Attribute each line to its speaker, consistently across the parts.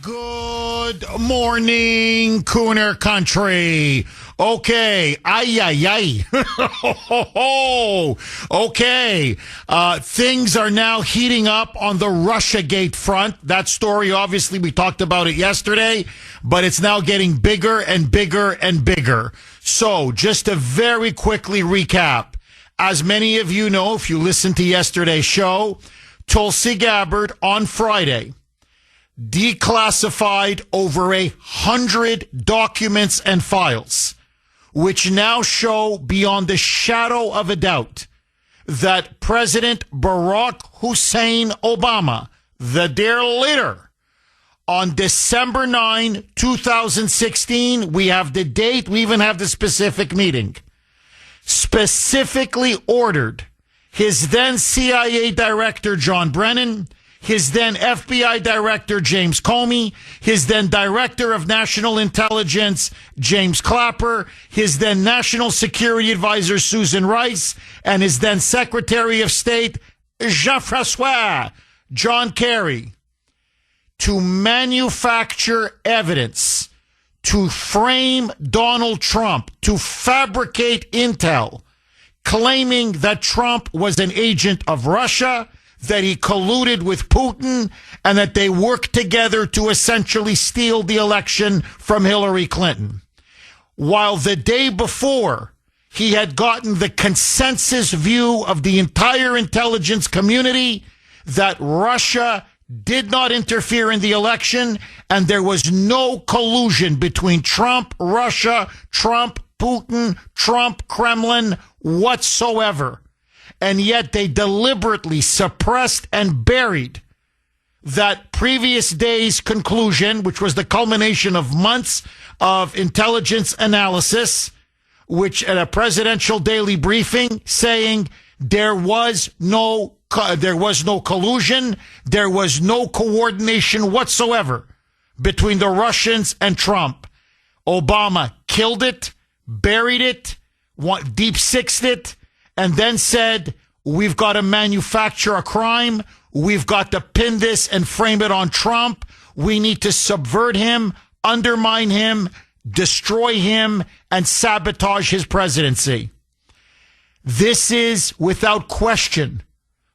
Speaker 1: Good morning, Kuhner country. Okay. Okay. Things are now heating up on the Russiagate front. That story, obviously, we talked about it yesterday, but it's now getting bigger and bigger and bigger. So just to very quickly recap, as many of you know, if you listened to yesterday's show, Tulsi Gabbard on Friday declassified over 100 documents and files, which now show beyond the shadow of a doubt that President Barack Hussein Obama, the dear leader, on December 9, 2016, we have the date, we even have the specific meeting, specifically ordered his then CIA Director John Brennan, his then FBI Director James Comey, his then Director of National Intelligence James Clapper, his then National Security Advisor Susan Rice, and his then Secretary of State Jean-François John Kerry to manufacture evidence, to frame Donald Trump, to fabricate intel, claiming that Trump was an agent of Russia, that he colluded with Putin, and that they worked together to essentially steal the election from Hillary Clinton. While the day before, he had gotten the consensus view of the entire intelligence community that Russia did not interfere in the election, and there was no collusion between Trump, Russia, Trump, Putin, Trump, Kremlin whatsoever. And yet they deliberately suppressed and buried that previous day's conclusion, which was the culmination of months of intelligence analysis, which at a presidential daily briefing saying there was no collusion, there was no coordination whatsoever between the Russians and Trump. Obama killed it, buried it, deep sixed it, and then said, we've got to manufacture a crime. We've got to pin this and frame it on Trump. We need to subvert him, undermine him, destroy him, and sabotage his presidency. This is, without question,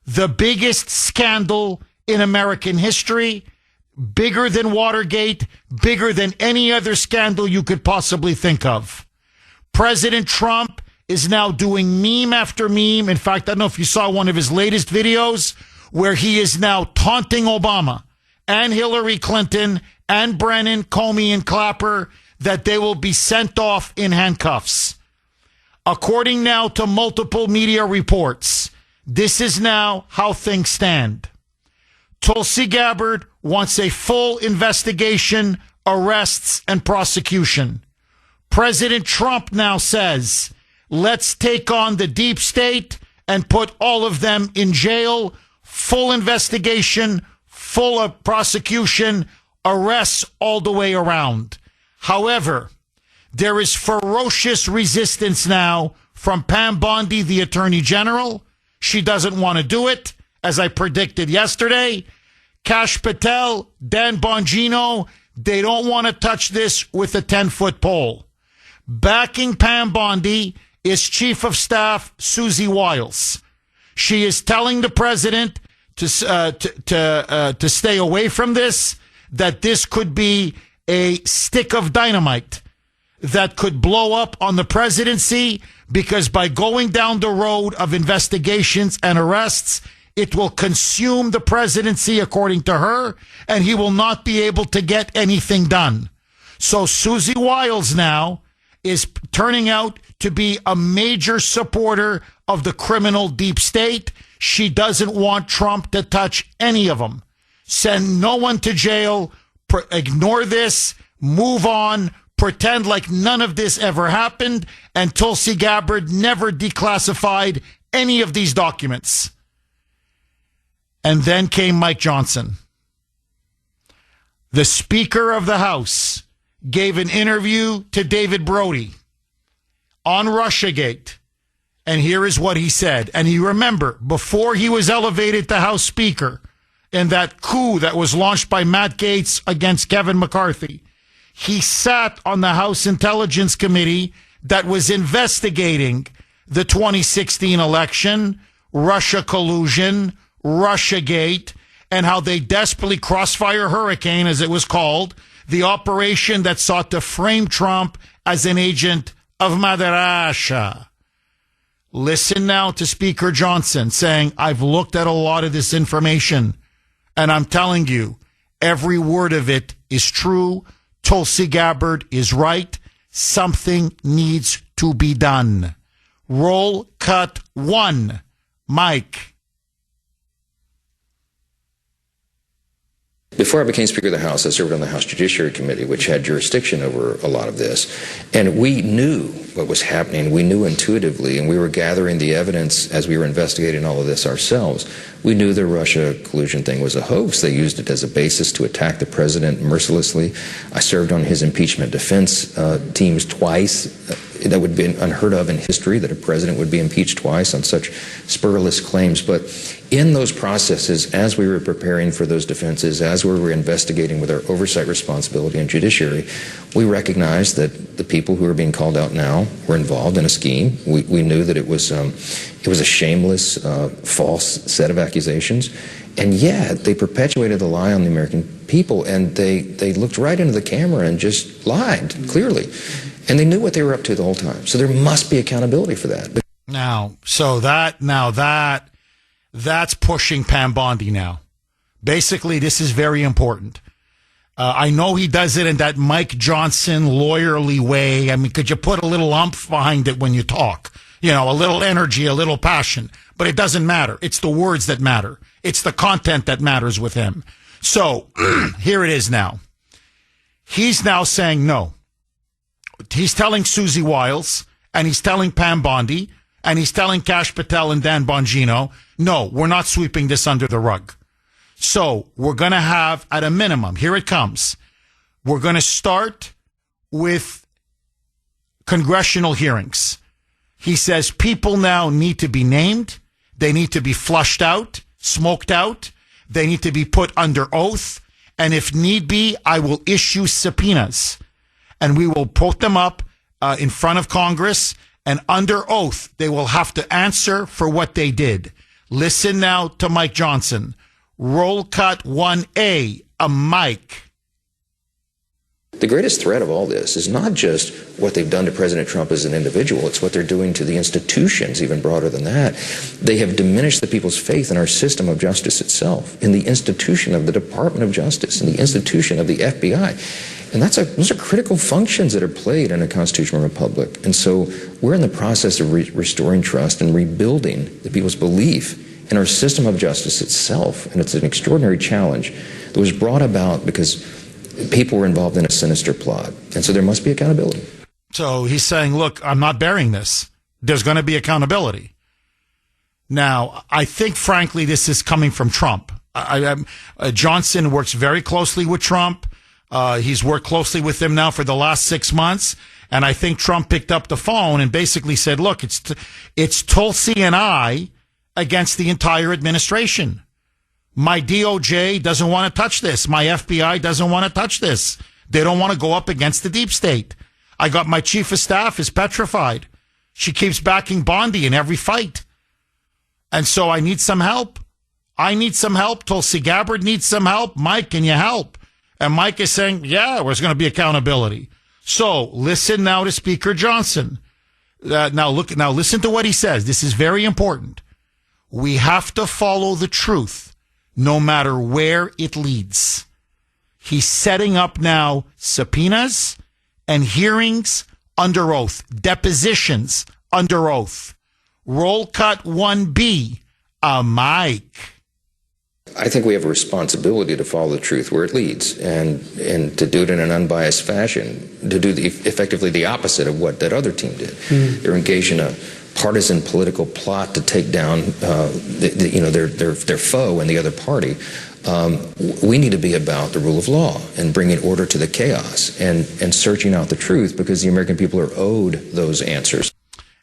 Speaker 1: the biggest scandal in American history, bigger than Watergate, bigger than any other scandal you could possibly think of. President Trump is now doing meme after meme. In fact, I don't know if you saw one of his latest videos where he is now taunting Obama and Hillary Clinton and Brennan, Comey, and Clapper that they will be sent off in handcuffs. According now to multiple media reports, this is now how things stand. Tulsi Gabbard wants a full investigation, arrests, and prosecution. President Trump now says, let's take on the deep state and put all of them in jail. Full investigation, full of prosecution, arrests all the way around. However, there is ferocious resistance now from Pam Bondi, the Attorney General. She doesn't want to do it, as I predicted yesterday. Kash Patel, Dan Bongino, they don't want to touch this with a 10-foot pole. Backing Pam Bondi is Chief of Staff Susie Wiles. She is telling the president to stay away from this, that this could be a stick of dynamite that could blow up on the presidency, because by going down the road of investigations and arrests, it will consume the presidency, according to her, and he will not be able to get anything done. So Susie Wiles now is turning out to be a major supporter of the criminal deep state. She doesn't want Trump to touch any of them. Send no one to jail. Ignore this. Move on. Pretend like none of this ever happened. And Tulsi Gabbard never declassified any of these documents. And then came Mike Johnson. The Speaker of the House gave an interview to David Brody on Russiagate. And here is what he said. And you remember, before he was elevated to House Speaker, in that coup that was launched by Matt Gaetz against Kevin McCarthy. He sat on the House Intelligence Committee that was investigating the 2016 election, Russia collusion, Russiagate, and how they desperately Crossfire Hurricane, as it was called, the operation that sought to frame Trump as an agent of Mother Russia. Listen now to Speaker Johnson saying, I've looked at a lot of this information, and I'm telling you, every word of it is true. Tulsi Gabbard is right. Something needs to be done. Roll cut 1. Mike.
Speaker 2: Before I became Speaker of the House, I served on the House Judiciary Committee, which had jurisdiction over a lot of this. And we knew what was happening. We knew intuitively, and we were gathering the evidence as we were investigating all of this ourselves. We knew the Russia collusion thing was a hoax. They used it as a basis to attack the president mercilessly. I served on his impeachment defense teams twice. That would be unheard of in history, that a president would be impeached twice on such spurless claims. But in those processes, as we were preparing for those defenses, as we were investigating with our oversight responsibility and judiciary, we recognized that the people who are being called out now were involved in a scheme. We knew that it was a shameless, false set of accusations. And yet, they perpetuated the lie on the American people, and they looked right into the camera and just lied, clearly. And they knew what they were up to the whole time. So there must be accountability for that.
Speaker 1: That's pushing Pam Bondi now. Basically, this is very important. I know he does it in that Mike Johnson lawyerly way. I mean, could you put a little umph behind it when you talk? You know, a little energy, a little passion. But it doesn't matter. It's the words that matter. It's the content that matters with him. So here it is now. He's now saying no. He's telling Susie Wiles, and he's telling Pam Bondi, and he's telling Kash Patel and Dan Bongino, no, we're not sweeping this under the rug. So we're going to have, at a minimum, here it comes. We're going to start with congressional hearings. He says people now need to be named. They need to be flushed out, smoked out. They need to be put under oath. And if need be, I will issue subpoenas. And we will put them up in front of Congress, and under oath, they will have to answer for what they did. Listen now to Mike Johnson. Roll cut 1A, a Mike.
Speaker 2: The greatest threat of all this is not just what they've done to President Trump as an individual. It's what they're doing to the institutions, even broader than that. They have diminished the people's faith in our system of justice itself, in the institution of the Department of Justice, in the institution of the FBI. And those are critical functions that are played in a constitutional republic. And so we're in the process of restoring trust and rebuilding the people's belief in our system of justice itself. And it's an extraordinary challenge that was brought about because people were involved in a sinister plot. And so there must be accountability.
Speaker 1: So he's saying, look, I'm not bearing this. There's going to be accountability. Now, I think, frankly, this is coming from Trump. Johnson works very closely with Trump. He's worked closely with him now for the last 6 months. And I think Trump picked up the phone and basically said, look, it's Tulsi and I against the entire administration. My DOJ doesn't want to touch this. My FBI doesn't want to touch this. They don't want to go up against the deep state. I got my chief of staff is petrified. She keeps backing Bondi in every fight. And so I need some help. I need some help. Tulsi Gabbard needs some help. Mike, can you help? And Mike is saying, yeah, there's going to be accountability. So listen now to Speaker Johnson. Now listen to what he says. This is very important. We have to follow the truth, no matter where it leads. He's setting up now subpoenas and hearings under oath, depositions under oath. Roll cut 1B, a Mike.
Speaker 2: I think we have a responsibility to follow the truth where it leads and to do it in an unbiased fashion, to do effectively the opposite of what that other team did. They're engaged in a partisan political plot to take down their foe and the other party. We need to be about the rule of law and bringing order to the chaos and searching out the truth, because the American people are owed those answers.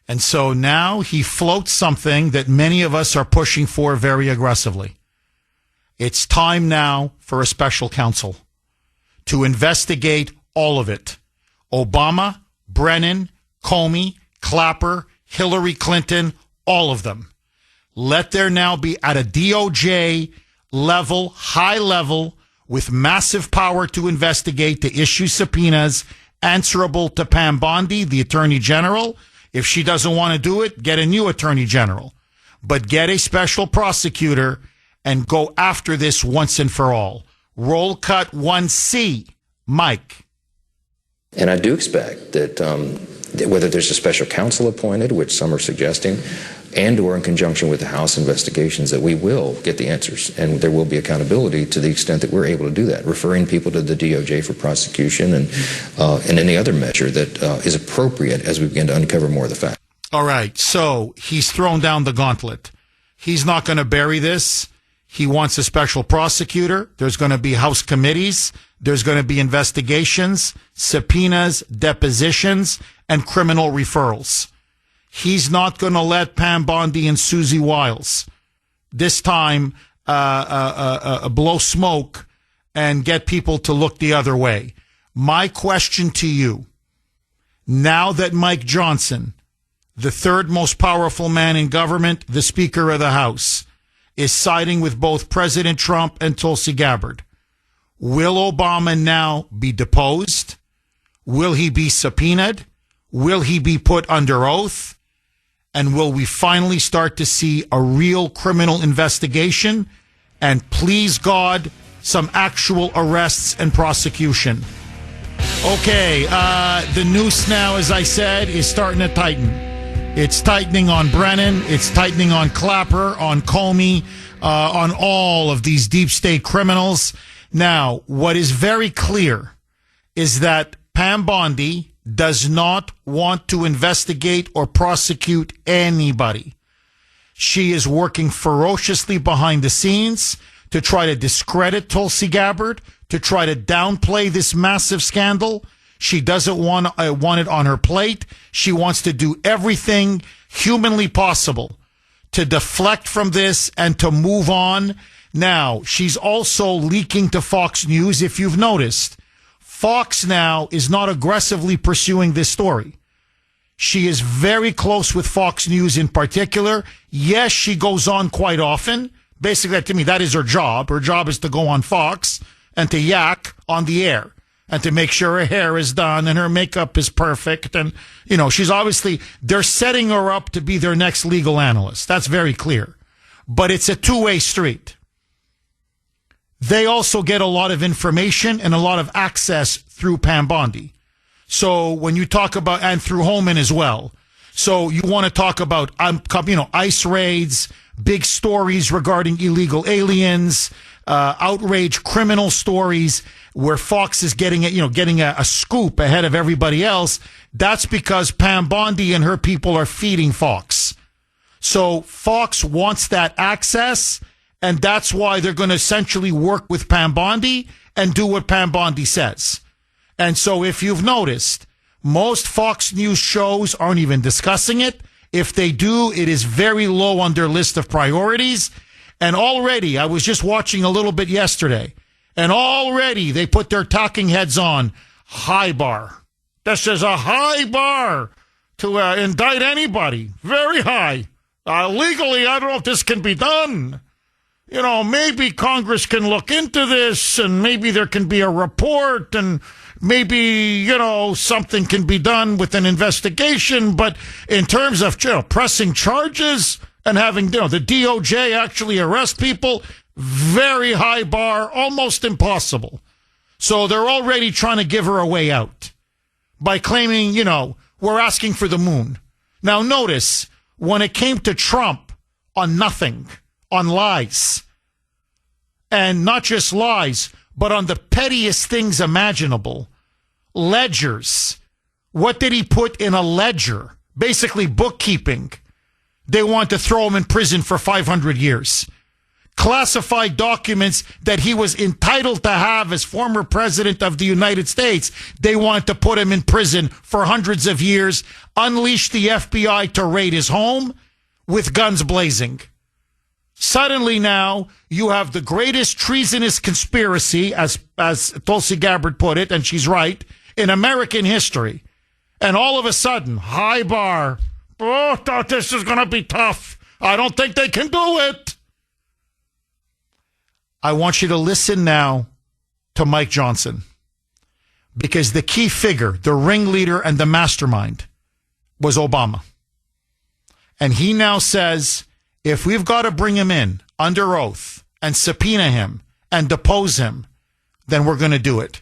Speaker 1: And so now he floats something that many of us are pushing for very aggressively. It's time now for a special counsel to investigate all of it. Obama, Brennan, Comey, Clapper, Hillary Clinton, all of them. Let there now be at a DOJ level, high level, with massive power to investigate, to issue subpoenas, answerable to Pam Bondi, the Attorney General. If she doesn't want to do it, get a new Attorney General. But get a special prosecutor and go after this once and for all. Roll cut 1C. Mike.
Speaker 2: And I do expect that whether there's a special counsel appointed, which some are suggesting, and or in conjunction with the House investigations, that we will get the answers, and there will be accountability to the extent that we're able to do that, referring people to the DOJ for prosecution and any other measure that is appropriate as we begin to uncover more of the facts.
Speaker 1: All right, so he's thrown down the gauntlet. He's not going to bury this. He wants a special prosecutor. There's going to be House committees. There's going to be investigations, subpoenas, depositions, and criminal referrals. He's not going to let Pam Bondi and Susie Wiles this time blow smoke and get people to look the other way. My question to you, now that Mike Johnson, the third most powerful man in government, the Speaker of the House, is siding with both President Trump and Tulsi Gabbard, will Obama now be deposed? Will he be subpoenaed? Will he be put under oath? And will we finally start to see a real criminal investigation? And please God, some actual arrests and prosecution. Okay, the noose now, as I said, is starting to tighten. It's tightening on Brennan. It's tightening on Clapper, on Comey, on all of these deep state criminals. Now, what is very clear is that Pam Bondi does not want to investigate or prosecute anybody. She is working ferociously behind the scenes to try to discredit Tulsi Gabbard, to try to downplay this massive scandal. She doesn't want it on her plate. She wants to do everything humanly possible to deflect from this and to move on. Now, she's also leaking to Fox News. If you've noticed, Fox now is not aggressively pursuing this story. She is very close with Fox News in particular. Yes, she goes on quite often. Basically, to me, that is her job. Her job is to go on Fox and to yak on the air and to make sure her hair is done and her makeup is perfect. And, she's obviously, they're setting her up to be their next legal analyst. That's very clear. But it's a two-way street. They also get a lot of information and a lot of access through Pam Bondi. So when you talk about, and through Holman as well. So you want to talk about, ICE raids, big stories regarding illegal aliens, outrage criminal stories where Fox is getting a scoop ahead of everybody else. That's because Pam Bondi and her people are feeding Fox. So Fox wants that access, and that's why they're going to essentially work with Pam Bondi and do what Pam Bondi says. And so if you've noticed, most Fox News shows aren't even discussing it. If they do, it is very low on their list of priorities. And already, I was just watching a little bit yesterday, and already they put their talking heads on. High bar. This is a high bar to indict anybody. Very high. Legally, I don't know if this can be done. Maybe Congress can look into this, and maybe there can be a report, and maybe, something can be done with an investigation. But in terms of, pressing charges and having, the DOJ actually arrest people, very high bar, almost impossible. So they're already trying to give her a way out by claiming, we're asking for the moon. Now, notice, when it came to Trump on nothing, on lies, and not just lies, but on the pettiest things imaginable, ledgers. What did he put in a ledger? Basically bookkeeping. They want to throw him in prison for 500 years. Classified documents that he was entitled to have as former president of the United States. They want to put him in prison for hundreds of years, unleash the FBI to raid his home with guns blazing. Suddenly now you have the greatest treasonous conspiracy, as Tulsi Gabbard put it, and she's right, in American history. And all of a sudden, high bar. Oh, thought this is going to be tough. I don't think they can do it. I want you to listen now to Mike Johnson, because the key figure, the ringleader and the mastermind was Obama. And he now says, if we've got to bring him in under oath and subpoena him and depose him, then we're going to do it.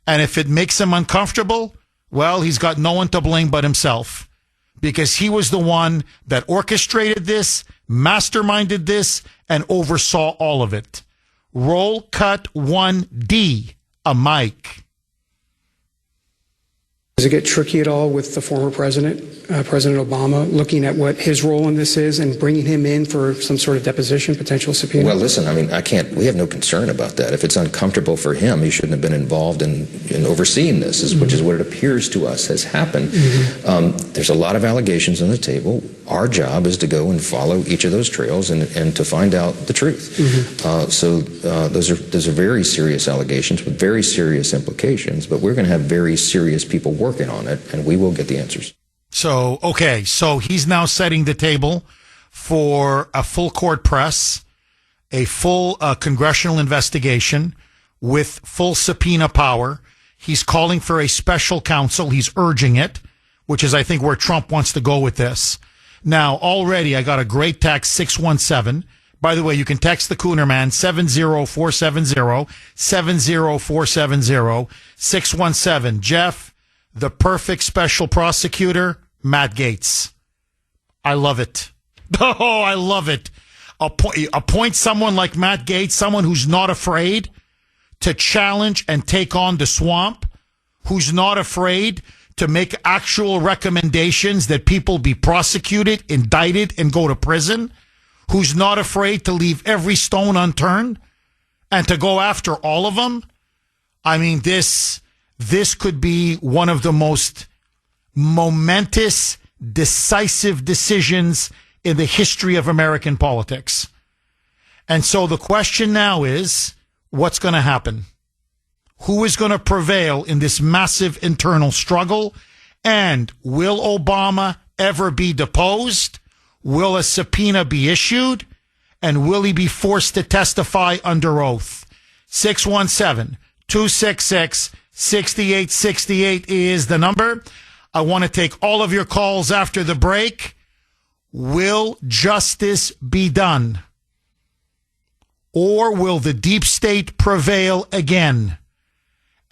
Speaker 1: And if it makes him uncomfortable, well, he's got no one to blame but himself, because he was the one that orchestrated this, masterminded this, and oversaw all of it. Roll cut 1D, a mic.
Speaker 3: Does it get tricky at all with the former president, President Obama, looking at what his role in this is and bringing him in for some sort of deposition, potential subpoena?
Speaker 2: Well, listen, I mean, we have no concern about that. If it's uncomfortable for him, he shouldn't have been involved in overseeing this, which is what it appears to us has happened. There's a lot of allegations on the table. Our job is to go and follow each of those trails and to find out the truth. So those are very serious allegations with very serious implications, but we're going to have very serious people working on it, and we will get the answers.
Speaker 1: So, okay, so he's now setting the table for a full court press, a full congressional investigation with full subpoena power. He's calling for a special counsel. He's urging it, which is, I think, where Trump wants to go with this. Now, already I got a great text, 617. By the way, you can text the Kuhner man, 70470, 70470, 617. Jeff, the perfect special prosecutor, Matt Gaetz. I love it. Oh, I love it. Appoint someone like Matt Gaetz, someone who's not afraid to challenge and take on the swamp, who's not afraid to make actual recommendations that people be prosecuted, indicted, and go to prison, who's not afraid to leave every stone unturned and to go after all of them. I mean, this could be one of the most momentous, decisive decisions in the history of American politics. And so the question now is, what's going to happen? Who is going to prevail in this massive internal struggle? And will Obama ever be deposed? Will a subpoena be issued? And will he be forced to testify under oath? 617-266-6868 is the number. I want to take all of your calls after the break. Will justice be done? Or will the deep state prevail again?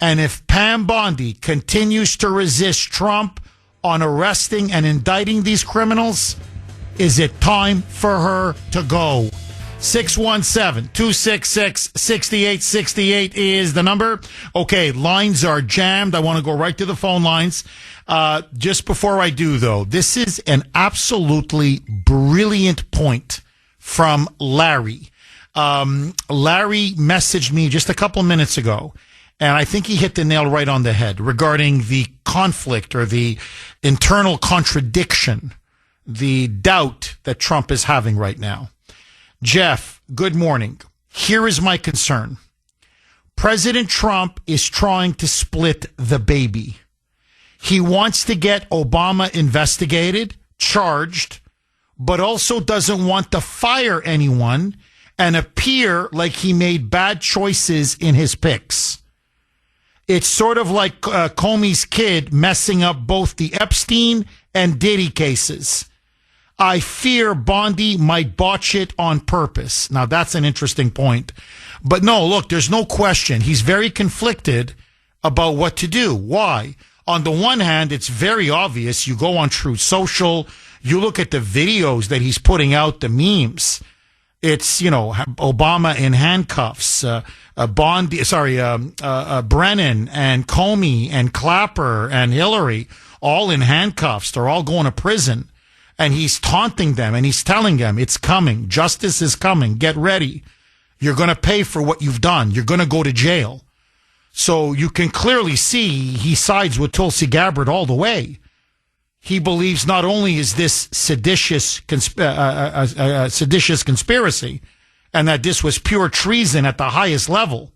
Speaker 1: And if Pam Bondi continues to resist Trump on arresting and indicting these criminals, is it time for her to go? 617-266-6868 is the number. Okay, lines are jammed. I want to go right to the phone lines. Just before I do, though, this is an absolutely brilliant point from Larry. Larry messaged me just a couple minutes ago, and I think he hit the nail right on the head regarding the conflict or the internal contradiction, the doubt that Trump is having right now. Jeff, good morning. Here is my concern. President Trump is trying to split the baby. He wants to get Obama investigated, charged, but also doesn't want to fire anyone and appear like he made bad choices in his picks. It's sort of like Comey's kid messing up both the Epstein and Diddy cases. I fear Bondi might botch it on purpose. Now, that's an interesting point. But no, look, there's no question. He's very conflicted about what to do. Why? On the one hand, it's very obvious. You go on Truth Social, you look at the videos that he's putting out, the memes. It's, Obama in handcuffs, Brennan and Comey and Clapper and Hillary, all in handcuffs. They're all going to prison. And he's taunting them and he's telling them, it's coming. Justice is coming. Get ready. You're going to pay for what you've done. You're going to go to jail. So you can clearly see he sides with Tulsi Gabbard all the way. he believes not only is this seditious conspiracy, and that this was pure treason at the highest level,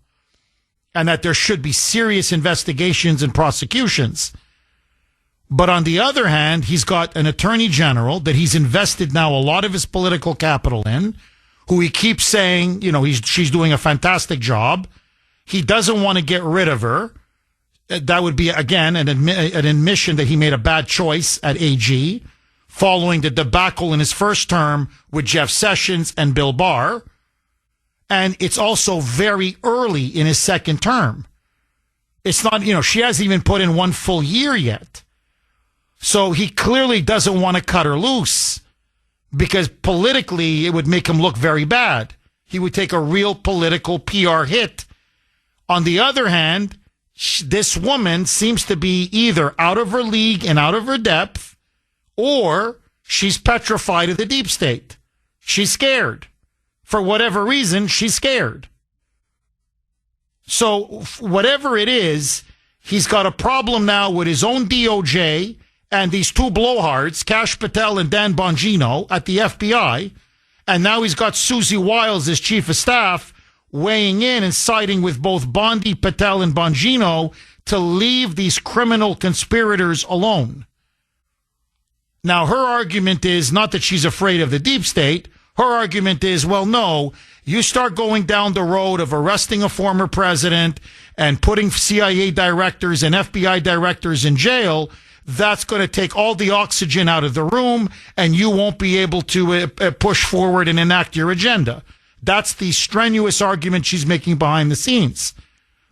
Speaker 1: and that there should be serious investigations and prosecutions. But on the other hand, he's got an attorney general that he's invested now a lot of his political capital in, who he keeps saying, she's doing a fantastic job. He doesn't want to get rid of her. That would be, again, an admission that he made a bad choice at AG, following the debacle in his first term with Jeff Sessions and Bill Barr. And it's also very early in his second term. It's not, she hasn't even put in one full year yet. So he clearly doesn't want to cut her loose, because politically it would make him look very bad. He would take a real political PR hit. On the other hand, this woman seems to be either out of her league and out of her depth, or she's petrified of the deep state. She's scared. For whatever reason, she's scared. So whatever it is, he's got a problem now with his own DOJ and these two blowhards, Kash Patel and Dan Bongino at the FBI. And now he's got Susie Wiles as chief of staff weighing in and siding with both Bondi, Patel, and Bongino to leave these criminal conspirators alone. Now, her argument is not that she's afraid of the deep state. Her argument is, well, no, you start going down the road of arresting a former president and putting CIA directors and FBI directors in jail, that's going to take all the oxygen out of the room, and you won't be able to push forward and enact your agenda. That's the strenuous argument she's making behind the scenes.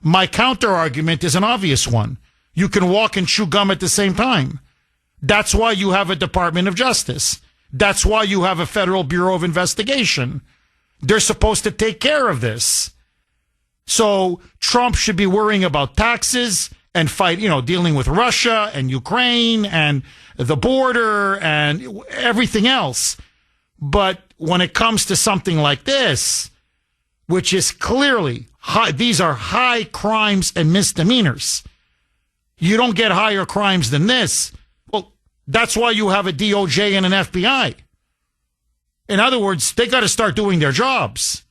Speaker 1: My counter argument is an obvious one. You can walk and chew gum at the same time. That's why you have a Department of Justice. That's why you have a Federal Bureau of Investigation. They're supposed to take care of this. So Trump should be worrying about taxes and dealing with Russia and Ukraine and the border and everything else. But when it comes to something like this, which is clearly high, these are high crimes and misdemeanors. You don't get higher crimes than this. Well, that's why you have a DOJ and an FBI. In other words, they got to start doing their jobs.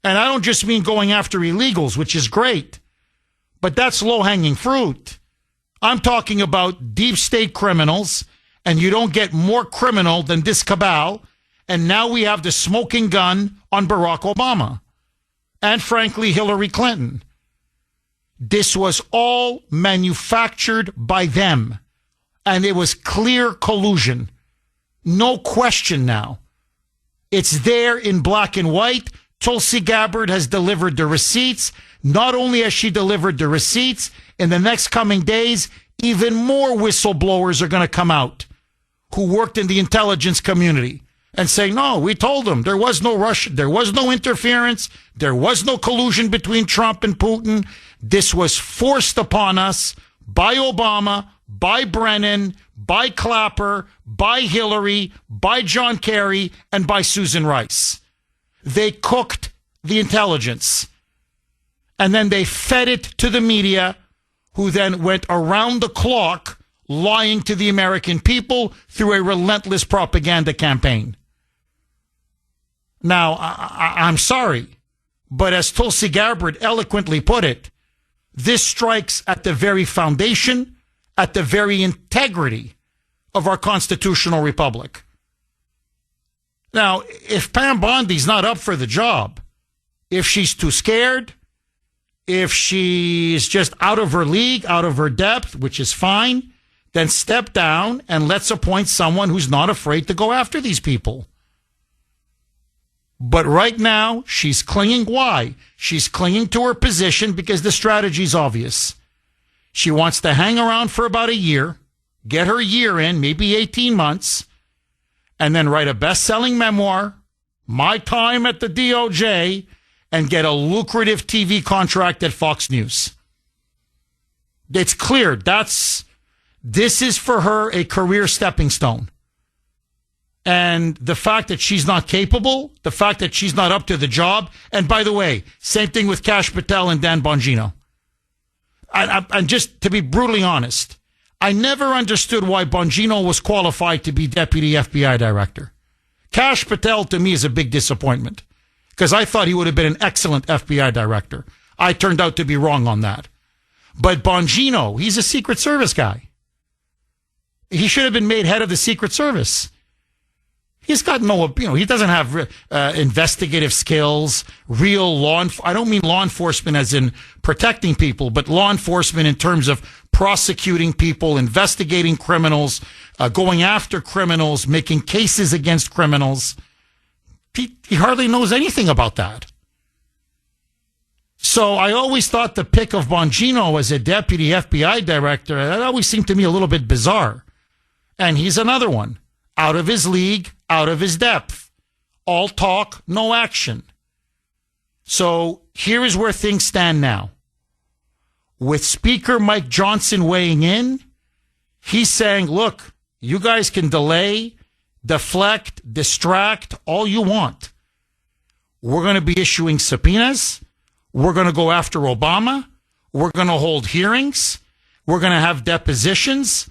Speaker 1: And I don't just mean going after illegals, which is great, but that's low-hanging fruit. I'm talking about deep state criminals, and you don't get more criminal than this cabal. And now we have the smoking gun on Barack Obama and, frankly, Hillary Clinton. This was all manufactured by them, and it was clear collusion. No question now. It's there in black and white. Tulsi Gabbard has delivered the receipts. Not only has she delivered the receipts, in the next coming days, even more whistleblowers are going to come out who worked in the intelligence community and say, no, we told them there was no Russia, there was no interference, there was no collusion between Trump and Putin. This was forced upon us by Obama, by Brennan, by Clapper, by Hillary, by John Kerry, and by Susan Rice. They cooked the intelligence, and then they fed it to the media, who then went around the clock lying to the American people through a relentless propaganda campaign. Now, I'm sorry, but as Tulsi Gabbard eloquently put it, this strikes at the very foundation, at the very integrity of our constitutional republic. Now, if Pam Bondi's not up for the job, if she's too scared, if she's just out of her league, out of her depth, which is fine, then step down and let's appoint someone who's not afraid to go after these people. But right now, she's clinging. Why? She's clinging to her position because the strategy's obvious. She wants to hang around for about a year, get her year in, maybe 18 months, and then write a best-selling memoir, My Time at the DOJ, and get a lucrative TV contract at Fox News. It's clear this is for her a career stepping stone. And the fact that she's not capable, the fact that she's not up to the job, and by the way, same thing with Kash Patel and Dan Bongino. And just to be brutally honest, I never understood why Bongino was qualified to be deputy FBI director. Kash Patel, to me, is a big disappointment because I thought he would have been an excellent FBI director. I turned out to be wrong on that. But Bongino, he's a Secret Service guy. He should have been made head of the Secret Service. He's got he doesn't have investigative skills, I don't mean law enforcement as in protecting people, but law enforcement in terms of prosecuting people, investigating criminals, going after criminals, making cases against criminals. He hardly knows anything about that. So I always thought the pick of Bongino as a deputy FBI director, that always seemed to me a little bit bizarre. And he's another one. Out of his league, out of his depth. All talk, no action. So here is where things stand now. With Speaker Mike Johnson weighing in, he's saying, look, you guys can delay, deflect, distract, all you want. We're going to be issuing subpoenas. We're going to go after Obama. We're going to hold hearings. We're going to have depositions.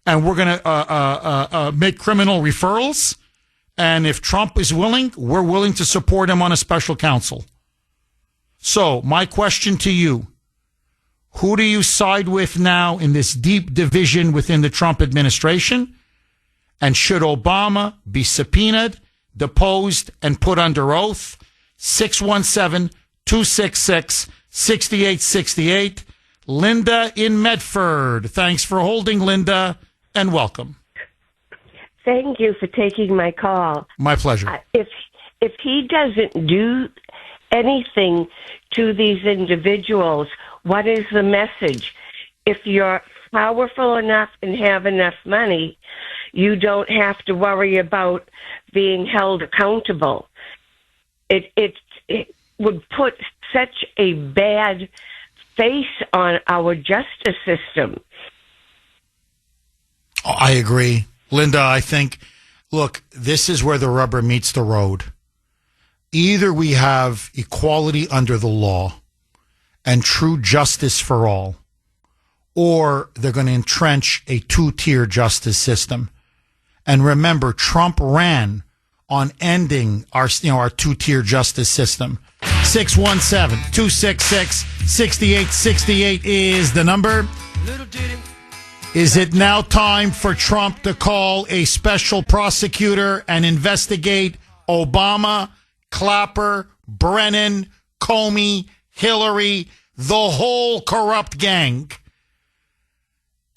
Speaker 1: And we're going to make criminal referrals. And if Trump is willing, we're willing to support him on a special counsel. So my question to you, who do you side with now in this deep division within the Trump administration? And should Obama be subpoenaed, deposed, and put under oath? 617-266-6868. Linda in Medford. Thanks for holding, Linda, and welcome.
Speaker 4: Thank you for taking my call.
Speaker 1: My pleasure.
Speaker 4: If he doesn't do anything to these individuals, what is the message? If you're powerful enough and have enough money, you don't have to worry about being held accountable. It would put such a bad face on our justice system.
Speaker 1: I agree. Linda, I think, look, this is where the rubber meets the road. Either we have equality under the law and true justice for all, or they're going to entrench a two-tier justice system. And remember, Trump ran on ending our two-tier justice system. 617-266-6868 is the number. Is it now time for Trump to call a special prosecutor and investigate Obama, Clapper, Brennan, Comey, Hillary, the whole corrupt gang?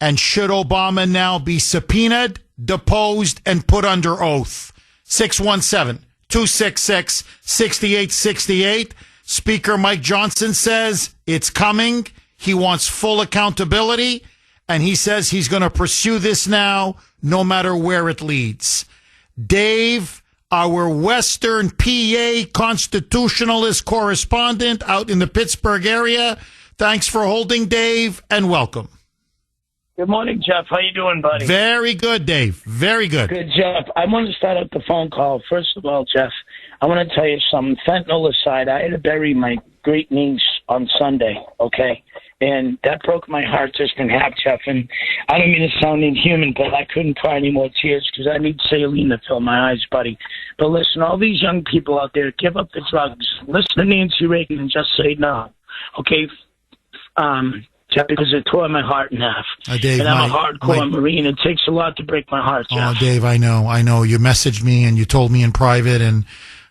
Speaker 1: And should Obama now be subpoenaed, deposed, and put under oath? 617-266-6868. Speaker Mike Johnson says it's coming. He wants full accountability, and he says he's going to pursue this now, no matter where it leads. Dave, our Western PA constitutionalist correspondent out in the Pittsburgh area. Thanks for holding, Dave, and welcome.
Speaker 5: Good morning, Jeff. How you doing, buddy?
Speaker 1: Very good, Dave. Very good.
Speaker 5: Good, Jeff. I want to start out the phone call. First of all, Jeff, I want to tell you something. Fentanyl aside, I had to bury my great niece on Sunday, okay? And that broke my heart just in half, Jeff. And I don't mean to sound inhuman, but I couldn't cry any more tears because I need saline to fill my eyes, buddy. But listen, all these young people out there, give up the drugs. Listen to Nancy Reagan and just say no, okay? Jeff, because it tore my heart in half.
Speaker 1: Dave,
Speaker 5: and I'm a hardcore Marine. It takes a lot to break my heart, Jeff.
Speaker 1: Oh, Dave, I know. You messaged me and you told me in private, and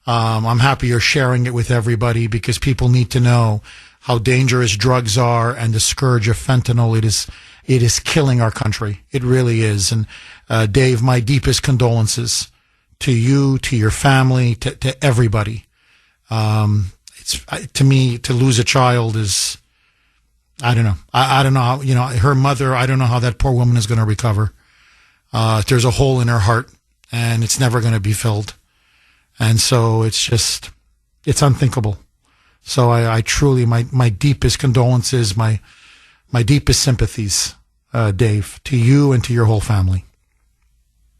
Speaker 1: I'm happy you're sharing it with everybody because people need to know how dangerous drugs are and the scourge of fentanyl. It is killing our country. It really is. And Dave, my deepest condolences to you, to your family, to everybody. To me, to lose a child is, I don't know. I don't know how, her mother, I don't know how that poor woman is going to recover. There's a hole in her heart and it's never going to be filled. And so it's unthinkable. So I truly, my deepest condolences, my deepest sympathies, Dave, to you and to your whole family.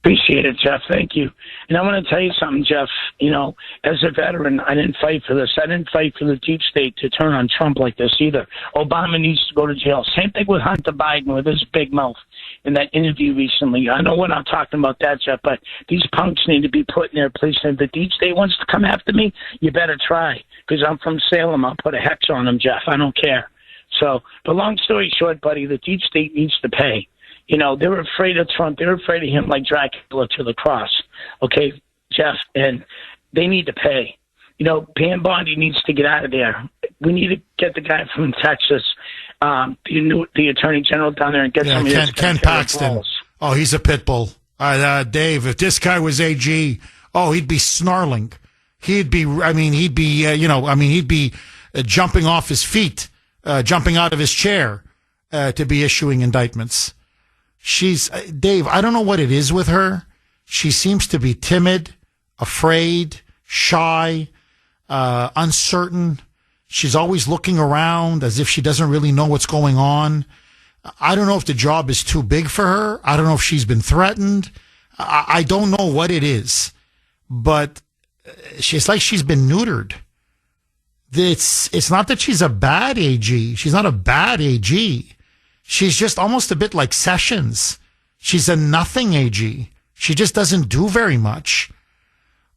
Speaker 5: Appreciate it, Jeff. Thank you. And I want to tell you something, Jeff. As a veteran, I didn't fight for this. I didn't fight for the deep state to turn on Trump like this either. Obama needs to go to jail. Same thing with Hunter Biden with his big mouth. in that interview recently. I know we're not talking about that, Jeff, but these punks need to be put in their place. And if the deep state wants to come after me, you better try, because I'm from Salem. I'll put a hex on them, Jeff. I don't care. So, but long story short, buddy, the deep state needs to pay. You know, they were afraid of Trump. They were afraid of him like Dracula to the cross. Okay, Jeff, and they need to pay. You know, Pam Bondi needs to get out of there. We need to get the guy from Texas, the attorney general down there, and get some of
Speaker 1: Ken Paxton. Oh, he's a pit bull. Dave, if this guy was AG, he'd be snarling. He'd be jumping off his feet, jumping out of his chair to be issuing indictments. Dave, I don't know what it is with her. She seems to be timid, afraid, shy, uncertain. She's always looking around as if she doesn't really know what's going on. I don't know if the job is too big for her. I don't know if she's been threatened. I don't know what it is, but it's like she's been neutered. It's not that she's a bad AG. She's not a bad AG. She's just almost a bit like Sessions. She's a nothing AG. She just doesn't do very much.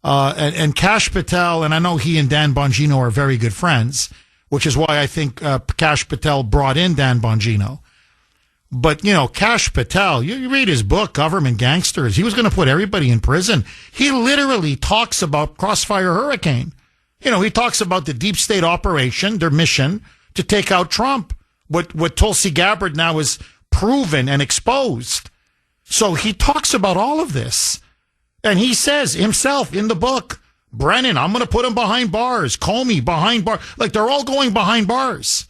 Speaker 1: And Kash Patel, and I know he and Dan Bongino are very good friends, which is why I think Kash Patel brought in Dan Bongino. But, you know, Kash Patel, you read his book, Government Gangsters, he was going to put everybody in prison. He literally talks about Crossfire Hurricane. You know, he talks about the deep state operation, their mission to take out Trump, what Tulsi Gabbard now is proven and exposed. So he talks about all of this. And he says himself in the book, Brennan, I'm going to put him behind bars. Comey behind bars. Like, they're all going behind bars.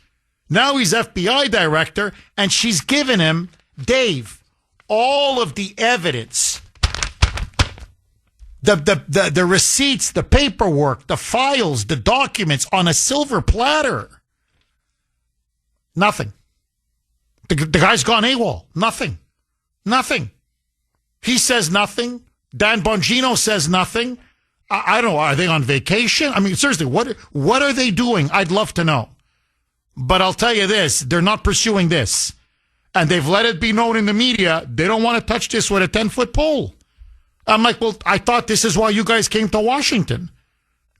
Speaker 1: Now he's FBI director, and she's given him, Dave, all of the evidence. The receipts, the paperwork, the files, the documents on a silver platter. Nothing. The guy's gone AWOL. Nothing. He says nothing. Dan Bongino says nothing. I don't know. Are they on vacation? I mean, seriously, what are they doing? I'd love to know. But I'll tell you this, they're not pursuing this. And they've let it be known in the media, they don't want to touch this with a 10-foot pole. I'm like, well, I thought this is why you guys came to Washington.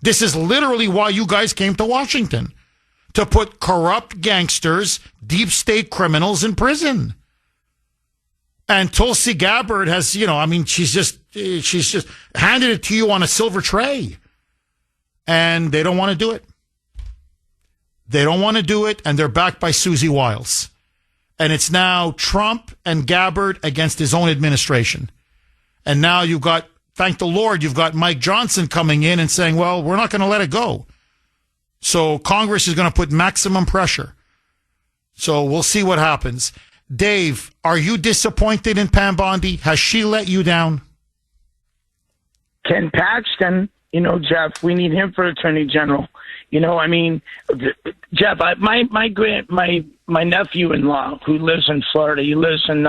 Speaker 1: This is literally why you guys came to Washington. To put corrupt gangsters, deep state criminals in prison. And Tulsi Gabbard has, she's just handed it to you on a silver tray. And they don't want to do it. They don't want to do it, and they're backed by Susie Wiles. And it's now Trump and Gabbard against his own administration. And now you've got, thank the Lord, you've got Mike Johnson coming in and saying, well, we're not going to let it go. So Congress is going to put maximum pressure. So we'll see what happens. Dave, are you disappointed in Pam Bondi? Has she let you down?
Speaker 5: Ken Paxton, Jeff, we need him for Attorney General. Jeff, my nephew-in-law who lives in Florida, he lives in,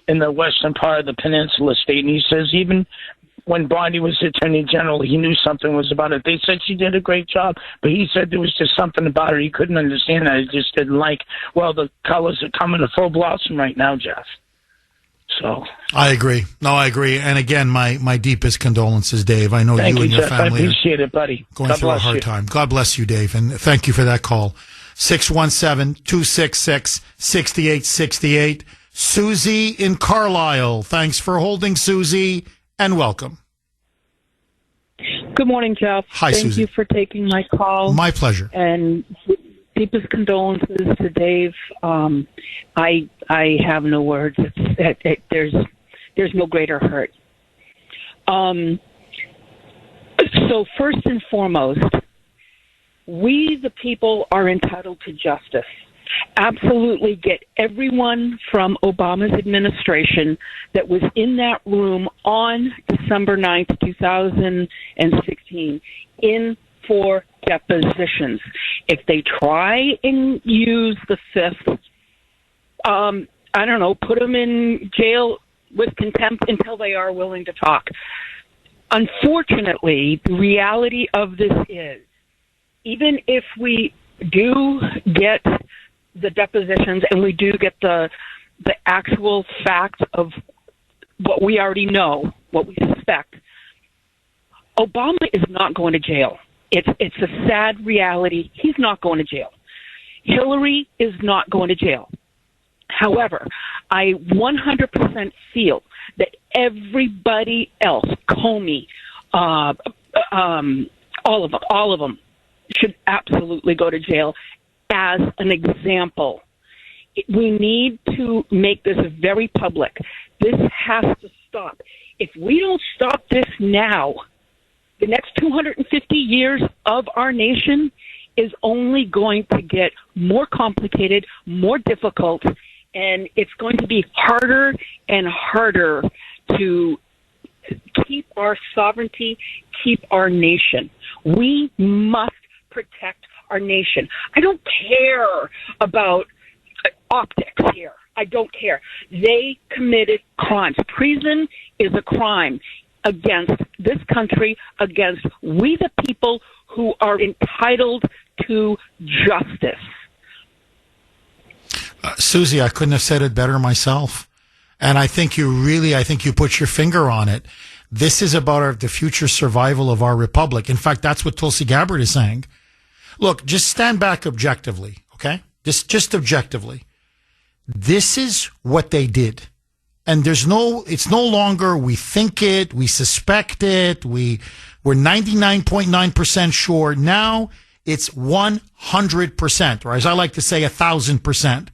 Speaker 5: in the western part of the Peninsula State, and he says even when Bondi was Attorney General, he knew something was about it. They said she did a great job, but he said there was just something about her he couldn't understand that he just didn't like. Well, the colors are coming to full blossom right now, Jeff. So
Speaker 1: I agree. No, I agree. And again, my deepest condolences, Dave. I know
Speaker 5: thank
Speaker 1: you and your
Speaker 5: Jeff.
Speaker 1: family
Speaker 5: I appreciate it, buddy.
Speaker 1: Going through a hard time. God bless you, Dave, and thank you for that call. 617-266-6868. Susie in Carlisle. Thanks for holding, Susie, and welcome.
Speaker 6: Good morning, Jeff.
Speaker 1: Hi,
Speaker 6: Thank
Speaker 1: Susie.
Speaker 6: you for taking my call.
Speaker 1: My pleasure.
Speaker 6: And deepest condolences to Dave. I have no words. There's no greater hurt. So first and foremost, we the people are entitled to justice. Absolutely get everyone from Obama's administration that was in that room on December 9th, 2016 in for depositions. If they try and use the fifth, put them in jail with contempt until they are willing to talk. Unfortunately, the reality of this is, even if we do get the depositions and we do get the the actual fact of what we already know, what we suspect, Obama is not going to jail. It's a sad reality. He's not going to jail. Hillary is not going to jail. However, I 100% feel that everybody else, Comey, all of them, should absolutely go to jail as an example. We need to make this very public. This has to stop. If we don't stop this now, the next 250 years of our nation is only going to get more complicated, more difficult, and it's going to be harder and harder to keep our sovereignty, keep our nation. We must protect our nation. I don't care about optics here. I don't care. They committed crimes. Treason is a crime against this country, against we the people who are entitled to justice.
Speaker 1: Susie, I couldn't have said it better myself. And I think you put your finger on it. This is about the future survival of our republic. In fact, that's what Tulsi Gabbard is saying. Look, just stand back objectively, okay? Just objectively. This is what they did. And it's no longer we think it, we suspect it, we're 99.9% sure. Now it's 100%, or as I like to say, 1,000%.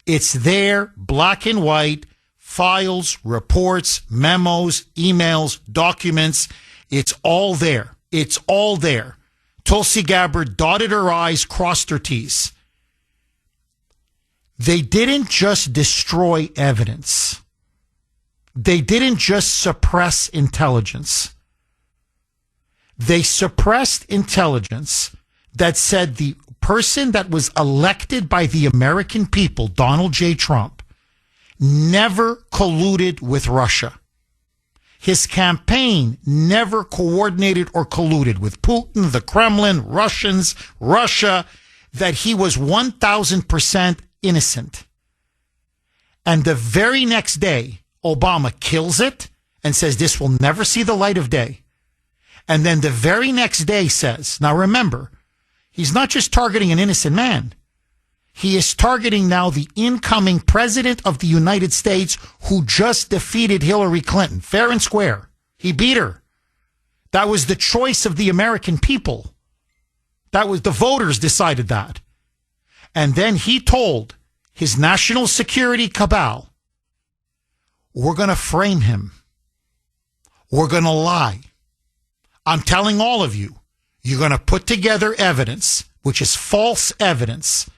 Speaker 1: It's there, black and white, files, reports, memos, emails, documents. It's all there. It's all there. Tulsi Gabbard dotted her I's, crossed her T's. They didn't just destroy evidence. They didn't just suppress intelligence. They suppressed intelligence that said the person that was elected by the American people, Donald J. Trump, never colluded with Russia. His campaign never coordinated or colluded with Putin, the Kremlin, Russians, Russia, that he was 1,000% innocent. And the very next day, Obama kills it and says this will never see the light of day. And then the very next day says, now remember, he's not just targeting an innocent man. He is targeting now the incoming president of the United States who just defeated Hillary Clinton, fair and square. He beat her. That was the choice of the American people. That was the voters decided that. And then he told his national security cabal, we're going to frame him. We're going to lie. I'm telling all of you, you're going to put together evidence, which is false evidence.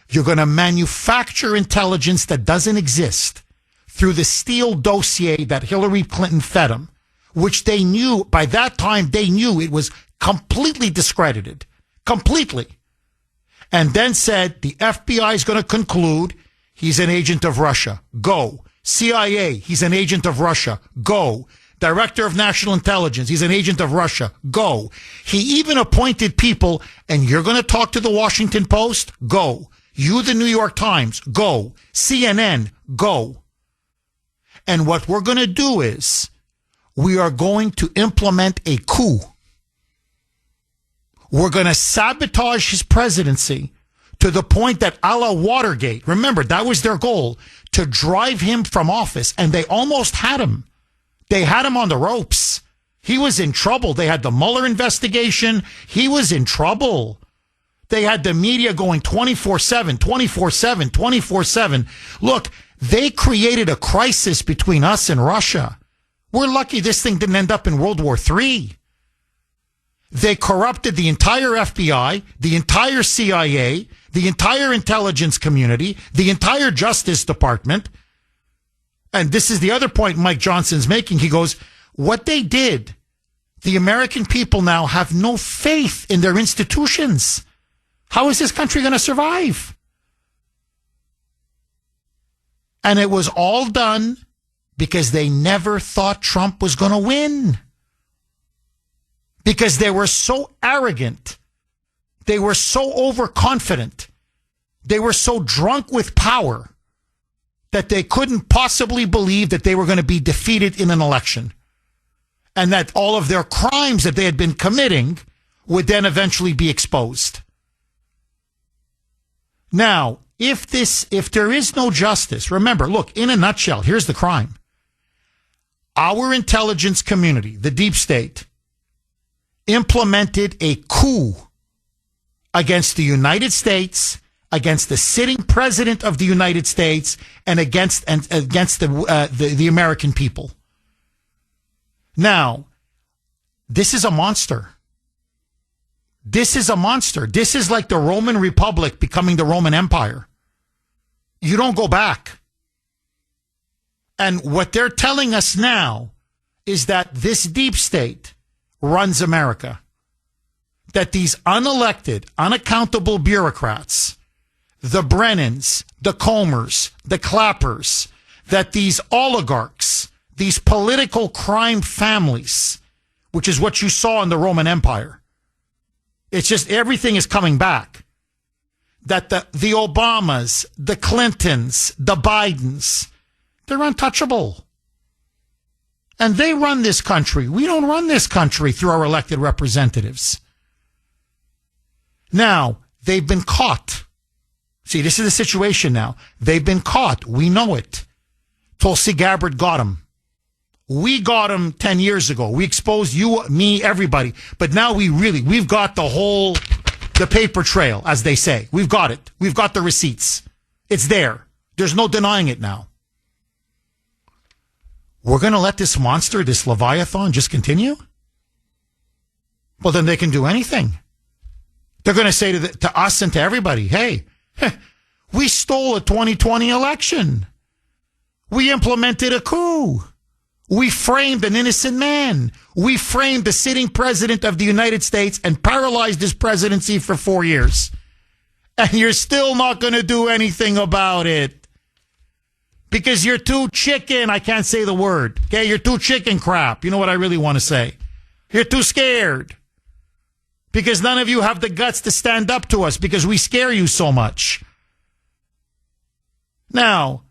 Speaker 1: You're going to manufacture intelligence that doesn't exist through the Steele dossier that Hillary Clinton fed him, which they knew, by that time, they knew it was completely discredited. Completely. And then said the FBI is going to conclude he's an agent of Russia. Go. CIA, he's an agent of Russia. Go. Director of National Intelligence, he's an agent of Russia. Go. He even appointed people, and you're going to talk to the Washington Post? Go. You, the New York Times? Go. CNN? Go. And what we're going to do is we are going to implement a coup. We're going to sabotage his presidency to the point that a la Watergate, remember, that was their goal, to drive him from office, and they almost had him. They had him on the ropes. He was in trouble. They had the Mueller investigation. He was in trouble. They had the media going 24/7, 24/7, 24/7. Look, they created a crisis between us and Russia. We're lucky this thing didn't end up in World War III. They corrupted the entire FBI, the entire CIA, the entire intelligence community, the entire Justice Department. And this is the other point Mike Johnson's making. He goes, what they did, the American people now have no faith in their institutions. How is this country going to survive? And it was all done because they never thought Trump was going to win. Because they were so arrogant. They were so overconfident. They were so drunk with power that they couldn't possibly believe that they were going to be defeated in an election, and that all of their crimes that they had been committing would then eventually be exposed. Now, if there is no justice, remember, look, in a nutshell, here's the crime. Our intelligence community, the deep state, implemented a coup against the United States, against the sitting president of the United States, and against the American people. Now, this is a monster. This is a monster. This is like the Roman Republic becoming the Roman Empire. You don't go back. And what they're telling us now is that this deep state runs America. That these unelected, unaccountable bureaucrats, the Brennans, the Combers, the Clappers, that these oligarchs, these political crime families, which is what you saw in the Roman Empire. It's just everything is coming back. That the Obamas, the Clintons, the Bidens, they're untouchable. And they run this country. We don't run this country through our elected representatives. Now, they've been caught. See, this is the situation now. They've been caught. We know it. Tulsi Gabbard got him. We got him 10 years ago. We exposed you, me, everybody. But now we've got the paper trail, as they say. We've got it. We've got the receipts. It's there. There's no denying it now. We're going to let this monster, this Leviathan, just continue? Well, then they can do anything. They're going to say to us and to everybody, hey, we stole a 2020 election. We implemented a coup. We framed an innocent man. We framed the sitting president of the United States and paralyzed his presidency for 4 years. And you're still not going to do anything about it. Because you're too chicken. I can't say the word. Okay, you're too chicken crap. You know what I really want to say. You're too scared. Because none of you have the guts to stand up to us because we scare you so much. Now,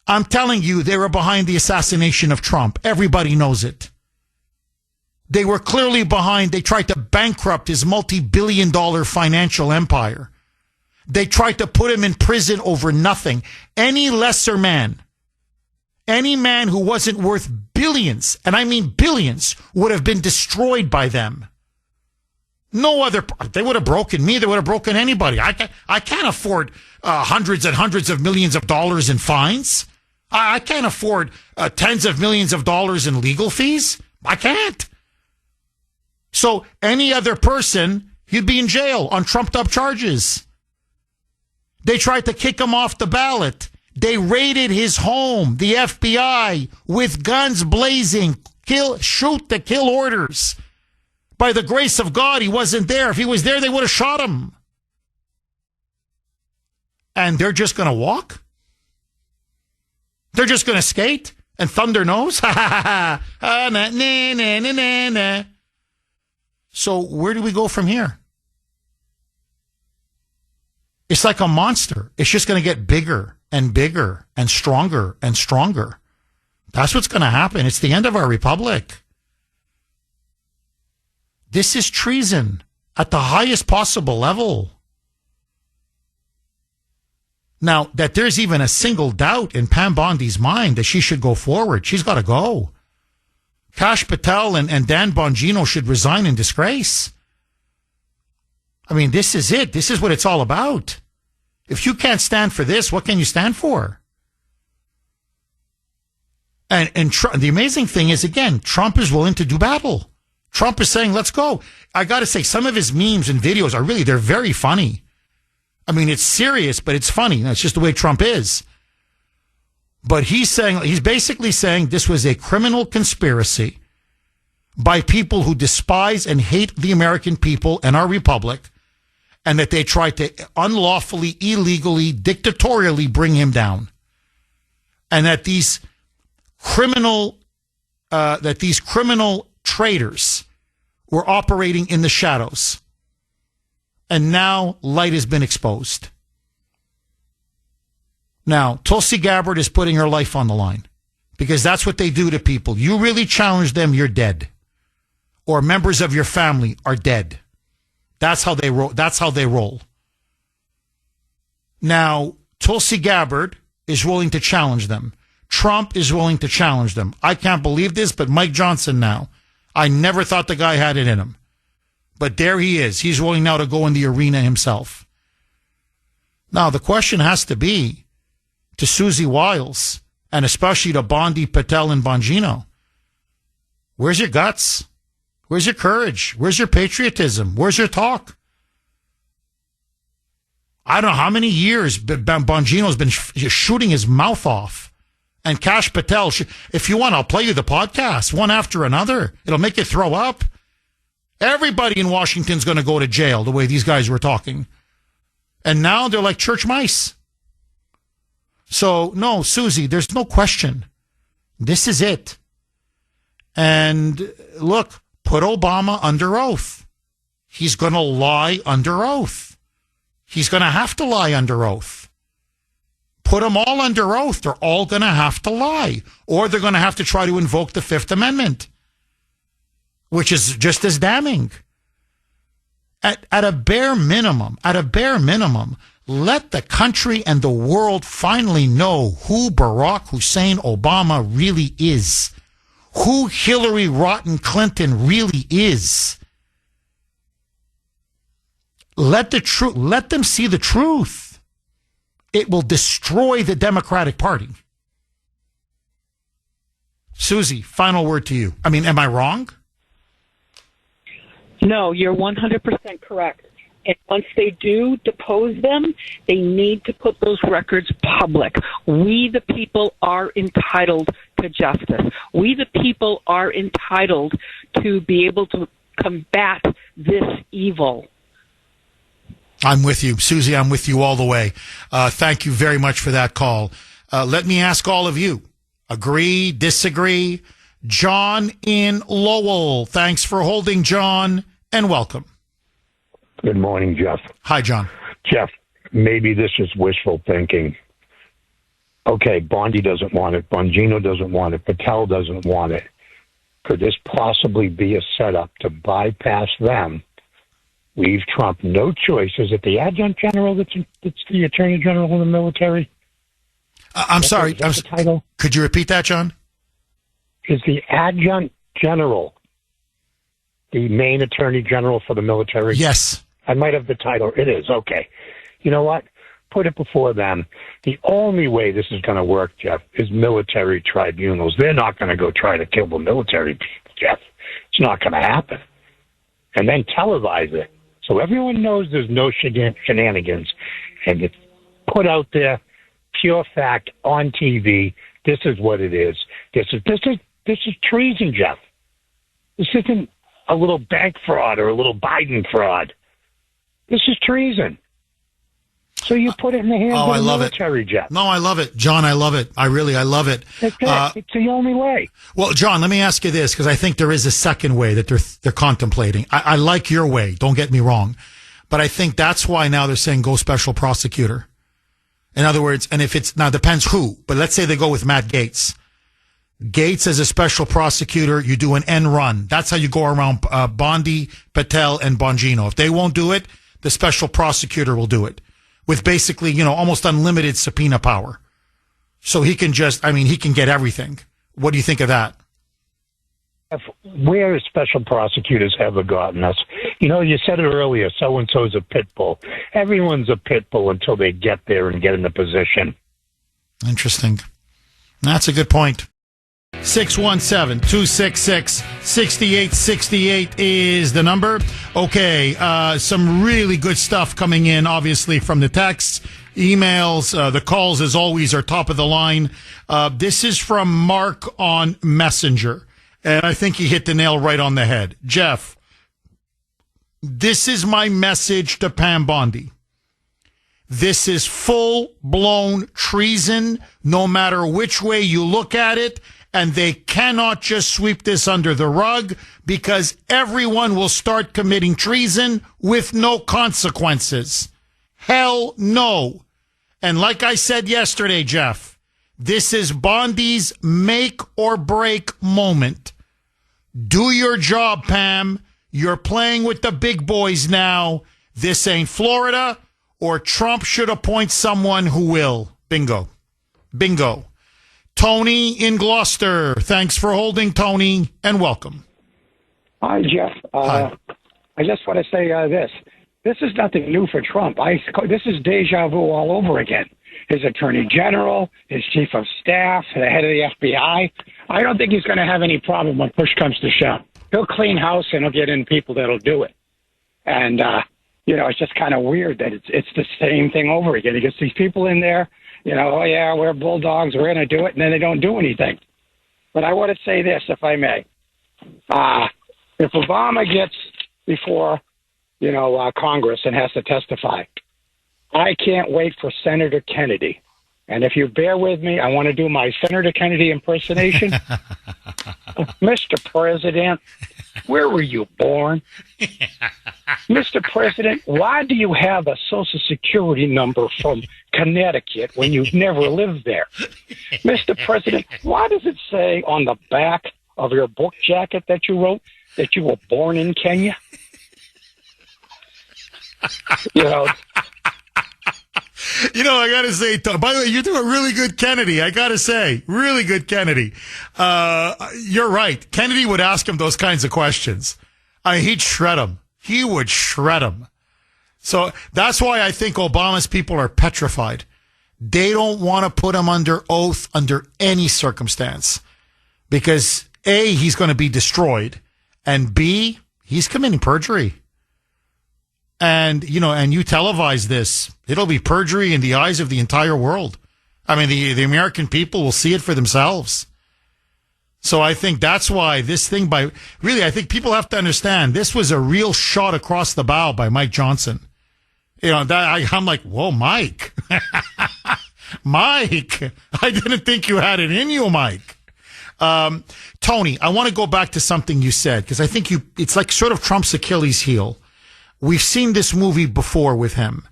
Speaker 1: I'm telling you, they were behind the assassination of Trump. Everybody knows it. They were clearly behind. They tried to bankrupt his multi-billion-dollar financial empire. They tried to put him in prison over nothing. Any lesser man, any man who wasn't worth billions, and I mean billions, would have been destroyed by them. No other, they would have broken me. They would have broken anybody. I can't afford hundreds and hundreds of millions of dollars in fines. I can't afford tens of millions of dollars in legal fees. I can't. So any other person, he'd be in jail on trumped up charges. They tried to kick him off the ballot. They raided his home, the FBI, with guns blazing, shoot to kill orders. By the grace of God, he wasn't there. If he was there, they would have shot him. And they're just going to walk? They're just going to skate and thunder nose? So where do we go from here? It's like a monster. It's just going to get bigger and bigger and stronger and stronger. That's what's going to happen. It's the end of our republic. This is treason at the highest possible level. Now, that there's even a single doubt in Pam Bondi's mind that she should go forward, she's got to go. Kash Patel and Dan Bongino should resign in disgrace. I mean, this is it. This is what it's all about. If you can't stand for this, what can you stand for? And the amazing thing is, again, Trump is willing to do battle. Trump is saying, let's go. I got to say, some of his memes and videos are they're very funny. I mean, it's serious, but it's funny. That's just the way Trump is. But he's basically saying this was a criminal conspiracy by people who despise and hate the American people and our republic, and that they tried to unlawfully, illegally, dictatorially bring him down. And that these criminal traitors were operating in the shadows. And now light has been exposed. Now, Tulsi Gabbard is putting her life on the line because that's what they do to people. You really challenge them, you're dead. Or members of your family are dead. That's how they roll. That's how they roll. Now, Tulsi Gabbard is willing to challenge them. Trump is willing to challenge them. I can't believe this, but Mike Johnson now. I never thought the guy had it in him. But there he is. He's willing now to go in the arena himself. Now, the question has to be to Susie Wiles, and especially to Bondi, Patel, and Bongino. Where's your guts? Where's your courage? Where's your patriotism? Where's your talk? I don't know how many years Bongino's been shooting his mouth off. And Kash Patel, if you want, I'll play you the podcast, one after another. It'll make you throw up. Everybody in Washington's going to go to jail the way these guys were talking. And now they're like church mice. So, no, Susie, there's no question. This is it. And look, put Obama under oath. He's going to lie under oath. He's going to have to lie under oath. Put them all under oath. They're all going to have to lie. Or they're going to have to try to invoke the Fifth Amendment, which is just as damning. At a bare minimum, let the country and the world finally know who Barack Hussein Obama really is, who Hillary Rotten Clinton really is. Let them see the truth. It will destroy the Democratic Party. Susie, final word to you. I mean, am I wrong?
Speaker 6: No, you're 100% correct. And once they do depose them, they need to put those records public. We, the people, are entitled to justice. We, the people, are entitled to be able to combat this evil.
Speaker 1: I'm with you. Susie, I'm with you all the way. Thank you very much for that call. Let me ask all of you, agree, disagree? John in Lowell. Thanks for holding, John, and welcome.
Speaker 7: Good morning, Jeff.
Speaker 1: Hi, John.
Speaker 7: Jeff, maybe this is wishful thinking. Okay, Bondi doesn't want it. Bongino doesn't want it. Patel doesn't want it. Could this possibly be a setup to bypass them, leave Trump no choice? Is it the adjunct general that's the attorney general in the military?
Speaker 1: I'm sorry.
Speaker 7: The title?
Speaker 1: Could you repeat that, John?
Speaker 7: Is the adjunct general the main attorney general for the military?
Speaker 1: Yes.
Speaker 7: I might have the title. It is. Okay. You know what? Put it before them. The only way this is going to work, Jeff, is military tribunals. They're not going to go try to kill the military people, Jeff. It's not going to happen. And then televise it so everyone knows there's no shenanigans, and it's put out there, pure fact on TV. This is what it is. This is treason, Jeff. This isn't a little bank fraud or a little Biden fraud. This is treason. So you put it in the hands of the military, Jeff.
Speaker 1: No, I love it. John, I love it. I love it.
Speaker 7: That's it. It's the only way.
Speaker 1: Well, John, let me ask you this, because I think there is a second way that they're contemplating. I like your way. Don't get me wrong. But I think that's why now they're saying go special prosecutor. In other words, and if it's, now depends who, but let's say they go with Matt Gaetz. Gaetz as a special prosecutor, you do an end run. That's how you go around Bondi, Patel, and Bongino. If they won't do it, the special prosecutor will do it with basically, almost unlimited subpoena power. So he can he can get everything. What do you think of that?
Speaker 7: Where has special prosecutors ever gotten us? You said it earlier, so-and-so's a pit bull. Everyone's a pit bull until they get there and get in the position. Interesting.
Speaker 1: That's a good point. 617-266-6868 is the number. Okay, some really good stuff coming in, obviously, from the texts, emails. The calls, as always, are top of the line. This is from Mark on Messenger, and I think he hit the nail right on the head. Jeff, this is my message to Pam Bondi. This is full-blown treason, no matter which way you look at it. And they cannot just sweep this under the rug because everyone will start committing treason with no consequences. Hell no. And like I said yesterday, Jeff, this is Bondi's make or break moment. Do your job, Pam. You're playing with the big boys now. This ain't Florida, or Trump should appoint someone who will. Bingo. Bingo. Tony in Gloucester. Thanks for holding, Tony, and welcome.
Speaker 8: Hi, Jeff.
Speaker 1: Hi.
Speaker 8: I just want to say this. This is nothing new for Trump. This is deja vu all over again. His attorney general, his chief of staff, the head of the FBI. I don't think he's going to have any problem when push comes to shove. He'll clean house and he'll get in people that'll do it. And, it's just kind of weird that it's the same thing over again. He gets these people in there, oh, yeah, we're bulldogs, we're going to do it, and then they don't do anything. But I want to say this, if I may. If Obama gets before, Congress and has to testify, I can't wait for Senator Kennedy. And if you bear with me, I want to do my Senator Kennedy impersonation. Mr. President, where were you born? Mr. President, why do you have a Social Security number from Connecticut when you've never lived there? Mr. President, why does it say on the back of your book jacket that you wrote that you were born in Kenya?
Speaker 1: I got to say, by the way, you do a really good Kennedy. I got to say, really good Kennedy. You're right. Kennedy would ask him those kinds of questions. He'd shred him. He would shred him. So that's why I think Obama's people are petrified. They don't want to put him under oath under any circumstance because A, he's going to be destroyed, and B, he's committing perjury. And, and you televise this, it'll be perjury in the eyes of the entire world. I mean, the American people will see it for themselves. So I think that's why this thing I think people have to understand this was a real shot across the bow by Mike Johnson. I'm like, whoa, Mike. Mike, I didn't think you had it in you, Mike. Tony, I want to go back to something you said because I think it's like sort of Trump's Achilles heel. We've seen this movie before with him,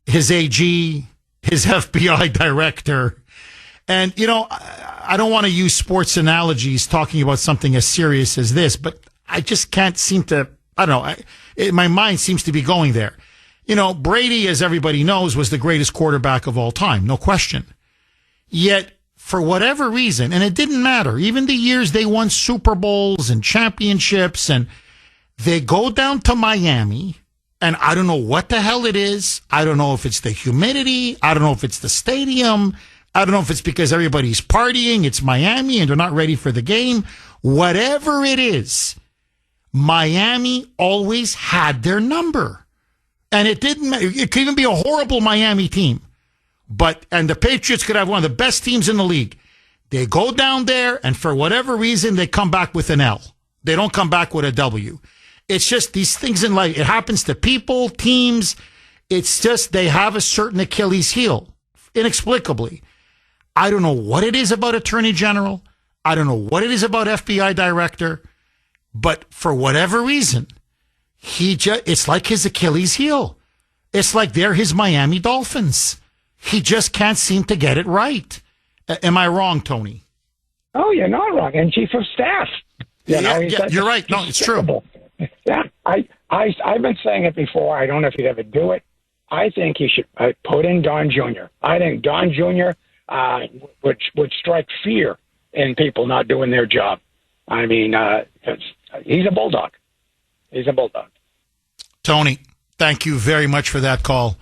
Speaker 1: his AG, his FBI director. And, I don't want to use sports analogies talking about something as serious as this, but I just can't seem to, I don't know, my mind seems to be going there. Brady, as everybody knows, was the greatest quarterback of all time, no question. Yet, for whatever reason, and it didn't matter, even the years they won Super Bowls and championships, and they go down to Miami, and I don't know what the hell it is. I don't know if it's the humidity. I don't know if it's the stadium. I don't know if it's because everybody's partying. It's Miami and they're not ready for the game. Whatever it is, Miami always had their number. And it didn't matter. It could even be a horrible Miami team. And the Patriots could have one of the best teams in the league. They go down there and for whatever reason, they come back with an L. They don't come back with a W. It's just these things in life. It happens to people, teams. It's just they have a certain Achilles heel, inexplicably. I don't know what it is about Attorney General. I don't know what it is about FBI Director. But for whatever reason, it's like his Achilles heel. It's like they're his Miami Dolphins. He just can't seem to get it right. Am I wrong, Tony?
Speaker 8: Oh, you're not wrong. And chief of staff.
Speaker 1: You're right. No, it's true.
Speaker 8: Yeah, I've been saying it before. I don't know if he'd ever do it. I think he should put in Don Jr. I think Don Jr. Would strike fear in people not doing their job. I mean, he's a bulldog. He's a bulldog.
Speaker 1: Tony, thank you very much for that call.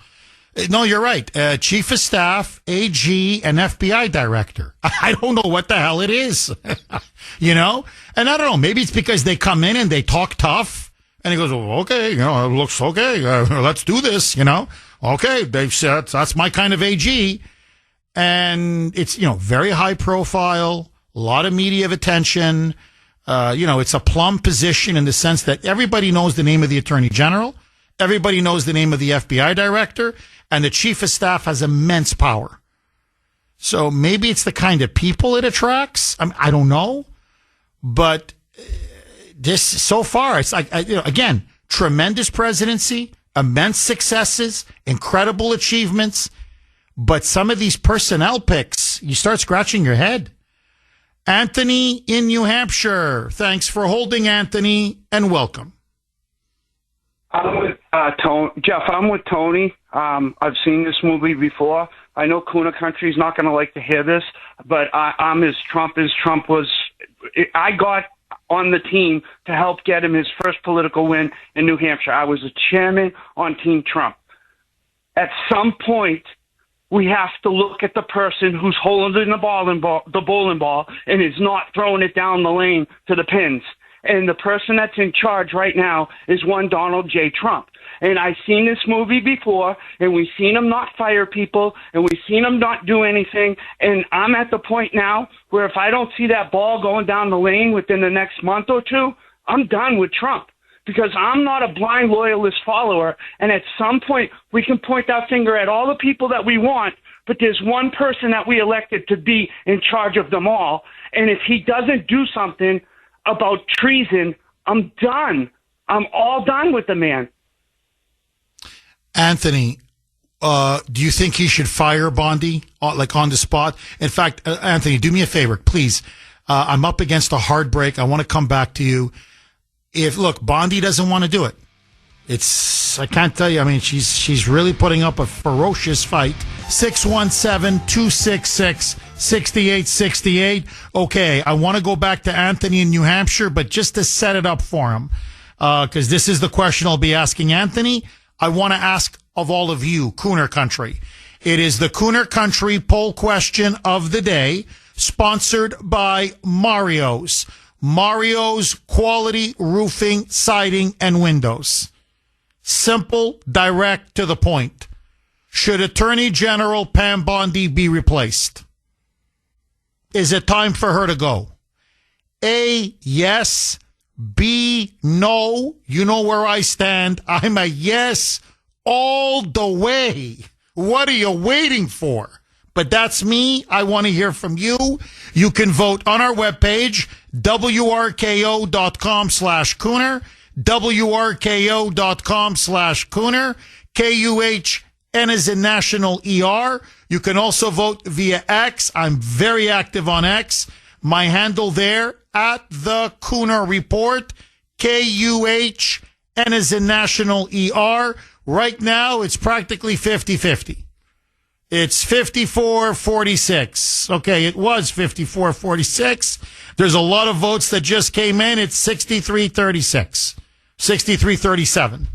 Speaker 1: No, you're right. Chief of Staff, AG, and FBI Director. I don't know what the hell it is, And I don't know. Maybe it's because they come in and they talk tough. And he goes, well, okay, it looks okay. Let's do this, Okay, they've said that's my kind of AG. And it's, very high profile, a lot of media attention. It's a plum position in the sense that everybody knows the name of the Attorney General. Everybody knows the name of the FBI Director. And the Chief of Staff has immense power. So maybe it's the kind of people it attracts. I don't know. But this, so far, it's like, again, tremendous presidency, immense successes, incredible achievements. But some of these personnel picks, you start scratching your head. Anthony in New Hampshire. Thanks for holding, Anthony, and welcome.
Speaker 9: I'm with Tony. Jeff, I'm with Tony. I've seen this movie before. I know Kuhner Country's not going to like to hear this, but I'm as Trump was. I got on the team to help get him his first political win in New Hampshire. I was a chairman on Team Trump. At some point, we have to look at the person who's holding the bowling ball, and is not throwing it down the lane to the pins. And the person that's in charge right now is one Donald J. Trump. And I've seen this movie before, and we've seen him not fire people, and we've seen him not do anything. And I'm at the point now where if I don't see that ball going down the lane within the next month or two, I'm done with Trump. Because I'm not a blind loyalist follower, and at some point we can point that finger at all the people that we want, but there's one person that we elected to be in charge of them all. And if he doesn't do something about treason, I'm done. I'm all done with the man.
Speaker 1: Anthony, do you think he should fire Bondi, like on the spot? In fact, Anthony, do me a favor, please. I'm up against a hard break. I want to come back to you. Look, Bondi doesn't want to do it. I can't tell you. I mean, she's really putting up a ferocious fight. 617-266-6868. Okay, I want to go back to Anthony in New Hampshire, but just to set it up for him, because this is the question I'll be asking Anthony. I want to ask of all of you, Kuhner Country. It is the Kuhner Country poll question of the day, sponsored by Mario's. Mario's Quality Roofing, Siding, and Windows. Simple, direct, to the point. Should Attorney General Pam Bondi be replaced? Is it time for her to go? A, yes. B, no. You know where I stand. I'm a yes all the way. What are you waiting for? But that's me. I want to hear from you. You can vote on our webpage, wrko.com/Kuhner, wrko.com/Kuhner, KUHN as in National ER. You can also vote via X. I'm very active on X. My handle there, at the Kuhner Report, KUHN as in National ER. Right now, it's practically 50-50. It's 54-46. Okay, it was 54-46. There's a lot of votes that just came in. It's 63-36, 63-37.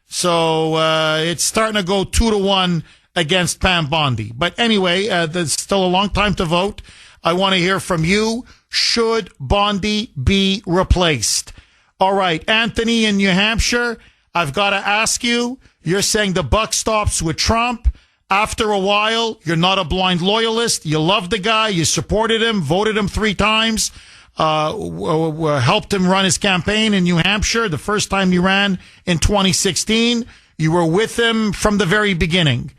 Speaker 1: So it's starting to go 2-1 against Pam Bondi. But anyway, there's still a long time to vote. I want to hear from you. Should Bondi be replaced? All right, Anthony in New Hampshire, I've got to ask you, you're saying the buck stops with Trump. After a while, you're not a blind loyalist. You love the guy. You supported him, voted him 3 times, helped him run his campaign in New Hampshire. The first time he ran in 2016, you were with him from the very beginning.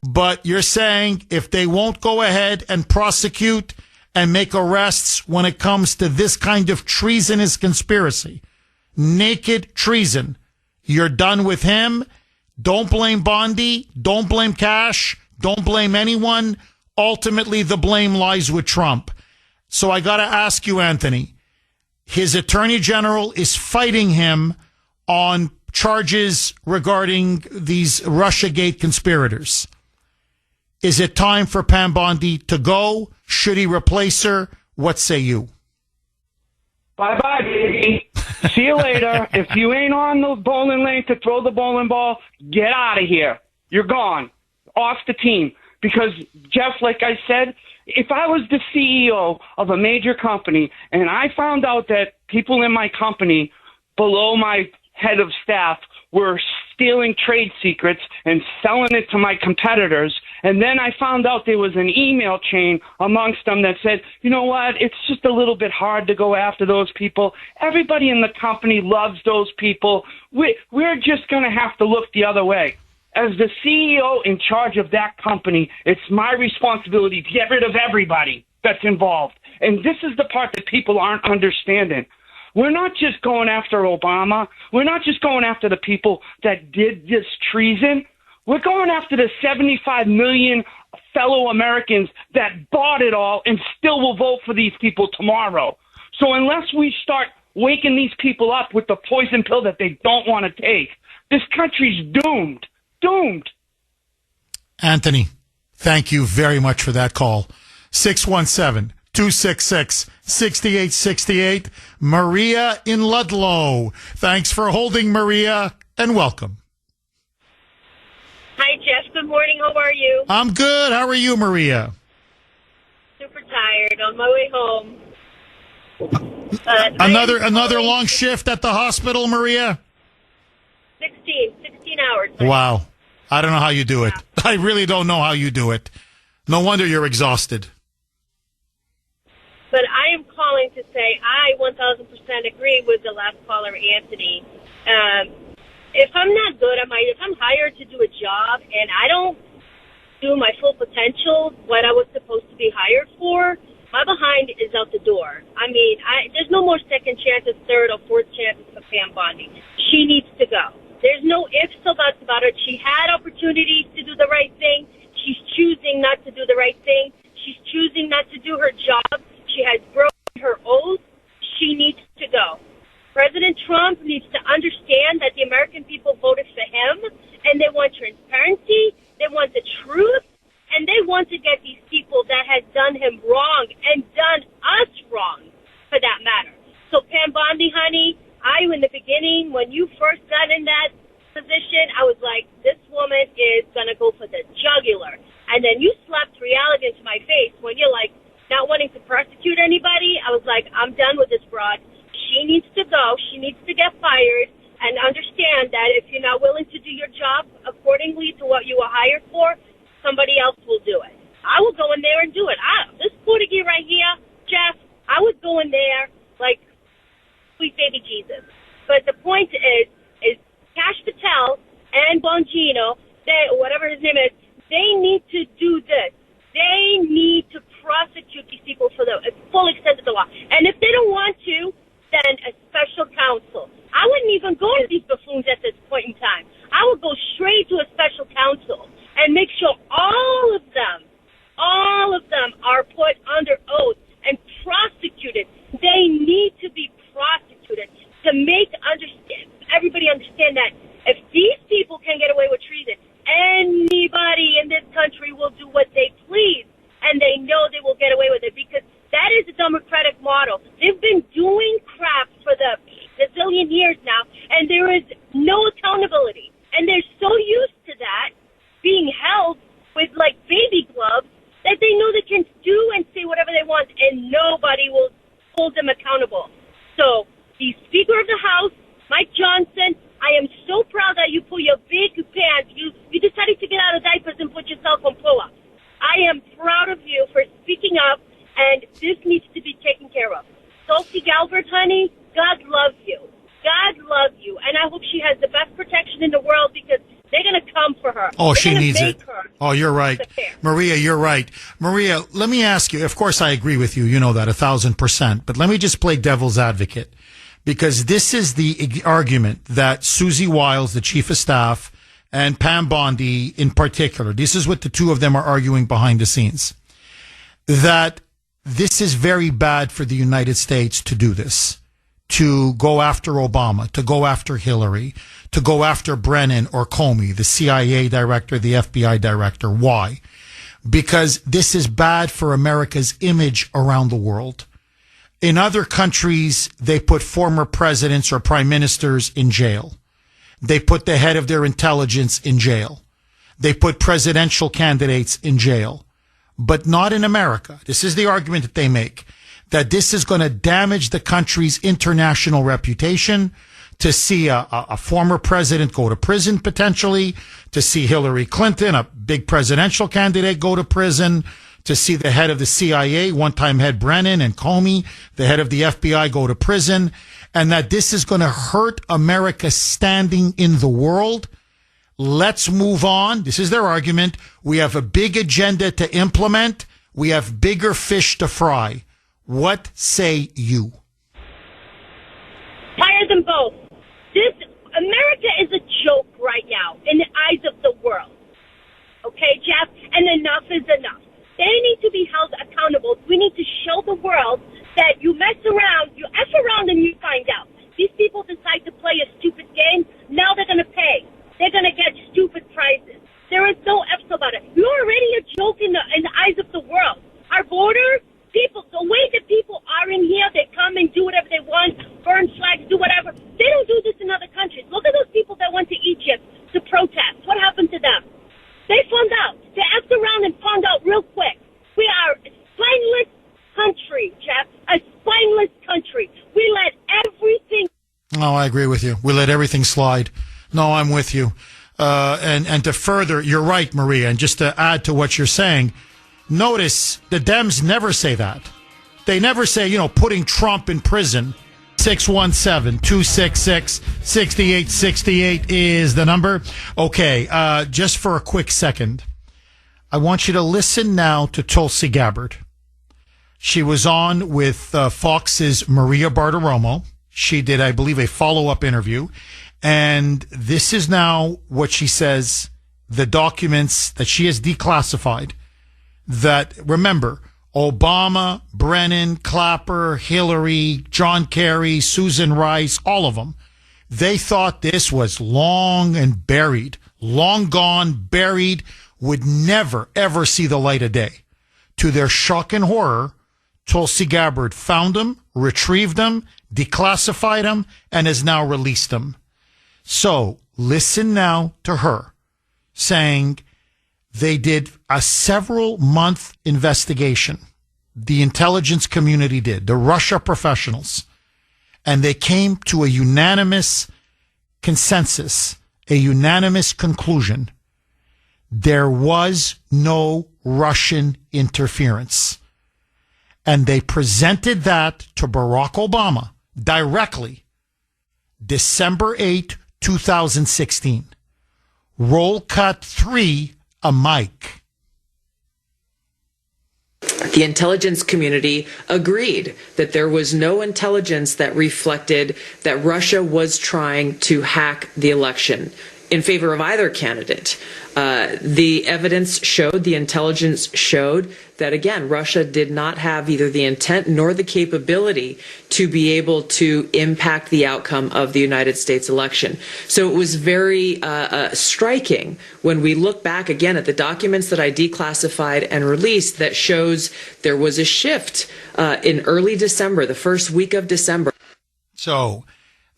Speaker 1: But you're saying if they won't go ahead and prosecute and make arrests when it comes to this kind of treasonous conspiracy, naked treason, you're done with him. Don't blame Bondi. Don't blame Cash. Don't blame anyone. Ultimately, the blame lies with Trump. So I got to ask you, Anthony, his attorney general is fighting him on charges regarding these Russiagate conspirators. Is it time for Pam Bondi to go? Should he replace her? What say you?
Speaker 9: Bye-bye, baby. See you later. If you ain't on the bowling lane to throw the bowling ball, get out of here. You're gone. Off the team. Because, Jeff, like I said, if I was the CEO of a major company and I found out that people in my company below my head of staff were stealing trade secrets and selling it to my competitors, and then I found out there was an email chain amongst them that said, you know what, it's just a little bit hard to go after those people. Everybody in the company loves those people. We're just going to have to look the other way. As the CEO in charge of that company, it's my responsibility to get rid of everybody that's involved. And this is the part that people aren't understanding. We're not just going after Obama. We're not just going after the people that did this treason. We're going after the 75 million fellow Americans that bought it all and still will vote for these people tomorrow. So unless we start waking these people up with the poison pill that they don't want to take, this country's doomed. Doomed.
Speaker 1: Anthony, thank you very much for that call. 617-266-6868. Maria in Ludlow. Thanks for holding, Maria, and welcome.
Speaker 10: Hi, Jeff. Good morning. How are you?
Speaker 1: I'm good. How are you, Maria?
Speaker 10: Super tired. On my way home.
Speaker 1: Another long shift at the hospital, Maria?
Speaker 10: 16 hours.
Speaker 1: Wow. I don't know how you do it. I really don't know how you do it. No wonder you're exhausted.
Speaker 10: But I am calling to say I 1,000% agree with the last caller, Anthony. If I'm not good at if I'm hired to do a job and I don't do my full potential, what I was supposed to be hired for, my behind is out the door. I mean, there's no more second chances, third or fourth chances for Pam Bondi. She needs to go. There's no ifs or buts about it. She had opportunities to do the right thing. She's choosing not to do the right thing. She's choosing not to do her job. She has broken her oath. She needs to go. President Trump needs to understand that the American people voted for him, and they want transparency, they want the truth, and they want to get these people that had done him wrong and done us wrong, for that matter. So, Pam Bondi, honey, in the beginning, when you first got in that position, I was like, this woman is going to go for the jugular. And then you slapped reality into my face when you're like, not wanting to prosecute anybody. I was like, I'm done with this broad. She needs to go. She needs to get fired and understand that if you're not willing to do your job accordingly to what you were hired for, somebody else will do it. I will go in there and do it. This Portuguese right here, Jeff, I would go in there like sweet baby Jesus. But the point is Cash Patel and Bongino, whatever his name is, they need to do this. They need to prosecute these people for the full extent of the law. And if they don't want to, then a special counsel. I wouldn't even go to these buffoons at this point in time. I would go straight to a special counsel and make sure all of them are put under oath and prosecuted. They need to be prosecuted to make everybody understand that if these people can get away with treason, anybody in this country will do what they please, and they know they will get away with it because that is the Democratic model. They've been doing crap for the zillion years now, and there is no accountability. And they're so used to that, being held with like baby gloves, that they know they can do and say whatever they want, and nobody will hold them accountable. So, the Speaker of the House, Mike Johnson, I am so proud that you pull your big pants. You decided to get out of diapers and put yourself on pull-ups. I am proud of you for speaking up, and this needs to be taken care of. Tulsi Gabbard, honey, God loves you. God loves you, and I hope she has the best protection in the world because they're going to come for her.
Speaker 1: Oh, she needs it. Oh, you're right. Maria, you're right. Maria, let me ask you. Of course, I agree with you. You know that 1,000%. But let me just play devil's advocate because this is the argument that Susie Wiles, the chief of staff, and Pam Bondi in particular, this is what the two of them are arguing behind the scenes, that this is very bad for the United States to do this, to go after Obama, to go after Hillary, to go after Brennan or Comey, the CIA director, the FBI director. Why? Because this is bad for America's image around the world. In other countries, they put former presidents or prime ministers in jail. They put the head of their intelligence in jail. They put presidential candidates in jail. But not in America. This is the argument that they make, that this is going to damage the country's international reputation, to see a former president go to prison potentially, to see Hillary Clinton, a big presidential candidate, go to prison, to see the head of the CIA, one-time head Brennan and Comey, the head of the FBI, go to prison, and that this is going to hurt America's standing in the world. Let's move on. This is their argument. We have a big agenda to implement. We have bigger fish to fry. What say you?
Speaker 10: Fire them both. America is a joke right now in the eyes of the world. okay, Jeff? And enough is enough. They need to be held accountable. We need to show the world that you mess around, you F around and you find out. These people decide to play a stupid game. Now they're going to pay. They're going to get stupid prizes. There is no F's about it. You're already a joke in the eyes of the world. Our borders, people, the way that people are in here, they come and do whatever they want, burn flags, do whatever. They don't do this in other countries. Look at those people that went to Egypt to protest. What happened to them? They found out. They asked around and found out real quick. We are a spineless country, Jeff. A spineless country. We let everything.
Speaker 1: Oh, I agree with you. We let everything slide. No, I'm with you. And to further, you're right, Maria. And just to add to what you're saying, notice the Dems never say that. They never say, putting Trump in prison. 617-266-6868 is the number. Okay, just for a quick second, I want you to listen now to Tulsi Gabbard. She was on with Fox's Maria Bartiromo. She did, I believe, a follow-up interview. And this is now what she says, the documents that she has declassified that, remember, Obama, Brennan, Clapper, Hillary, John Kerry, Susan Rice, all of them, they thought this was long and buried, long gone, buried, would never, ever see the light of day. To their shock and horror, Tulsi Gabbard found them, retrieved them, declassified them, and has now released them. So listen now to her saying they did a several-month investigation. The intelligence community did, the Russia professionals, and they came to a unanimous consensus, a unanimous conclusion. There was no Russian interference. And they presented that to Barack Obama directly, December 8, 2016. Roll cut 3, a mic.
Speaker 11: The intelligence community agreed that there was no intelligence that reflected that Russia was trying to hack the election in favor of either candidate. The evidence showed, the intelligence showed that, again, Russia did not have either the intent nor the capability to be able to impact the outcome of the United States election. So it was very striking when we look back again at the documents that I declassified and released that shows there was a shift in early December, the first week of December.
Speaker 1: So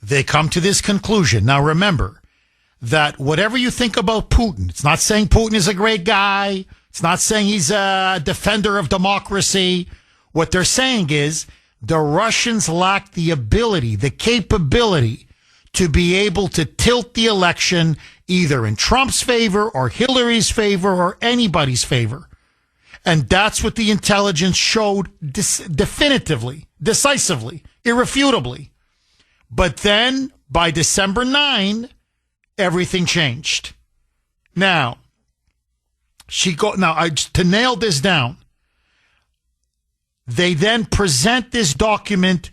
Speaker 1: they come to this conclusion. Now, remember, that whatever you think about Putin, it's not saying Putin is a great guy. It's not saying he's a defender of democracy. What they're saying is the Russians lack the ability, the capability to be able to tilt the election either in Trump's favor or Hillary's favor or anybody's favor. And that's what the intelligence showed definitively, decisively, irrefutably. But then by December 9, everything changed. Now, to nail this down, they then present this document.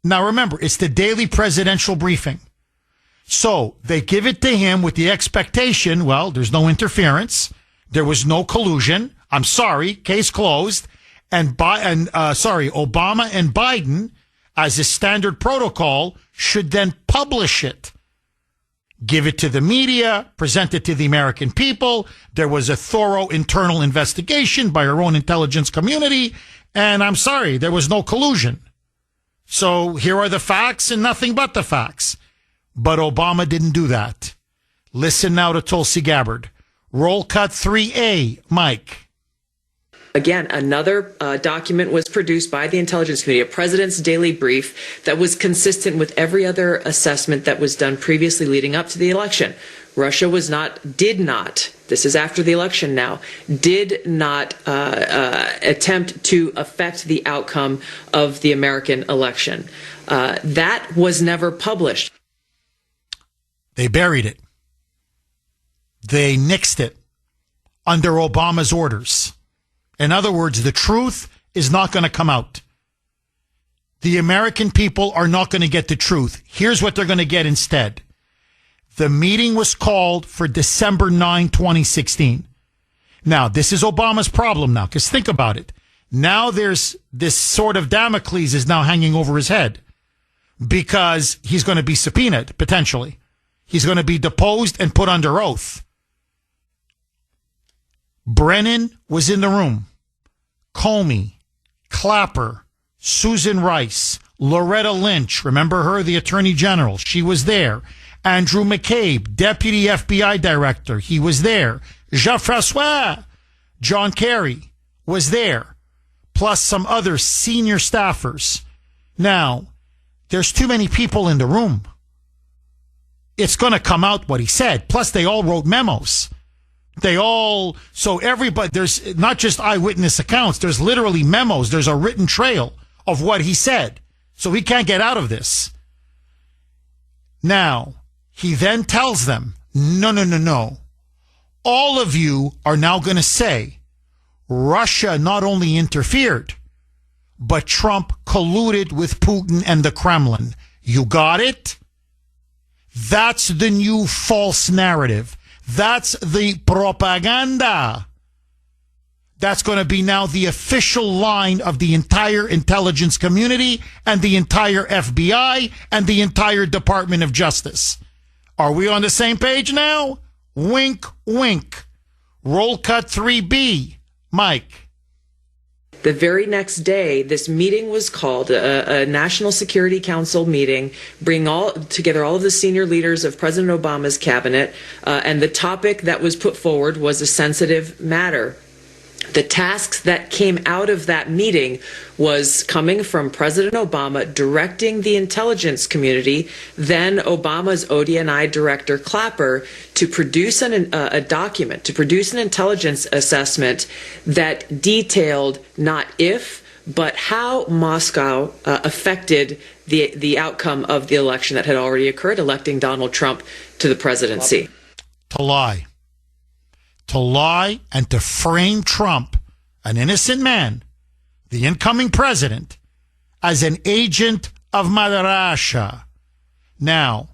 Speaker 1: Now, remember, it's the daily presidential briefing. So they give it to him with the expectation, well, there's no interference. There was no collusion. I'm sorry, case closed. Obama and Biden, as a standard protocol, should then publish it. Give it to the media, present it to the American people. There was a thorough internal investigation by our own intelligence community. And I'm sorry, there was no collusion. So here are the facts and nothing but the facts. But Obama didn't do that. Listen now to Tulsi Gabbard. Roll cut 3A, Mike.
Speaker 11: Again, another document was produced by the intelligence community, a president's daily brief that was consistent with every other assessment that was done previously leading up to the election. Russia did not, this is after the election now, did not attempt to affect the outcome of the American election. That was never published.
Speaker 1: They buried it. They nixed it under Obama's orders. In other words, the truth is not going to come out. The American people are not going to get the truth. Here's what they're going to get instead. The meeting was called for December 9, 2016. Now, this is Obama's problem now, because think about it. Now there's this sort of Damocles is now hanging over his head because he's going to be subpoenaed, potentially. He's going to be deposed and put under oath. Brennan was in the room. Comey, Clapper, Susan Rice, Loretta Lynch, remember her, the Attorney General, she was there. Andrew McCabe, Deputy FBI Director, he was there. Jean-François, John Kerry, was there, plus some other senior staffers. Now, there's too many people in the room. It's going to come out what he said. Plus, they all wrote memos. So everybody, there's not just eyewitness accounts, there's literally memos. There's a written trail of what he said. So he can't get out of this. Now, he then tells them, no. All of you are now going to say Russia not only interfered, but Trump colluded with Putin and the Kremlin. You got it? That's the new false narrative. That's the propaganda. That's going to be now the official line of the entire intelligence community and the entire FBI and the entire Department of Justice. Are we on the same page now? Wink, wink. Roll cut 3B. Mike.
Speaker 11: The very next day, this meeting was called, a National Security Council meeting, bring together all of the senior leaders of President Obama's cabinet, and the topic that was put forward was a sensitive matter. The tasks that came out of that meeting was coming from President Obama directing the intelligence community, then Obama's ODNI director Clapper, to produce a document, to produce an intelligence assessment that detailed not if, but how Moscow affected the outcome of the election that had already occurred, electing Donald Trump to the presidency.
Speaker 1: To lie and to frame Trump, an innocent man, the incoming president, as an agent of Mother Russia. Now,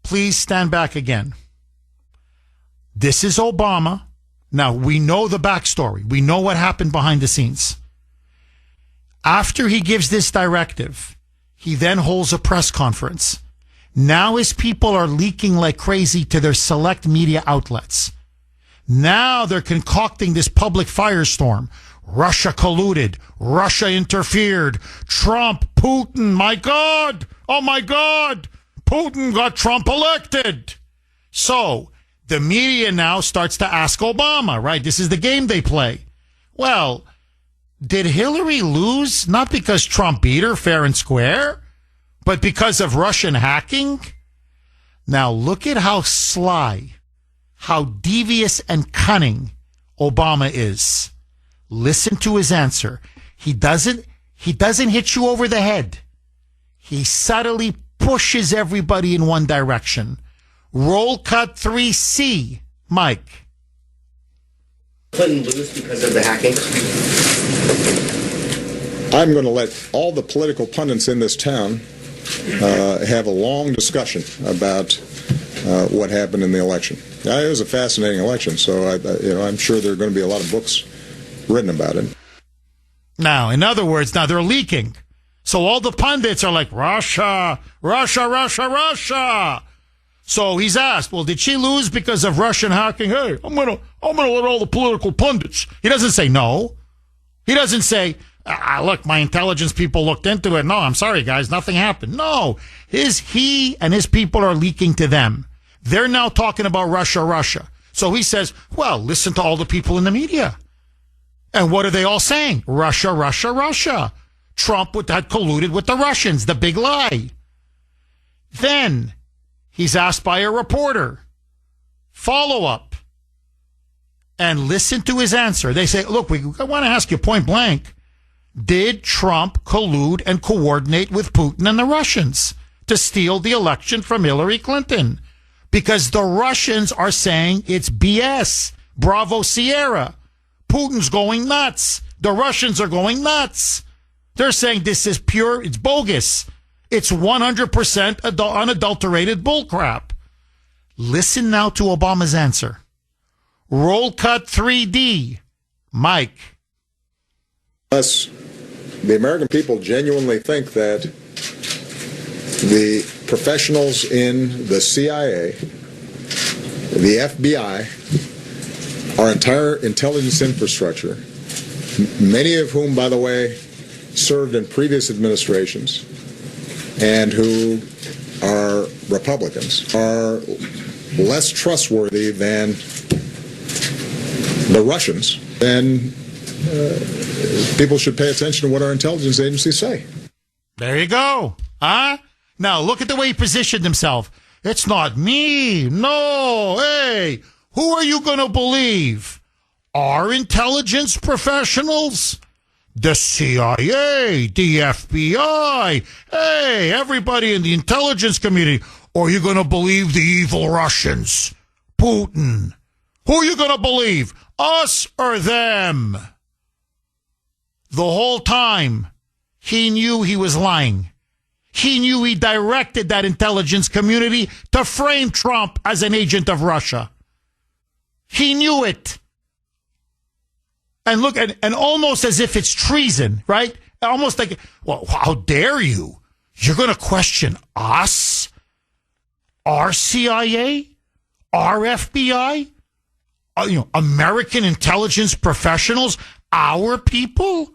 Speaker 1: please stand back again. This is Obama. Now, we know the backstory. We know what happened behind the scenes. After he gives this directive, he then holds a press conference. Now his people are leaking like crazy to their select media outlets. Now they're concocting this public firestorm. Russia colluded. Russia interfered. Trump, Putin, my God. Oh, my God. Putin got Trump elected. So the media now starts to ask Obama, right? This is the game they play. Well, did Hillary lose not because Trump beat her fair and square, but because of Russian hacking? Now look at how sly, how devious and cunning Obama is. Listen to his answer. He doesn't hit you over the head. He subtly pushes everybody in one direction. Roll cut 3C, Mike.
Speaker 12: Clinton lose because of the hacking?
Speaker 13: I'm going to let all the political pundits in this town have a long discussion about what happened in the election. It was a fascinating election, so I'm sure there are going to be a lot of books written about it.
Speaker 1: Now, in other words, now they're leaking. So all the pundits are like, Russia, Russia, Russia, Russia. So he's asked, well, did she lose because of Russian hacking? Hey, I'm gonna let all the political pundits. He doesn't say no. He doesn't say, look, my intelligence people looked into it. No, I'm sorry, guys, nothing happened. No, he and his people are leaking to them. They're now talking about Russia, Russia. So he says, well, listen to all the people in the media. And what are they all saying? Russia, Russia, Russia. Trump had colluded with the Russians, the big lie. Then he's asked by a reporter, follow up, and listen to his answer. They say, look, I want to ask you point blank. Did Trump collude and coordinate with Putin and the Russians to steal the election from Hillary Clinton? Because the Russians are saying it's BS. Bravo Sierra. Putin's going nuts. The Russians are going nuts. They're saying this is pure, it's bogus. It's 100% unadulterated bullcrap. Listen now to Obama's answer. Roll cut 3D. Mike.
Speaker 13: Unless the American people genuinely think that the professionals in the CIA, the FBI, our entire intelligence infrastructure, many of whom, by the way, served in previous administrations and who are Republicans, are less trustworthy than the Russians, then people should pay attention to what our intelligence agencies say.
Speaker 1: There you go. Huh? Now, look at the way he positioned himself. It's not me. No. Hey, who are you going to believe? Our intelligence professionals? The CIA, the FBI, hey, everybody in the intelligence community. Or are you going to believe the evil Russians? Putin. Who are you going to believe? Us or them? The whole time, he knew he was lying. He knew he directed that intelligence community to frame Trump as an agent of Russia. He knew it. And look, and almost as if it's treason, right? Almost like, well, how dare you? You're going to question us? Our CIA? Our FBI? American intelligence professionals? Our people?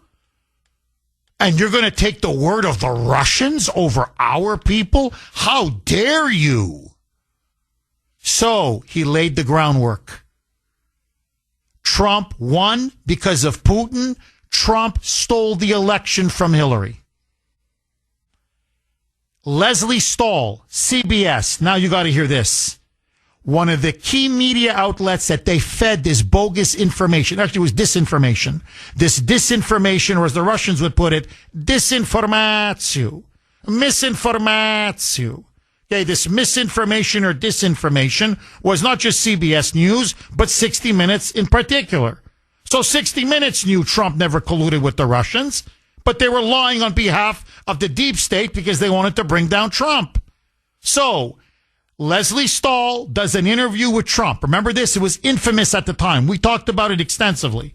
Speaker 1: And you're going to take the word of the Russians over our people? How dare you? So he laid the groundwork. Trump won because of Putin. Trump stole the election from Hillary. Leslie Stahl, CBS. Now you got to hear this. One of the key media outlets that they fed this bogus information. Actually, it was disinformation. This disinformation, or as the Russians would put it, disinformatio. Misinformatio. Okay, this misinformation or disinformation was not just CBS News, but 60 Minutes in particular. So 60 Minutes knew Trump never colluded with the Russians, but they were lying on behalf of the deep state because they wanted to bring down Trump. So Leslie Stahl does an interview with Trump. Remember this? It was infamous at the time. We talked about it extensively.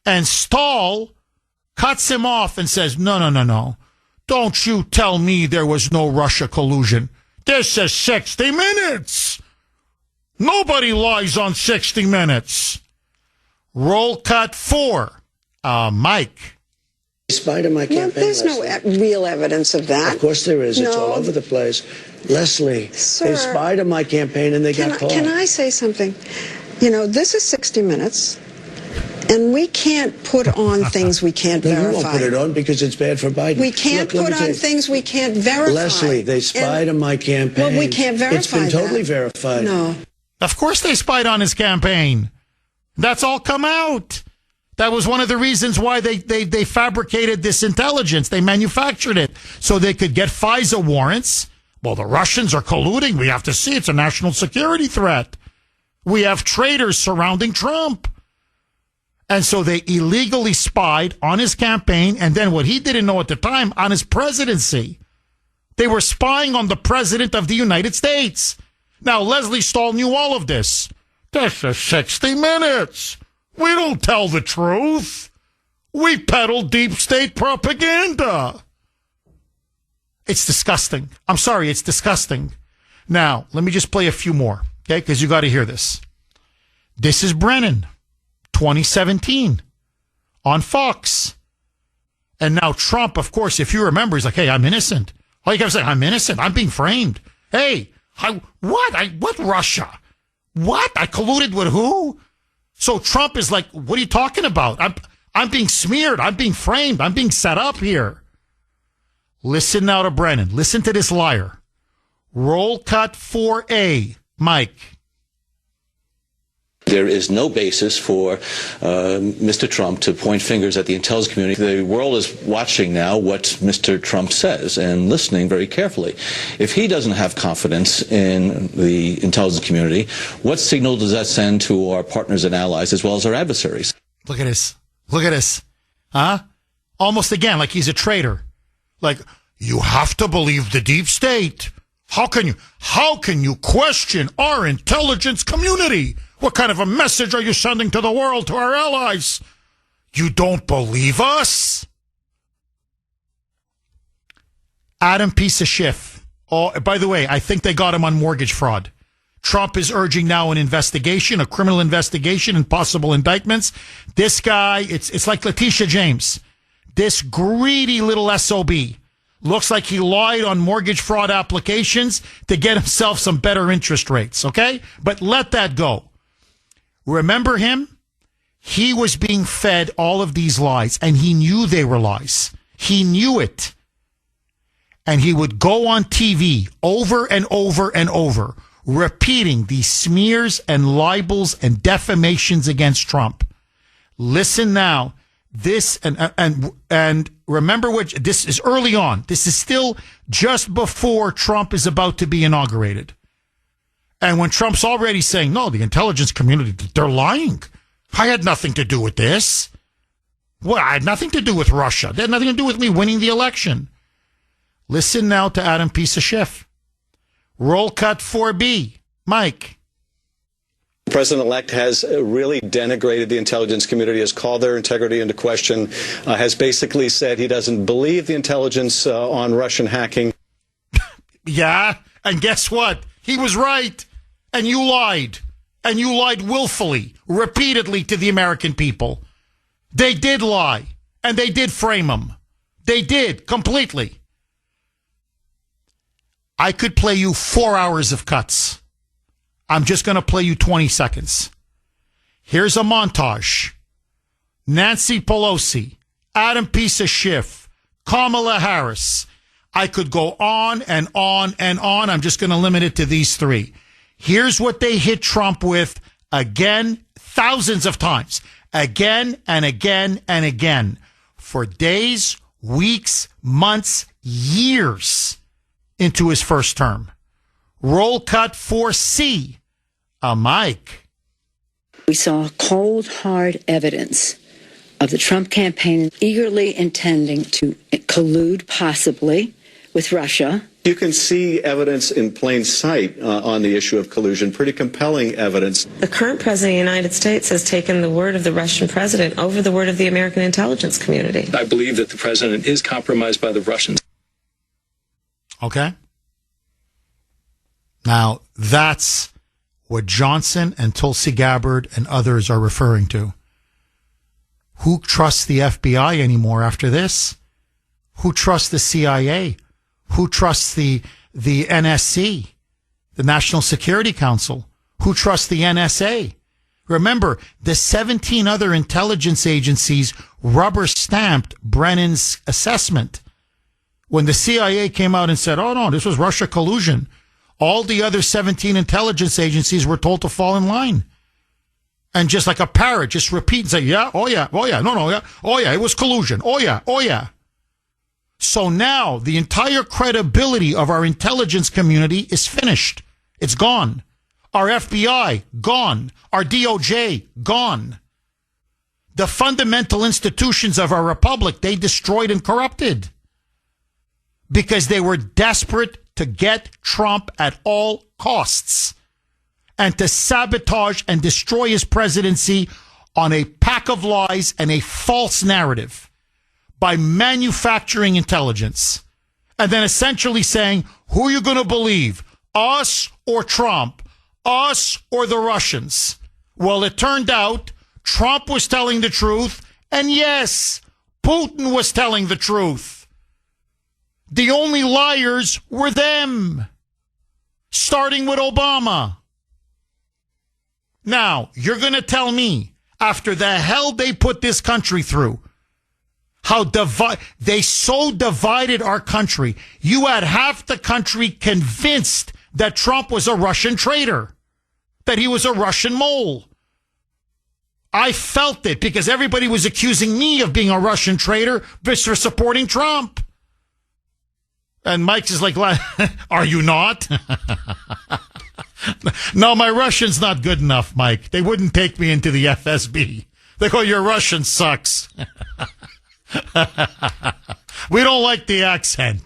Speaker 1: And Stahl cuts him off and says, no. Don't you tell me there was no Russia collusion. This is 60 Minutes. Nobody lies on 60 Minutes. Roll cut 4. Mike.
Speaker 14: They spied on my campaign.
Speaker 15: There's no real evidence of that.
Speaker 14: Of course there is.
Speaker 15: No.
Speaker 14: It's all over the place. Leslie,
Speaker 15: Sir,
Speaker 14: they spied on my campaign and they got caught.
Speaker 15: Can I say something? This is 60 Minutes. And we can't put on things we can't verify.
Speaker 14: You won't put it on because it's bad for Biden.
Speaker 15: We can't put on things we can't verify.
Speaker 14: Leslie, they spied on my campaign.
Speaker 15: Well, we can't verify
Speaker 14: It's been totally verified.
Speaker 15: No.
Speaker 1: Of course they spied on his campaign. That's all come out. That was one of the reasons why they fabricated this intelligence. They manufactured it so they could get FISA warrants. Well, the Russians are colluding. We have to see. It's a national security threat. We have traitors surrounding Trump. And so they illegally spied on his campaign, and then what he didn't know at the time, on his presidency. They were spying on the president of the United States. Now, Leslie Stahl knew all of this. This is 60 Minutes. We don't tell the truth. We peddle deep state propaganda. It's disgusting. I'm sorry, it's disgusting. Now, let me just play a few more, okay, because you got to hear this. This is Brennan. 2017 on Fox. And now Trump, of course, if you remember, he's like, hey, I'm innocent. All you got to say, I'm innocent. I'm being framed. Hey, what Russia? What? I colluded with who? So Trump is like, what are you talking about? I'm being smeared. I'm being framed. I'm being set up here. Listen now to Brennan. Listen to this liar. Roll cut 4A. Mike.
Speaker 16: There is no basis for Mr. Trump to point fingers at the intelligence community. The world is watching now what Mr. Trump says and listening very carefully. If he doesn't have confidence in the intelligence community, what signal does that send to our partners and allies as well as our adversaries?
Speaker 1: Look at this. Look at this. Huh? Almost again, like he's a traitor. Like, you have to believe the deep state. How can you question our intelligence community? What kind of a message are you sending to the world, to our allies? You don't believe us? Adam piece of Schiff. Oh, by the way, I think they got him on mortgage fraud. Trump is urging now an investigation, a criminal investigation and possible indictments. This guy, it's like Letitia James. This greedy little SOB looks like he lied on mortgage fraud applications to get himself some better interest rates, okay? But let that go. Remember him? He was being fed all of these lies, and he knew they were lies. He knew it. And he would go on TV over and over and over, repeating these smears and libels and defamations against Trump. Listen now. This and remember what this is early on. This is still just before Trump is about to be inaugurated. And when Trump's already saying, no, the intelligence community, they're lying. I had nothing to do with this. Well, I had nothing to do with Russia. They had nothing to do with me winning the election. Listen now to Adam piece of Schiff. Roll cut 4B. Mike.
Speaker 17: The president-elect has really denigrated the intelligence community, has called their integrity into question, has basically said he doesn't believe the intelligence on Russian hacking.
Speaker 1: Yeah, and guess what? He was right, and you lied. And you lied willfully, repeatedly to the American people. They did lie, and they did frame him. They did, completely. I could play you 4 hours of cuts. I'm just going to play you 20 seconds. Here's a montage. Nancy Pelosi, Adam piece of Schiff, Kamala Harris. I could go on and on and on. I'm just going to limit it to these three. Here's what they hit Trump with again, thousands of times, again and again and again, for days, weeks, months, years into his first term. Roll cut 4C. Mike.
Speaker 18: We saw cold, hard evidence of the Trump campaign eagerly intending to collude, possibly, with Russia.
Speaker 17: You can see evidence in plain sight on the issue of collusion, pretty compelling evidence.
Speaker 19: The current president of the United States has taken the word of the Russian president over the word of the American intelligence community.
Speaker 20: I believe that the president is compromised by the Russians.
Speaker 1: Okay. Now, that's what Johnson and Tulsi Gabbard and others are referring to. Who trusts the FBI anymore after this? Who trusts the CIA? Who trusts the NSC, the National Security Council? Who trusts the NSA? Remember, the 17 other intelligence agencies rubber-stamped Brennan's assessment. When the CIA came out and said, oh, no, this was Russia collusion, all the other 17 intelligence agencies were told to fall in line. And just like a parrot, just repeat and say, yeah, oh, yeah, no, yeah, oh, yeah, it was collusion, oh, yeah. So now the entire credibility of our intelligence community is finished. It's gone. Our FBI, gone. Our DOJ, gone. The fundamental institutions of our republic, they destroyed and corrupted because they were desperate to get Trump at all costs and to sabotage and destroy his presidency on a pack of lies and a false narrative by manufacturing intelligence and then essentially saying, who are you going to believe, us or Trump, us or the Russians? Well, it turned out Trump was telling the truth, and yes, Putin was telling the truth. The only liars were them, starting with Obama. Now, you're going to tell me, after the hell they put this country through, how they so divided our country, you had half the country convinced that Trump was a Russian traitor, that he was a Russian mole. I felt it because everybody was accusing me of being a Russian traitor for supporting Trump. And Mike's is like, are you not? No, my Russian's not good enough, Mike. They wouldn't take me into the FSB. They go, your Russian sucks. We don't like the accent.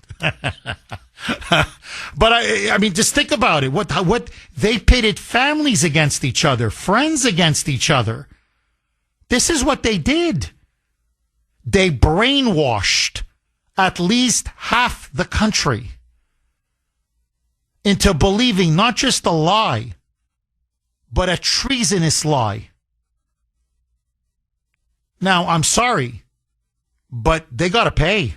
Speaker 1: But I mean, just think about it. What they pitted families against each other, friends against each other. This is what they did. They brainwashed at least half the country into believing not just a lie, but a treasonous lie. Now, I'm sorry, but they got to pay.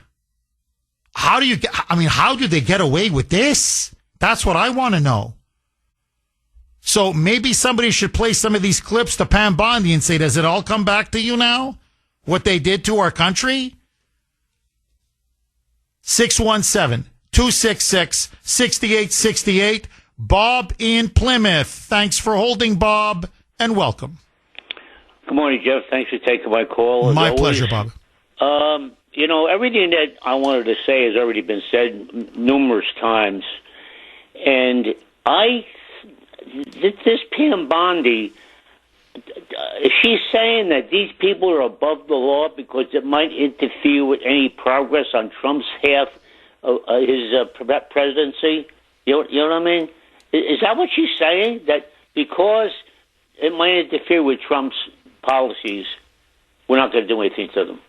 Speaker 1: How do they get away with this? That's what I want to know. So maybe somebody should play some of these clips to Pam Bondi and say, does it all come back to you now? What they did to our country? 617-266-6868. Bob in Plymouth. Thanks for holding, Bob, and welcome.
Speaker 21: Good morning, Jeff. Thanks for taking my call.
Speaker 1: My pleasure, Bob.
Speaker 21: Everything that I wanted to say has already been said numerous times. And this Pam Bondi, is she saying that these people are above the law because it might interfere with any progress on Trump's half of his presidency? You know what I mean? Is that what she's saying? That because it might interfere with Trump's policies, we're not going to do anything to them?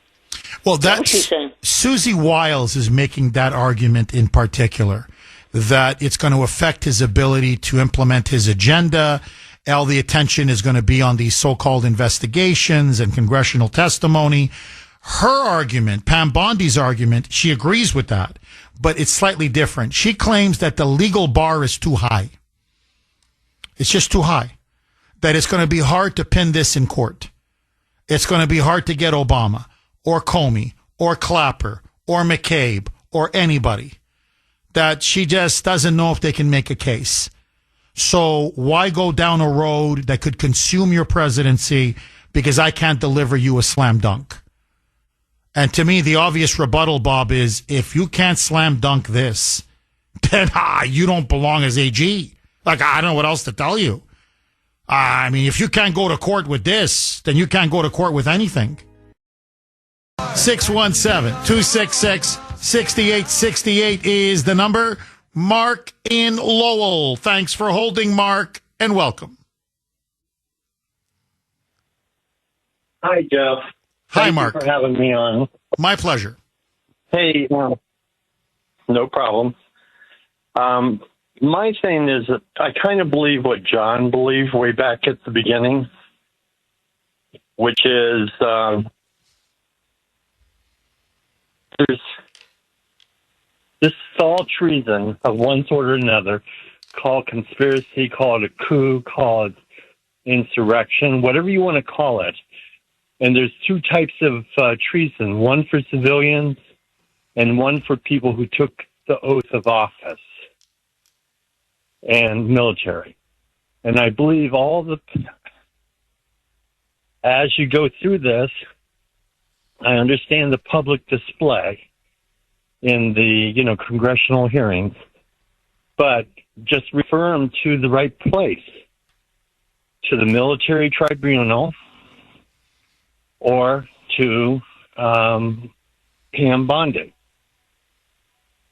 Speaker 1: Well, that's Susie Wiles is making that argument in particular, that it's going to affect his ability to implement his agenda. All the attention is going to be on these so-called investigations and congressional testimony. Her argument, Pam Bondi's argument, she agrees with that, but it's slightly different. She claims that the legal bar is too high. It's just too high. That it's going to be hard to pin this in court. It's going to be hard to get Obama or Comey or Clapper or McCabe or anybody. That she just doesn't know if they can make a case. So why go down a road that could consume your presidency because I can't deliver you a slam dunk? And to me, the obvious rebuttal, Bob, is if you can't slam dunk this, then you don't belong as AG. Like, I don't know what else to tell you. I mean, if you can't go to court with this, then you can't go to court with anything. 617-266-6868 is the number. Mark in Lowell. Thanks for holding, Mark, and welcome.
Speaker 22: Hi, Jeff.
Speaker 1: Hi,
Speaker 22: Thank
Speaker 1: Mark.
Speaker 22: you for having me on.
Speaker 1: My pleasure.
Speaker 22: Hey, no problem. My thing is that I kind of believe what John believed way back at the beginning, which is there's this all treason of one sort or another, call it conspiracy, call it a coup, call it insurrection, whatever you want to call it. And there's two types of treason, one for civilians and one for people who took the oath of office and military. And I believe as you go through this, I understand the public display in the, congressional hearings, but just refer them to the right place, to the military tribunal or to Pam Bondi.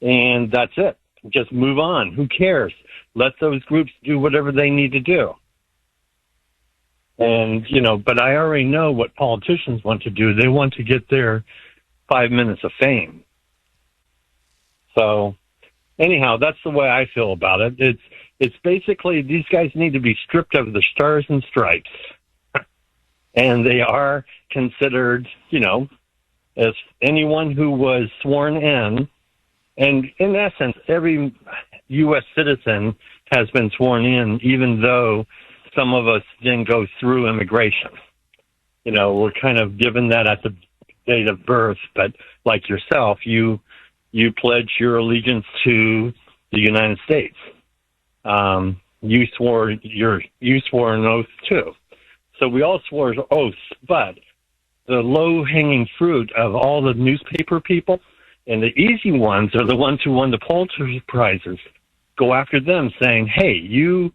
Speaker 22: And that's it. Just move on. Who cares? Let those groups do whatever they need to do. And, but I already know what politicians want to do. They want to get their 5 minutes of fame. So anyhow, that's the way I feel about it. It's basically these guys need to be stripped of the stars and stripes. And they are considered, as anyone who was sworn in. And in essence, every U.S. citizen has been sworn in, even though some of us didn't go through immigration. We're kind of given that at the date of birth. But like yourself, you pledge your allegiance to the United States. You swore an oath too. So we all swore oaths, but the low-hanging fruit of all the newspaper people and the easy ones are the ones who won the Pulitzer Prizes. Go after them saying, hey, you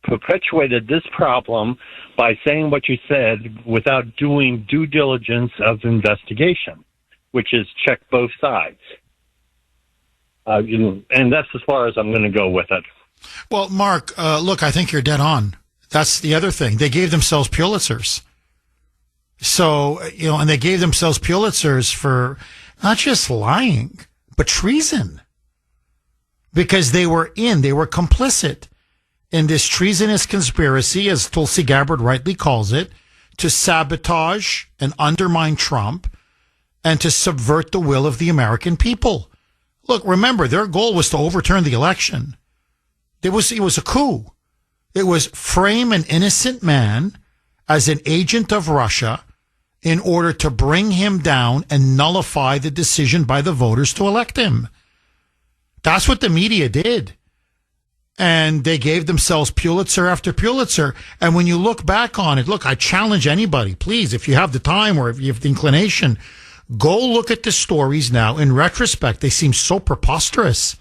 Speaker 22: perpetuated this problem by saying what you said without doing due diligence of investigation, which is check both sides. And that's as far as I'm going to go with it.
Speaker 1: Well, Mark, look, I think you're dead on. That's the other thing. They gave themselves Pulitzers. So, and they gave themselves Pulitzers for not just lying, but treason. Because they were complicit in this treasonous conspiracy, as Tulsi Gabbard rightly calls it, to sabotage and undermine Trump and to subvert the will of the American people. Look, remember, their goal was to overturn the election. It was a coup. It was frame an innocent man as an agent of Russia in order to bring him down and nullify the decision by the voters to elect him. That's what the media did. And they gave themselves Pulitzer after Pulitzer. And when you look back on it, look, I challenge anybody, please, if you have the time or if you have the inclination, go look at the stories now. In retrospect, they seem so preposterous.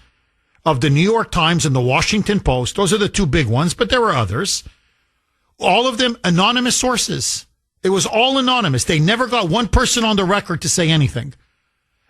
Speaker 1: Of the New York Times and the Washington Post, those are the two big ones, but there were others. All of them anonymous sources. It was all anonymous. They never got one person on the record to say anything.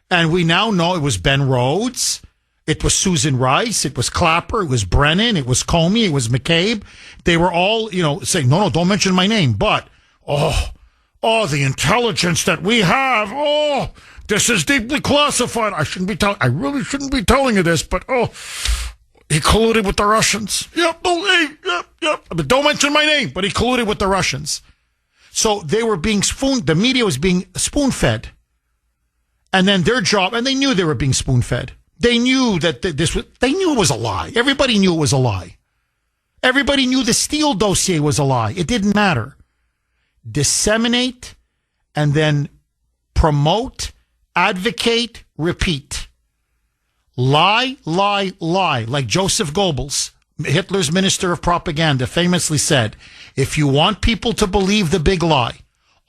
Speaker 1: And we now know it was Ben Rhodes. It was Susan Rice. It was Clapper. It was Brennan. It was Comey. It was McCabe. They were all, saying, no, don't mention my name. But, the intelligence that we have. This is deeply classified. I really shouldn't be telling you this, but, he colluded with the Russians. Yep. But don't mention my name, but he colluded with the Russians. So they were being the media was being spoon-fed. And then their job, and they knew they were being spoon-fed. They knew that they knew it was a lie. Everybody knew it was a lie. Everybody knew the Steele dossier was a lie. It didn't matter. Disseminate and then promote, advocate, repeat. Lie, lie, lie. Like Joseph Goebbels, Hitler's minister of propaganda, famously said, if you want people to believe the big lie,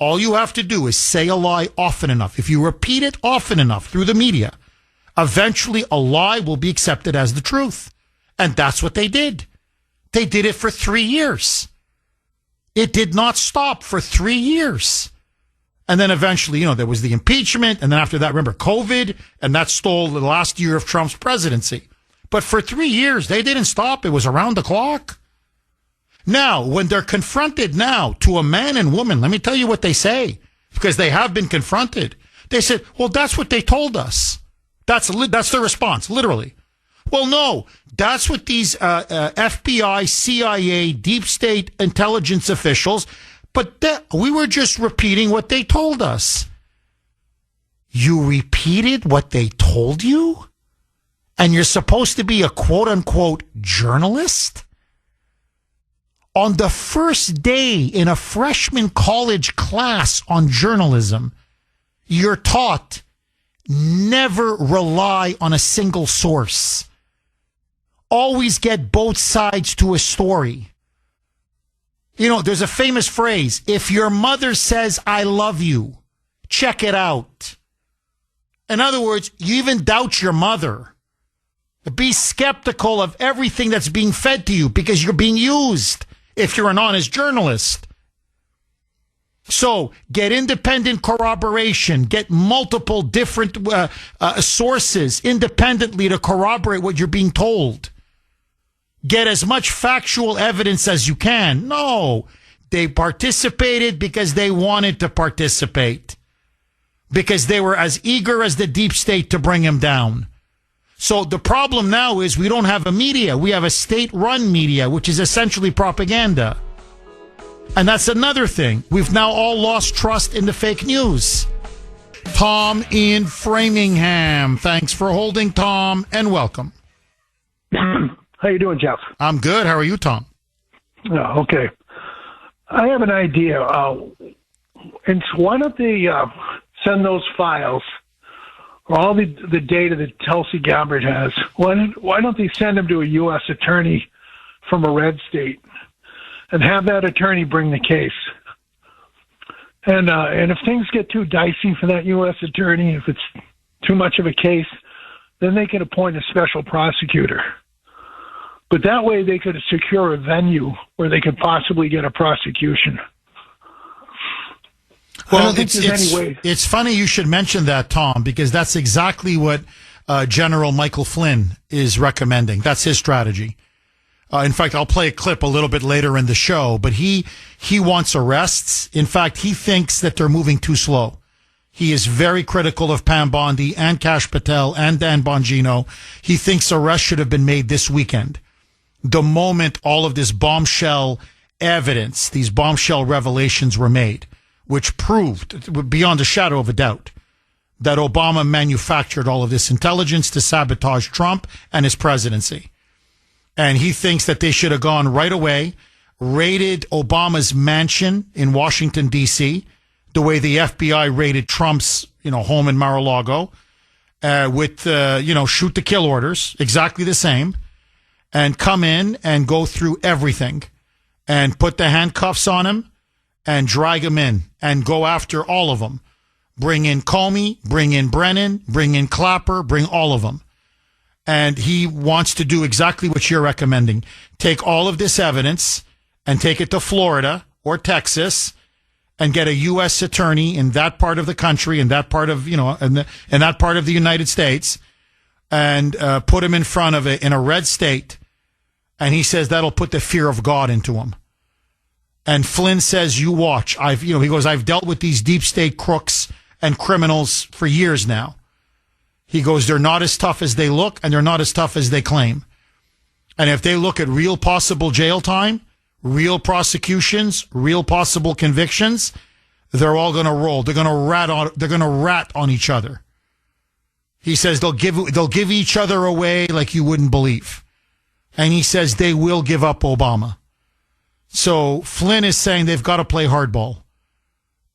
Speaker 1: all you have to do is say a lie often enough. If you repeat it often enough through the media, eventually a lie will be accepted as the truth. And that's what they did. They did it for 3 years. It did not stop for 3 years. And then eventually, there was the impeachment. And then after that, remember, COVID. And that stole the last year of Trump's presidency. But for 3 years, they didn't stop. It was around the clock. Now, when they're confronted now to a man and woman, let me tell you what they say. Because they have been confronted. They said, well, that's what they told us. That's their response, literally. Well, no, that's what these FBI, CIA, deep state intelligence officials, but we were just repeating what they told us. You repeated what they told you? And you're supposed to be a quote-unquote journalist? On the first day in a freshman college class on journalism, you're taught never rely on a single source. Always get both sides to a story. There's a famous phrase, if your mother says, I love you, check it out. In other words, you even doubt your mother. Be skeptical of everything that's being fed to you because you're being used if you're an honest journalist. So get independent corroboration, get multiple different sources independently to corroborate what you're being told. Get as much factual evidence as you can. No, they participated because they wanted to participate, because they were as eager as the deep state to bring him down. So the problem now is we don't have a media. We have a state-run media, which is essentially propaganda. And that's another thing. We've now all lost trust in the fake news. Tom in Framingham. Thanks for holding, Tom, and welcome.
Speaker 2: How you doing, Jeff?
Speaker 1: I'm good. How are you, Tom?
Speaker 2: Oh, okay. I have an idea. Why don't they send those files, all the data that Tulsi Gabbard has, why don't they send them to a U.S. attorney from a red state and have that attorney bring the case? And if things get too dicey for that U.S. attorney, if it's too much of a case, then they can appoint a special prosecutor. But that way they could secure a venue where they could possibly get a prosecution.
Speaker 1: Well, it's funny you should mention that, Tom, because that's exactly what General Michael Flynn is recommending. That's his strategy. In fact, I'll play a clip a little bit later in the show, but he wants arrests. In fact, he thinks that they're moving too slow. He is very critical of Pam Bondi and Kash Patel and Dan Bongino. He thinks arrests should have been made this weekend. The moment all of this bombshell evidence, these bombshell revelations were made, which proved beyond a shadow of a doubt that Obama manufactured all of this intelligence to sabotage Trump and his presidency. And he thinks that they should have gone right away, raided Obama's mansion in Washington, D.C., the way the FBI raided Trump's, home in Mar-a-Lago, with, shoot to kill orders, exactly the same, and come in and go through everything and put the handcuffs on him and drag him in and go after all of them. Bring in Comey, bring in Brennan, bring in Clapper, bring all of them. And he wants to do exactly what you're recommending. Take all of this evidence and take it to Florida or Texas and get a U.S. attorney in that part of the country, in that part of, in that part of the United States, and put him in front of it in a red state. And he says that'll put the fear of God into him. And Flynn says, you watch. He goes, I've dealt with these deep state crooks and criminals for years now. He goes, they're not as tough as they look, and they're not as tough as they claim. And if they look at real possible jail time, real prosecutions, real possible convictions, they're all going to roll. They're going to rat on each other. He says they'll give each other away like you wouldn't believe. And he says they will give up Obama. So Flynn is saying they've got to play hardball.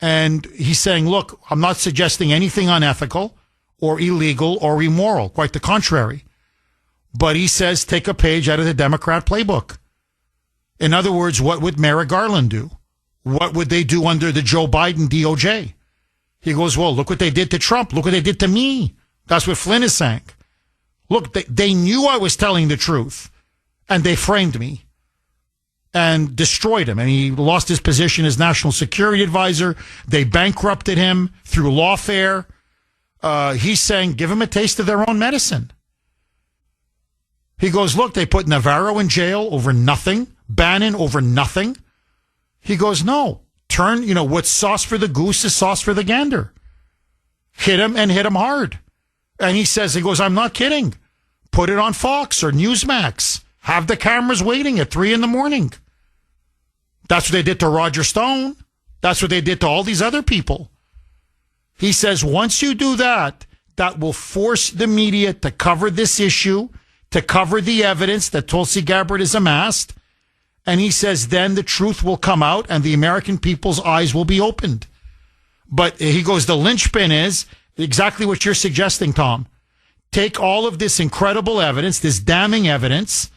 Speaker 1: And he's saying, look, I'm not suggesting anything unethical or illegal or immoral. Quite the contrary. But he says take a page out of the Democrat playbook. In other words, what would Merrick Garland do? What would they do under the Joe Biden DOJ? He goes, well, look what they did to Trump. Look what they did to me. That's what Flynn is saying. Look, they knew I was telling the truth, and they framed me and destroyed him. And he lost his position as national security advisor. They bankrupted him through lawfare. He's saying, give them a taste of their own medicine. He goes, look, they put Navarro in jail over nothing, Bannon over nothing. He goes, no, what's sauce for the goose is sauce for the gander. Hit him and hit him hard. And he goes, I'm not kidding. Put it on Fox or Newsmax. Have the cameras waiting at 3 a.m. That's what they did to Roger Stone. That's what they did to all these other people. He says, once you do that, that will force the media to cover this issue, to cover the evidence that Tulsi Gabbard has amassed. And he says, then the truth will come out and the American people's eyes will be opened. But he goes, the linchpin is exactly what you're suggesting, Tom. Take all of this incredible evidence, this damning evidence,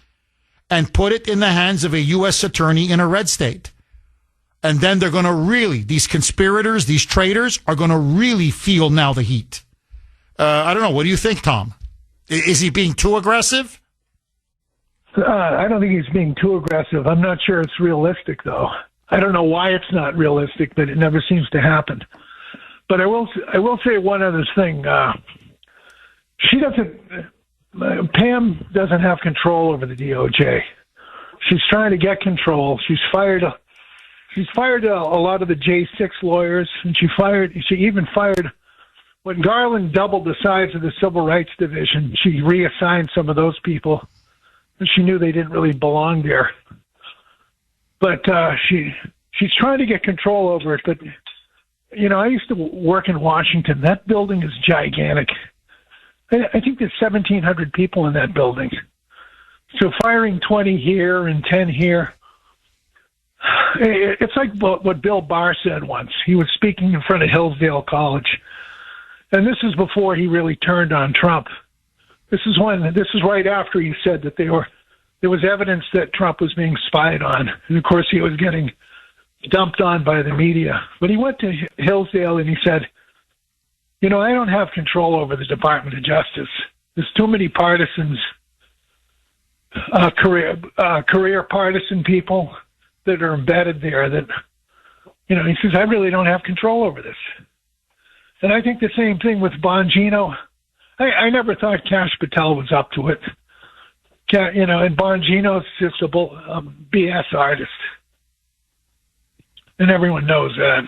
Speaker 1: and put it in the hands of a U.S. attorney in a red state. And then they're going to these conspirators, these traitors, are going to really feel now the heat. I don't know. What do you think, Tom? Is he being too aggressive?
Speaker 2: I don't think he's being too aggressive. I'm not sure it's realistic, though. I don't know why it's not realistic, but it never seems to happen. But I will say one other thing. Pam doesn't have control over the DOJ. She's trying to get control. She's fired a lot of the J6 lawyers, and she even fired when Garland doubled the size of the Civil Rights Division. She reassigned some of those people, and she knew they didn't really belong there. But she's trying to get control over it. But I used to work in Washington. That building is gigantic. I think there's 1,700 people in that building. So firing 20 here and 10 here, it's like what Bill Barr said once. He was speaking in front of Hillsdale College, and this is before he really turned on Trump. This is right after he said that there was evidence that Trump was being spied on, and of course he was getting dumped on by the media. But he went to Hillsdale and he said, I don't have control over the Department of Justice. There's too many partisans, career partisan people that are embedded there that, he says, I really don't have control over this. And I think the same thing with Bongino. I never thought Cash Patel was up to it. And Bongino's just a BS artist. And everyone knows that.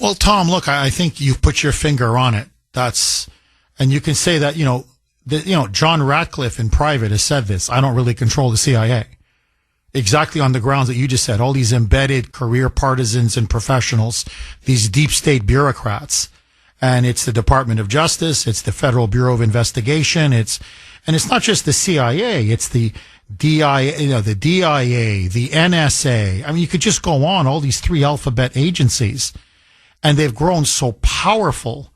Speaker 1: Well, Tom, look, I think you've put your finger on it. And you can say that, John Ratcliffe in private has said this. I don't really control the CIA. Exactly on the grounds that you just said. All these embedded career partisans and professionals, these deep state bureaucrats. And it's the Department of Justice. It's the Federal Bureau of Investigation. And it's not just the CIA. It's the DIA, the DIA, the NSA. I mean, you could just go on, all these 3 alphabet agencies. And they've grown so powerful.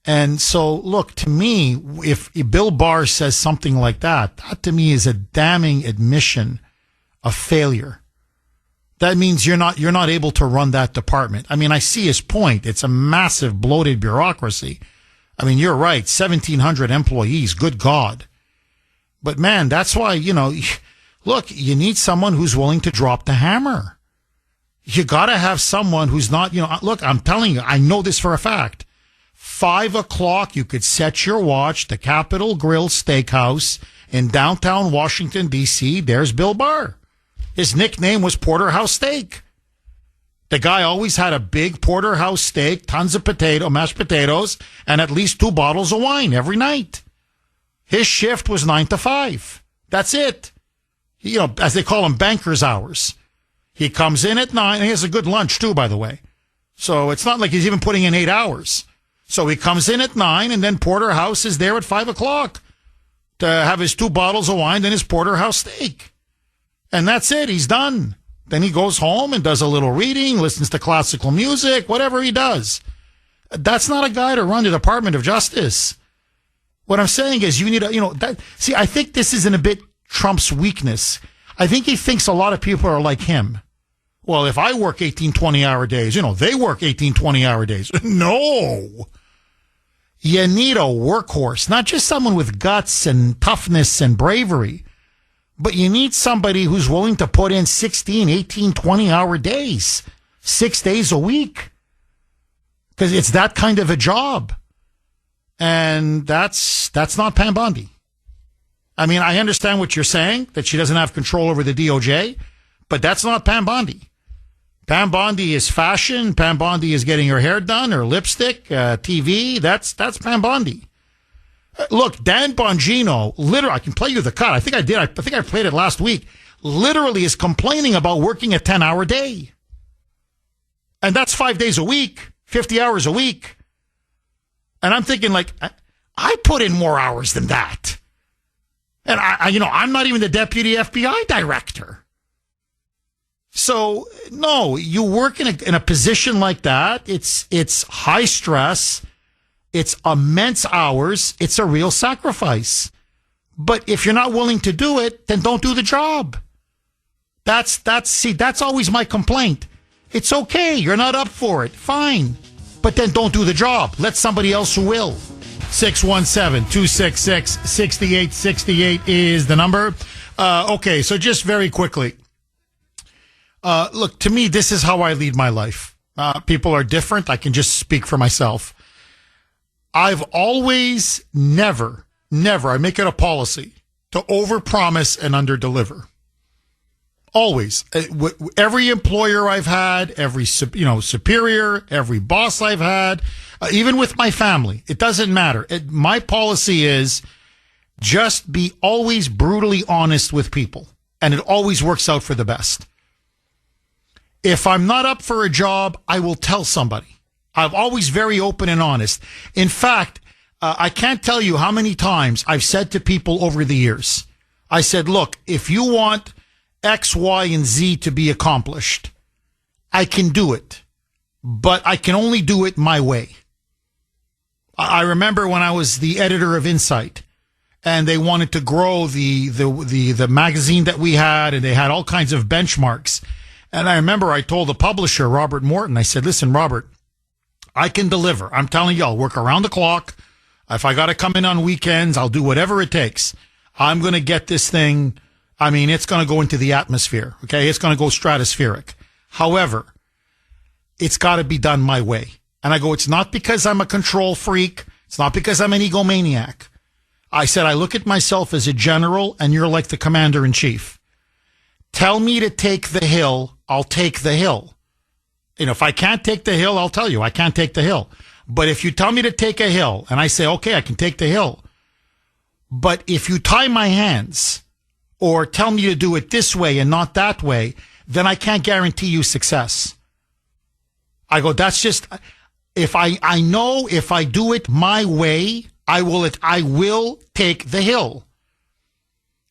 Speaker 1: And so, look, to me, if Bill Barr says something like that, that to me is a damning admission of failure. That means you're not able to run that department. I mean, I see his point. It's a massive bloated bureaucracy. I mean, you're right. 1,700 employees. Good God. But man, that's why, look, you need someone who's willing to drop the hammer. You got to have someone who's not, look, I'm telling you, I know this for a fact. 5 o'clock, you could set your watch, the Capitol Grill Steakhouse in downtown Washington, D.C. There's Bill Barr. His nickname was Porterhouse Steak. The guy always had a big porterhouse steak, tons of mashed potatoes, and at least 2 bottles of wine every night. His shift was 9 to 5. That's it. As they call them, banker's hours. He comes in at 9, and he has a good lunch too, by the way. So it's not like he's even putting in 8 hours. So he comes in at 9, and then Porterhouse is there at 5 o'clock to have his 2 bottles of wine and his porterhouse steak. And that's it. He's done. Then he goes home and does a little reading, listens to classical music, whatever he does. That's not a guy to run the Department of Justice. What I'm saying is you need I think this is in a bit Trump's weakness. I think he thinks a lot of people are like him. Well, if I work 18, 20-hour days, they work 18, 20-hour days. No. You need a workhorse, not just someone with guts and toughness and bravery, but you need somebody who's willing to put in 16, 18, 20-hour days, 6 days a week, because it's that kind of a job. And that's not Pam Bondi. I mean, I understand what you're saying, that she doesn't have control over the DOJ, but that's not Pam Bondi. Pam Bondi is fashion. Pam Bondi is getting her hair done, her lipstick, TV. That's Pam Bondi. Look, Dan Bongino, literally, I can play you the cut. I think I did. I think I played it last week. Literally is complaining about working a 10-hour day. And that's 5 days a week, 50 hours a week. And I'm thinking, I put in more hours than that. And I'm not even the deputy FBI director. So, no, you work in a position like that. It's high stress. It's immense hours. It's a real sacrifice. But if you're not willing to do it, then don't do the job. That's always my complaint. It's okay. You're not up for it. Fine. But then don't do the job. Let somebody else who will. 617-266-6868 is the number. Okay, so just very quickly. Look, to me, this is how I lead my life. People are different. I can just speak for myself. I've always never, I make it a policy to overpromise and underdeliver. Always. Every employer I've had, every, superior, every boss I've had, even with my family, it doesn't matter. My policy is just be always brutally honest with people, and it always works out for the best. If I'm not up for a job, I will tell somebody. I'm always very open and honest. In fact, I can't tell you how many times I've said to people over the years, I said, look, if you want X, Y, and Z to be accomplished, I can do it, but I can only do it my way. I remember when I was the editor of Insight, and they wanted to grow the magazine that we had, and they had all kinds of benchmarks. And I remember I told the publisher, Robert Morton, I said, listen, Robert, I can deliver. I'm telling you, I'll work around the clock. If I got to come in on weekends, I'll do whatever it takes. I'm going to get this thing. I mean, it's going to go into the atmosphere. Okay. It's going to go stratospheric. However, it's got to be done my way. And I go, it's not because I'm a control freak. It's not because I'm an egomaniac. I said I look at myself as a general, and you're like the commander-in-chief. Tell me to take the hill, I'll take the hill. If I can't take the hill, I'll tell you I can't take the hill. But if you tell me to take a hill, and I say, okay, I can take the hill. But if you tie my hands or tell me to do it this way and not that way, then I can't guarantee you success. I go, that's just, if I know if I do it my way, I will take the hill.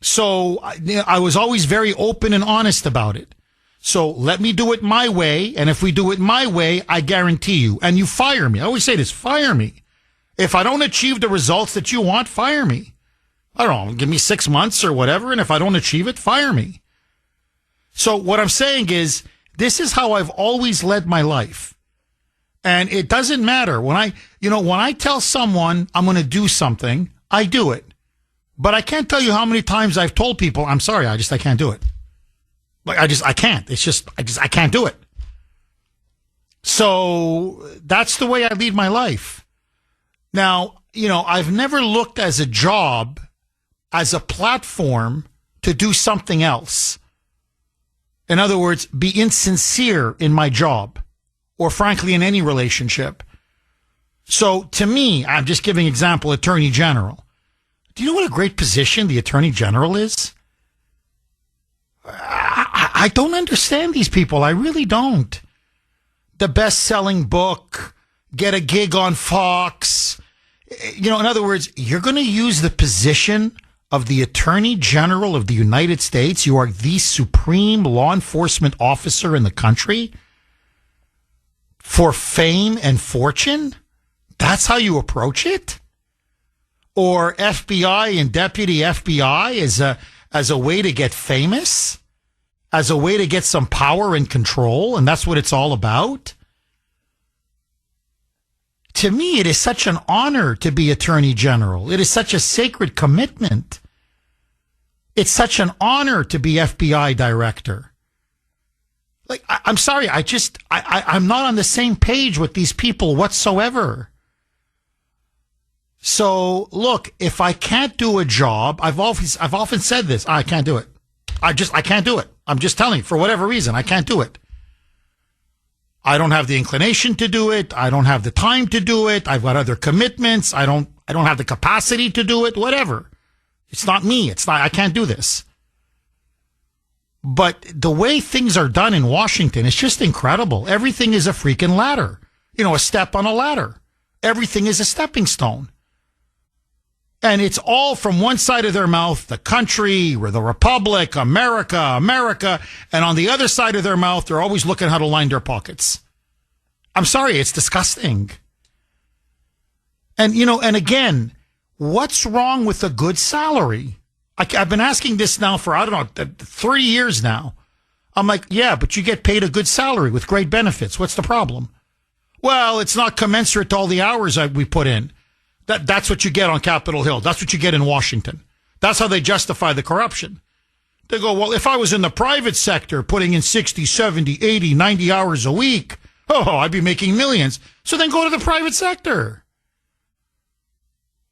Speaker 1: So I was always very open and honest about it. So let me do it my way. And if we do it my way, I guarantee you. And you fire me. I always say this, fire me. If I don't achieve the results that you want, fire me. I don't know, give me 6 months or whatever. And if I don't achieve it, fire me. So what I'm saying is, this is how I've always led my life. And it doesn't matter. When I tell someone I'm going to do something, I do it. But I can't tell you how many times I've told people, I'm sorry, I can't do it. I can't. I can't do it. So that's the way I lead my life. Now, I've never looked as a job, as a platform to do something else. In other words, be insincere in my job, or frankly, in any relationship. So to me, I'm just giving example, Attorney General. Do you know what a great position the Attorney General is? I don't understand these people. I really don't. The best-selling book, get a gig on Fox. In other words, you're going to use the position of the Attorney General of the United States. You are the supreme law enforcement officer in the country for fame and fortune. That's how you approach it? Or FBI and deputy FBI as a way to get famous? As a way to get some power and control, and that's what it's all about? To me, it is such an honor to be Attorney General. It is such a sacred commitment. It's such an honor to be FBI Director. I'm sorry, I'm not on the same page with these people whatsoever. So, look, if I can't do a job, I've often said this, I can't do it. I can't do it. I'm just telling you, for whatever reason, I can't do it. I don't have the inclination to do it. I don't have the time to do it. I've got other commitments. I don't have the capacity to do it, whatever. It's not me. I can't do this. But the way things are done in Washington is just incredible. Everything is a freaking ladder. A step on a ladder. Everything is a stepping stone. And it's all from one side of their mouth, the country, or the republic, America. And on the other side of their mouth, they're always looking how to line their pockets. I'm sorry, it's disgusting. And, and again, what's wrong with a good salary? I've been asking this now for, 30 years now. I'm like, yeah, but you get paid a good salary with great benefits. What's the problem? Well, it's not commensurate to all the hours we put in. That's what you get on Capitol Hill. That's what you get in Washington. That's how they justify the corruption. They go, well, if I was in the private sector putting in 60, 70, 80, 90 hours a week, I'd be making millions. So then go to the private sector.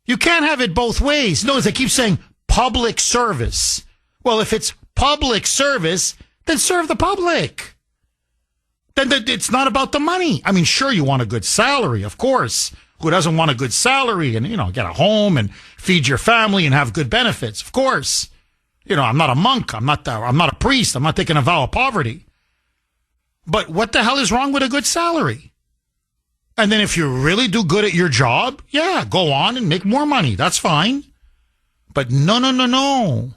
Speaker 1: You can't have it both ways. Notice they keep saying public service. Well, if it's public service, then serve the public. Then it's not about the money. I mean, sure, you want a good salary, of course. Who doesn't want a good salary and, get a home and feed your family and have good benefits? Of course. I'm not a monk. I'm not a priest. I'm not taking a vow of poverty. But what the hell is wrong with a good salary? And then if you really do good at your job, yeah, go on and make more money. That's fine. But no.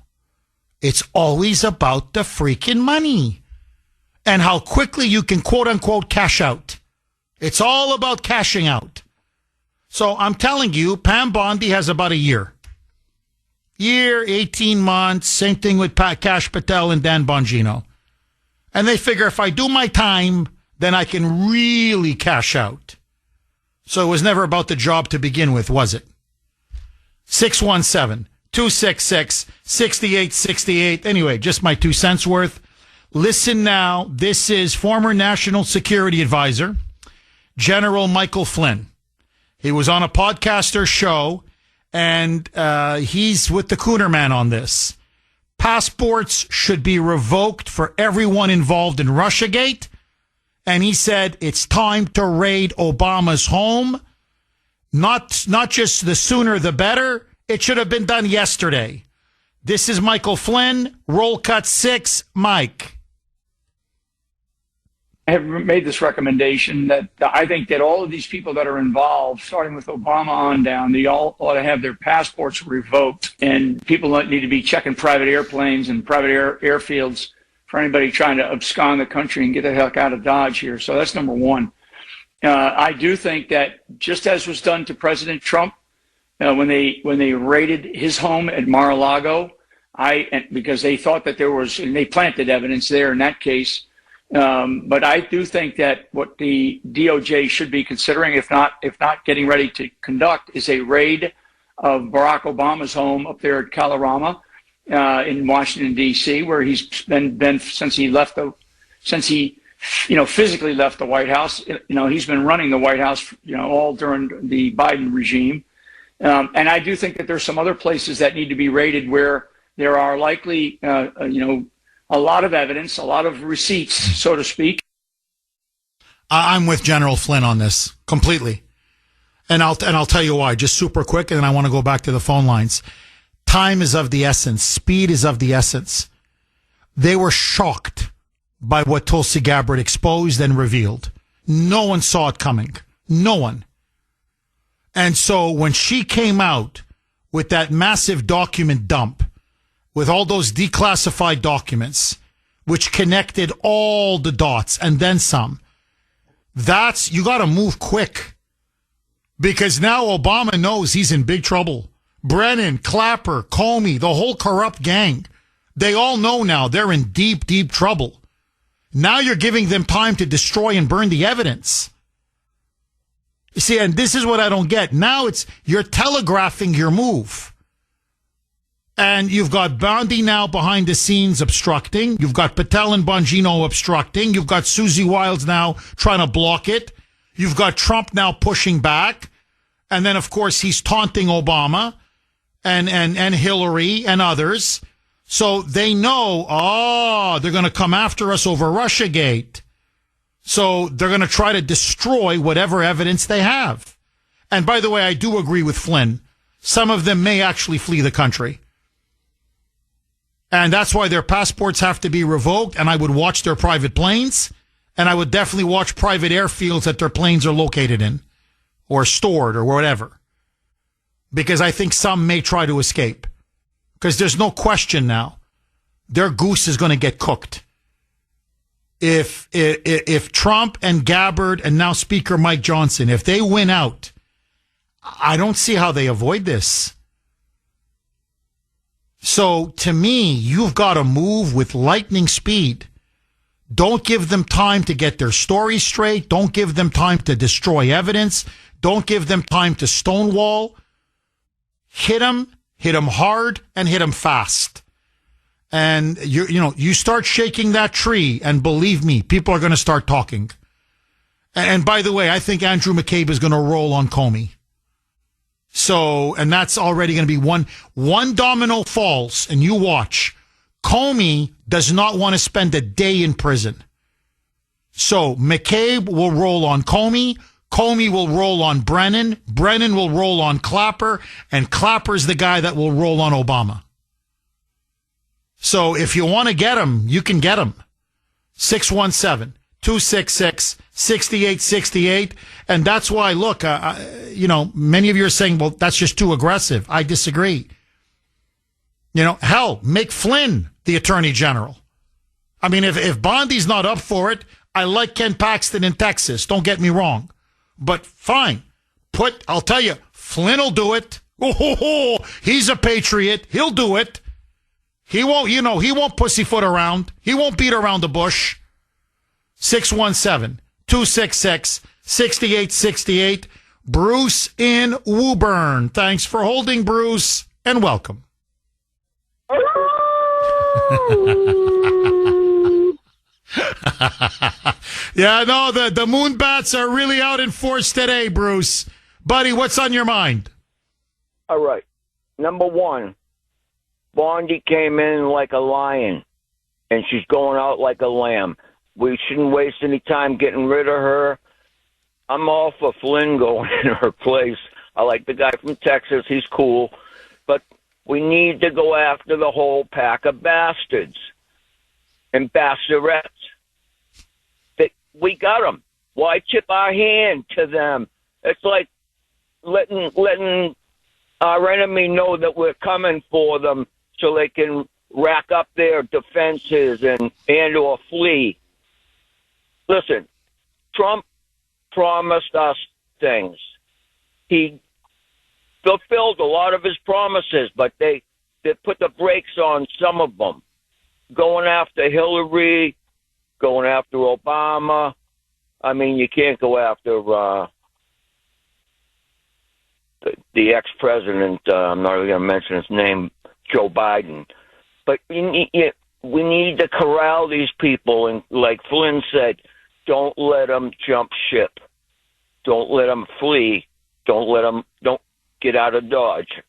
Speaker 1: It's always about the freaking money and how quickly you can quote unquote cash out. It's all about cashing out. So I'm telling you, Pam Bondi has about a year. 18 months, same thing with Kash Patel and Dan Bongino. And they figure if I do my time, then I can really cash out. So it was never about the job to begin with, was it? 617-266-6868. Anyway, just my 2 cents worth. Listen now. This is former National Security Advisor, General Michael Flynn. He was on a podcaster show, and he's with the Kuhner man on this. Passports should be revoked for everyone involved in Russiagate. And he said it's time to raid Obama's home. Not just the sooner the better. It should have been done yesterday. This is Michael Flynn, Roll Cut 6, Mike.
Speaker 3: I have made this recommendation that I think that all of these people that are involved, starting with Obama on down, they all ought to have their passports revoked. And people don't need to be checking private airplanes and private airfields for anybody trying to abscond the country and get the heck out of Dodge here. So that's number one. I do think that just as was done to President Trump when they raided his home at Mar-a-Lago, because they thought that they planted evidence there in that case. But I do think that what the DOJ should be considering, if not getting ready to conduct, is a raid of Barack Obama's home up there at Kalorama in Washington D.C., where he's been since he physically left the White House. He's been running the White House all during the Biden regime, and I do think that there's some other places that need to be raided where there are likely a lot of evidence, a lot of receipts, so to speak.
Speaker 1: I'm with General Flynn on this completely. And I'll tell you why, just super quick, and then I want to go back to the phone lines. Time is of the essence. Speed is of the essence. They were shocked by what Tulsi Gabbard exposed and revealed. No one saw it coming. No one. And so when she came out with that massive document dump, with all those declassified documents, which connected all the dots and then some, you got to move quick. Because now Obama knows he's in big trouble. Brennan, Clapper, Comey, the whole corrupt gang, they all know now they're in deep, deep trouble. Now you're giving them time to destroy and burn the evidence. You see, and this is what I don't get. Now you're telegraphing your move. And you've got Bondi now behind the scenes obstructing. You've got Patel and Bongino obstructing. You've got Susie Wiles now trying to block it. You've got Trump now pushing back. And then, of course, he's taunting Obama and Hillary and others. So they know, they're going to come after us over Russiagate. So they're going to try to destroy whatever evidence they have. And by the way, I do agree with Flynn. Some of them may actually flee the country. And that's why their passports have to be revoked. And I would watch their private planes. And I would definitely watch private airfields that their planes are located in or stored or whatever. Because I think some may try to escape. Because there's no question now. Their goose is going to get cooked. If Trump and Gabbard and now Speaker Mike Johnson, if they win out, I don't see how they avoid this. So, to me, you've got to move with lightning speed. Don't give them time to get their story straight. Don't give them time to destroy evidence. Don't give them time to stonewall. Hit them hard, and hit them fast. And, you start shaking that tree, and believe me, people are going to start talking. And by the way, I think Andrew McCabe is going to roll on Comey. So, and that's already going to be one domino falls, and you watch. Comey does not want to spend a day in prison. So, McCabe will roll on Comey. Comey will roll on Brennan. Brennan will roll on Clapper. And Clapper's the guy that will roll on Obama. So, if you want to get him, you can get him. 617-266-6868. And that's why, look, many of you are saying, well, that's just too aggressive. I disagree. Hell, make Flynn the Attorney General. I mean, if Bondi's not up for it, I like Ken Paxton in Texas. Don't get me wrong. But fine. I'll tell you, Flynn will do it. Oh, he's a patriot. He'll do it. He won't, he won't pussyfoot around. He won't beat around the bush. 617-266-6868. Bruce in Woburn. Thanks for holding, Bruce, and welcome. Yeah, no, the moon bats are really out in force today, Bruce. Buddy, what's on your mind?
Speaker 4: All right. Number one, Bondi came in like a lion, and she's going out like a lamb. We shouldn't waste any time getting rid of her. I'm all for Flynn going in her place. I like the guy from Texas. He's cool. But we need to go after the whole pack of bastards and basterettes. We got them. Why tip our hand to them? It's like letting our enemy know that we're coming for them so they can rack up their defenses and or flee. Listen, Trump promised us things. He fulfilled a lot of his promises, but they put the brakes on some of them. Going after Hillary, going after Obama. I mean, you can't go after the ex-president. I'm not even going to mention his name, Joe Biden. But we need to corral these people, and like Flynn said, don't let them jump ship. Don't let them flee. Don't get out of Dodge.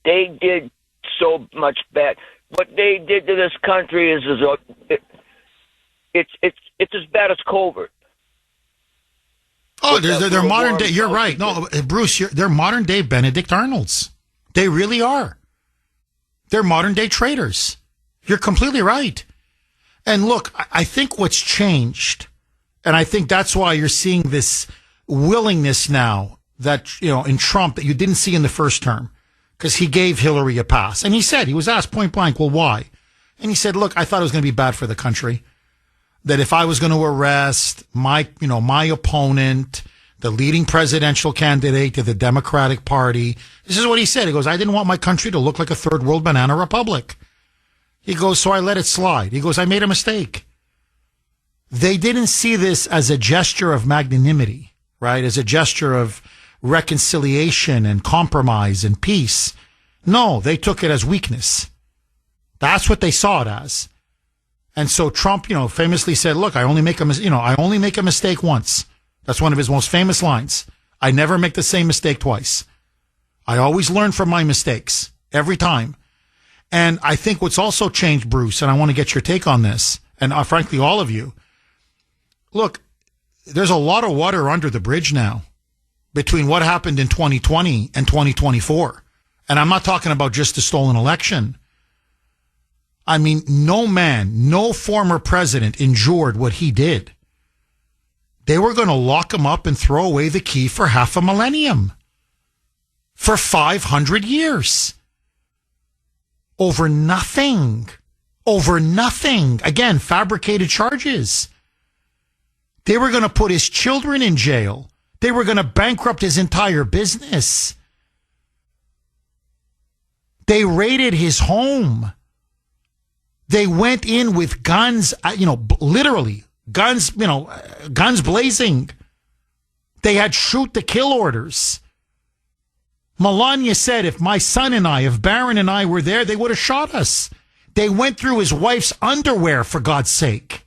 Speaker 4: They did so much bad. What they did to this country is it's as bad as COVID.
Speaker 1: Oh, they're modern day. You're right. No, Bruce, they're modern day Benedict Arnolds. They really are. They're modern day traitors. You're completely right. And look, I think what's changed, and I think that's why you're seeing this willingness now that, in Trump that you didn't see in the first term, because he gave Hillary a pass. And he was asked point blank, well, why? And he said, look, I thought it was going to be bad for the country. That if I was going to arrest my opponent, the leading presidential candidate of the Democratic Party, this is what he said. He goes, I didn't want my country to look like a third world banana republic. He goes, so I let it slide. He goes, I made a mistake. They didn't see this as a gesture of magnanimity, right? As a gesture of reconciliation and compromise and peace. No, they took it as weakness. That's what they saw it as. And so Trump, famously said, look, I only make a mistake once. That's one of his most famous lines. I never make the same mistake twice. I always learn from my mistakes every time. And I think what's also changed, Bruce, and I want to get your take on this, and frankly, all of you. Look, there's a lot of water under the bridge now between what happened in 2020 and 2024. And I'm not talking about just the stolen election. I mean, no former president endured what he did. They were going to lock him up and throw away the key for half a millennium. For 500 years. Over nothing. Again, fabricated charges. They were going to put his children in jail. They were going to bankrupt his entire business. They raided his home. They went in with guns, literally guns, guns blazing. They had shoot to kill orders. Melania said, if my son and I, if Barron and I were there, they would have shot us. They went through his wife's underwear, for God's sake.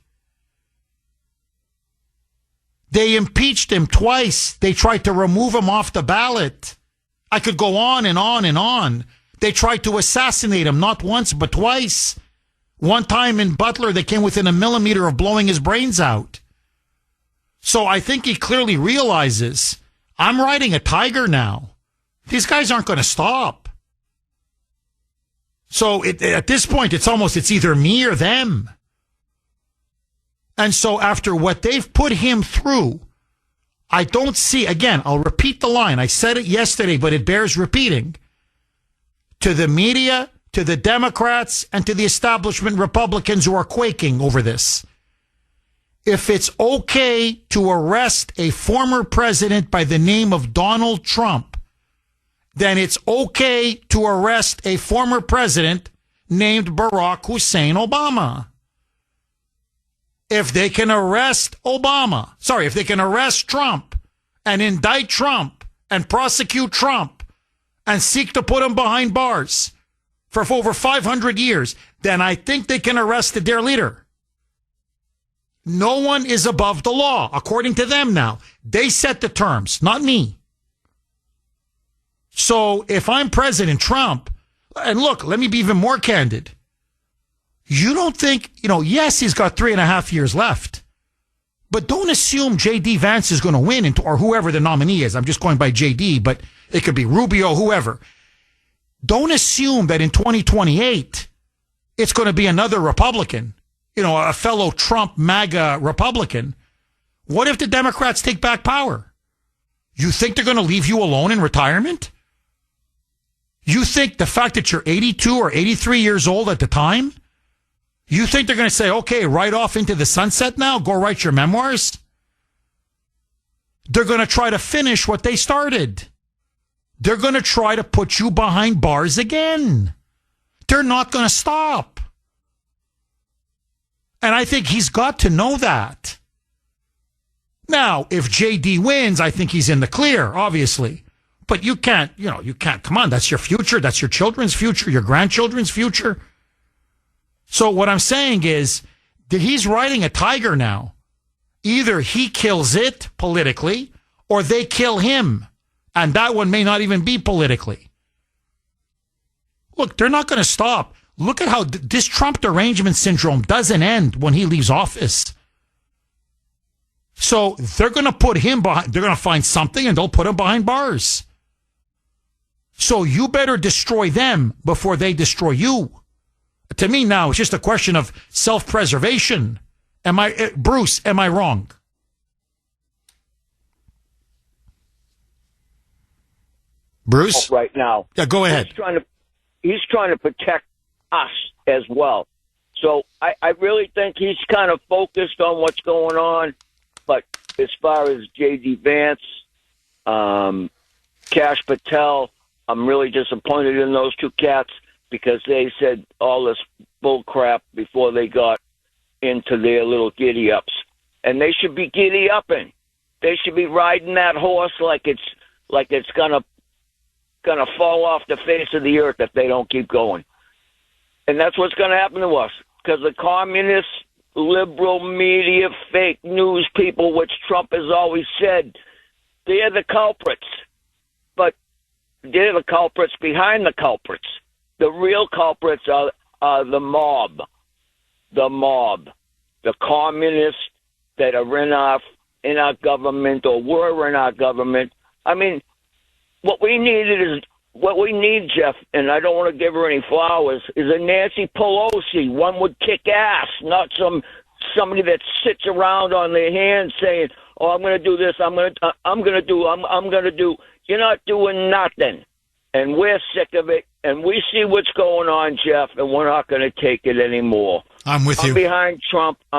Speaker 1: They impeached him twice. They tried to remove him off the ballot. I could go on and on and on. They tried to assassinate him, not once, but twice. One time in Butler, they came within a millimeter of blowing his brains out. So I think he clearly realizes, I'm riding a tiger now. These guys aren't going to stop. So at this point, it's either me or them. And so after what they've put him through, I don't see, again, I'll repeat the line. I said it yesterday, but it bears repeating. To the media, to the Democrats, and to the establishment Republicans who are quaking over this. If it's okay to arrest a former president by the name of Donald Trump, then it's okay to arrest a former president named Barack Hussein Obama. If they can arrest if they can arrest Trump and indict Trump and prosecute Trump and seek to put him behind bars for over 500 years, then I think they can arrest their leader. No one is above the law, according to them now. They set the terms, not me. So if I'm President Trump, and look, let me be even more candid. You don't think, yes, he's got 3.5 years left, but don't assume J.D. Vance is going to win, or whoever the nominee is. I'm just going by J.D., but it could be Rubio, whoever. Don't assume that in 2028, it's going to be another Republican, a fellow Trump MAGA Republican. What if the Democrats take back power? You think they're going to leave you alone in retirement? You think the fact that you're 82 or 83 years old at the time, you think they're going to say, okay, right off into the sunset now, go write your memoirs? They're going to try to finish what they started. They're going to try to put you behind bars again. They're not going to stop. And I think he's got to know that. Now, if JD wins, I think he's in the clear, obviously. But you can't, come on, that's your future. That's your children's future, your grandchildren's future. So what I'm saying is that he's riding a tiger now. Either he kills it politically or they kill him. And that one may not even be politically. Look, they're not going to stop. Look at how this Trump derangement syndrome doesn't end when he leaves office. So they're going to put him behind, they're going to find something and they'll put him behind bars. So you better destroy them before they destroy you. To me now, it's just a question of self-preservation. Bruce, am I wrong? Bruce?
Speaker 4: Right now.
Speaker 1: Yeah, go ahead.
Speaker 4: He's trying to protect us as well. So I really think he's kind of focused on what's going on. But as far as J.D. Vance, Kash Patel, I'm really disappointed in those two cats because they said all this bull crap before they got into their little giddy-ups. And they should be giddy-upping. They should be riding that horse like it's gonna fall off the face of the earth if they don't keep going. And that's what's going to happen to us because the communist, liberal media, fake news people, which Trump has always said, they're the culprits. But they're the culprits behind the culprits. The real culprits are the mob. The communists that are in our government or were in our government. I mean, what we need, Jeff, and I don't want to give her any flowers, is a Nancy Pelosi. One would kick ass, not somebody that sits around on their hands saying, "Oh, I'm going to do this. I'm going to do." You're not doing nothing, and we're sick of it. And we see what's going on, Jeff, and we're not going to take it anymore.
Speaker 1: I'm with you.
Speaker 4: I'm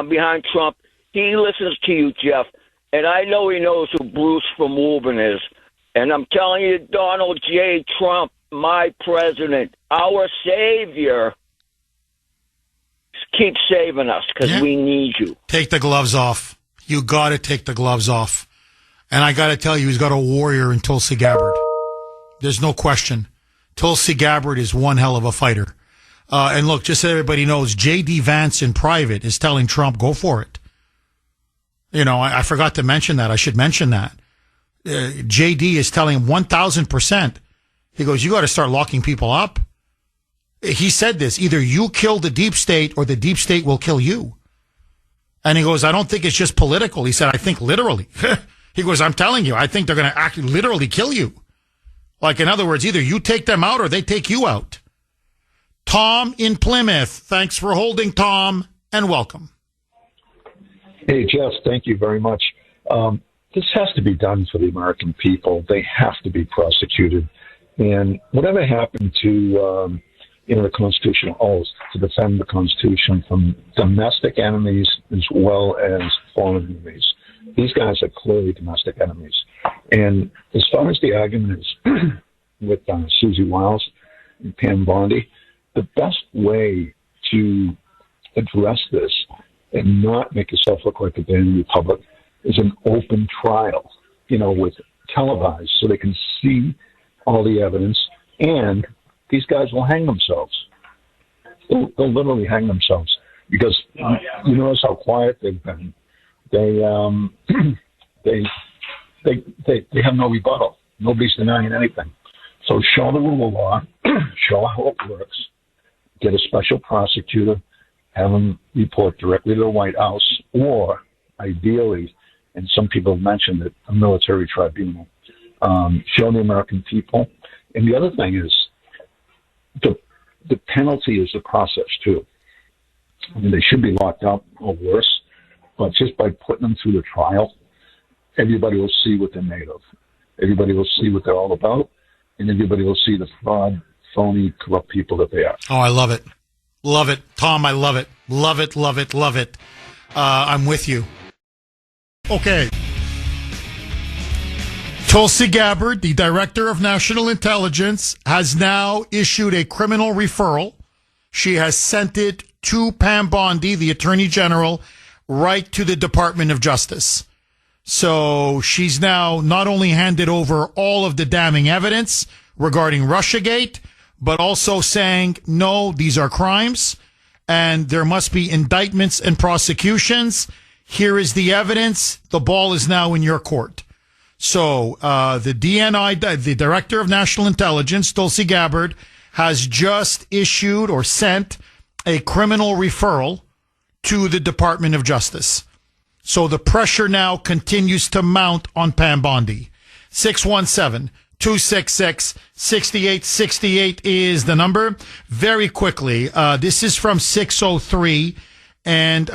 Speaker 4: behind Trump. He listens to you, Jeff, and I know he knows who Bruce from Woburn is. And I'm telling you, Donald J. Trump, my president, our savior, keep saving us because we need you.
Speaker 1: Take the gloves off. You got to take the gloves off. And I got to tell you, he's got a warrior in Tulsi Gabbard. There's no question. Tulsi Gabbard is one hell of a fighter. And look, just so everybody knows, J.D. Vance in private is telling Trump, go for it. I forgot to mention that. I should mention that. JD is telling him 1,000%. He goes, you got to start locking people up. He said this, either you kill the deep state or the deep state will kill you. And he goes, I don't think it's just political. He said, I think literally. He goes, I'm telling you, I think they're going to actually literally kill you. Like, in other words, either you take them out or they take you out. Tom in Plymouth. Thanks for holding, Tom, and welcome.
Speaker 5: Hey, Jeff, thank you very much. This has to be done for the American people. They have to be prosecuted. And whatever happened to, the constitutional oath to defend the Constitution from domestic enemies as well as foreign enemies. These guys are clearly domestic enemies. And as far as the argument is with Susie Wiles and Pam Bondi, the best way to address this and not make yourself look like a banana republic is an open trial, with televised so they can see all the evidence, and these guys will hang themselves. They'll literally hang themselves because you notice how quiet they've been. They have no rebuttal. Nobody's denying anything. So show the rule of law, show how it works, get a special prosecutor, have him report directly to the White House, or ideally, and some people have mentioned it, a military tribunal. Show the American people. And the other thing is, the penalty is the process, too. I mean, they should be locked up or worse, but just by putting them through the trial, everybody will see what they're made of. Everybody will see what they're all about, and everybody will see the fraud, phony, corrupt people that they are.
Speaker 1: Oh, I love it. Love it. Tom, I love it. Love it, love it, love it. I'm with you. Okay. Tulsi Gabbard, the Director of National Intelligence, has now issued a criminal referral. She has sent it to Pam Bondi, the Attorney General, right to the Department of Justice. So she's now not only handed over all of the damning evidence regarding Russiagate, but also saying, no, these are crimes, and there must be indictments and prosecutions. Here is the evidence. The ball is now in your court. So the DNI, the Director of National Intelligence, Tulsi Gabbard, has just issued or sent a criminal referral to the Department of Justice. So the pressure now continues to mount on Pam Bondi. 617-266-6868 is the number. Very quickly, this is from 603. And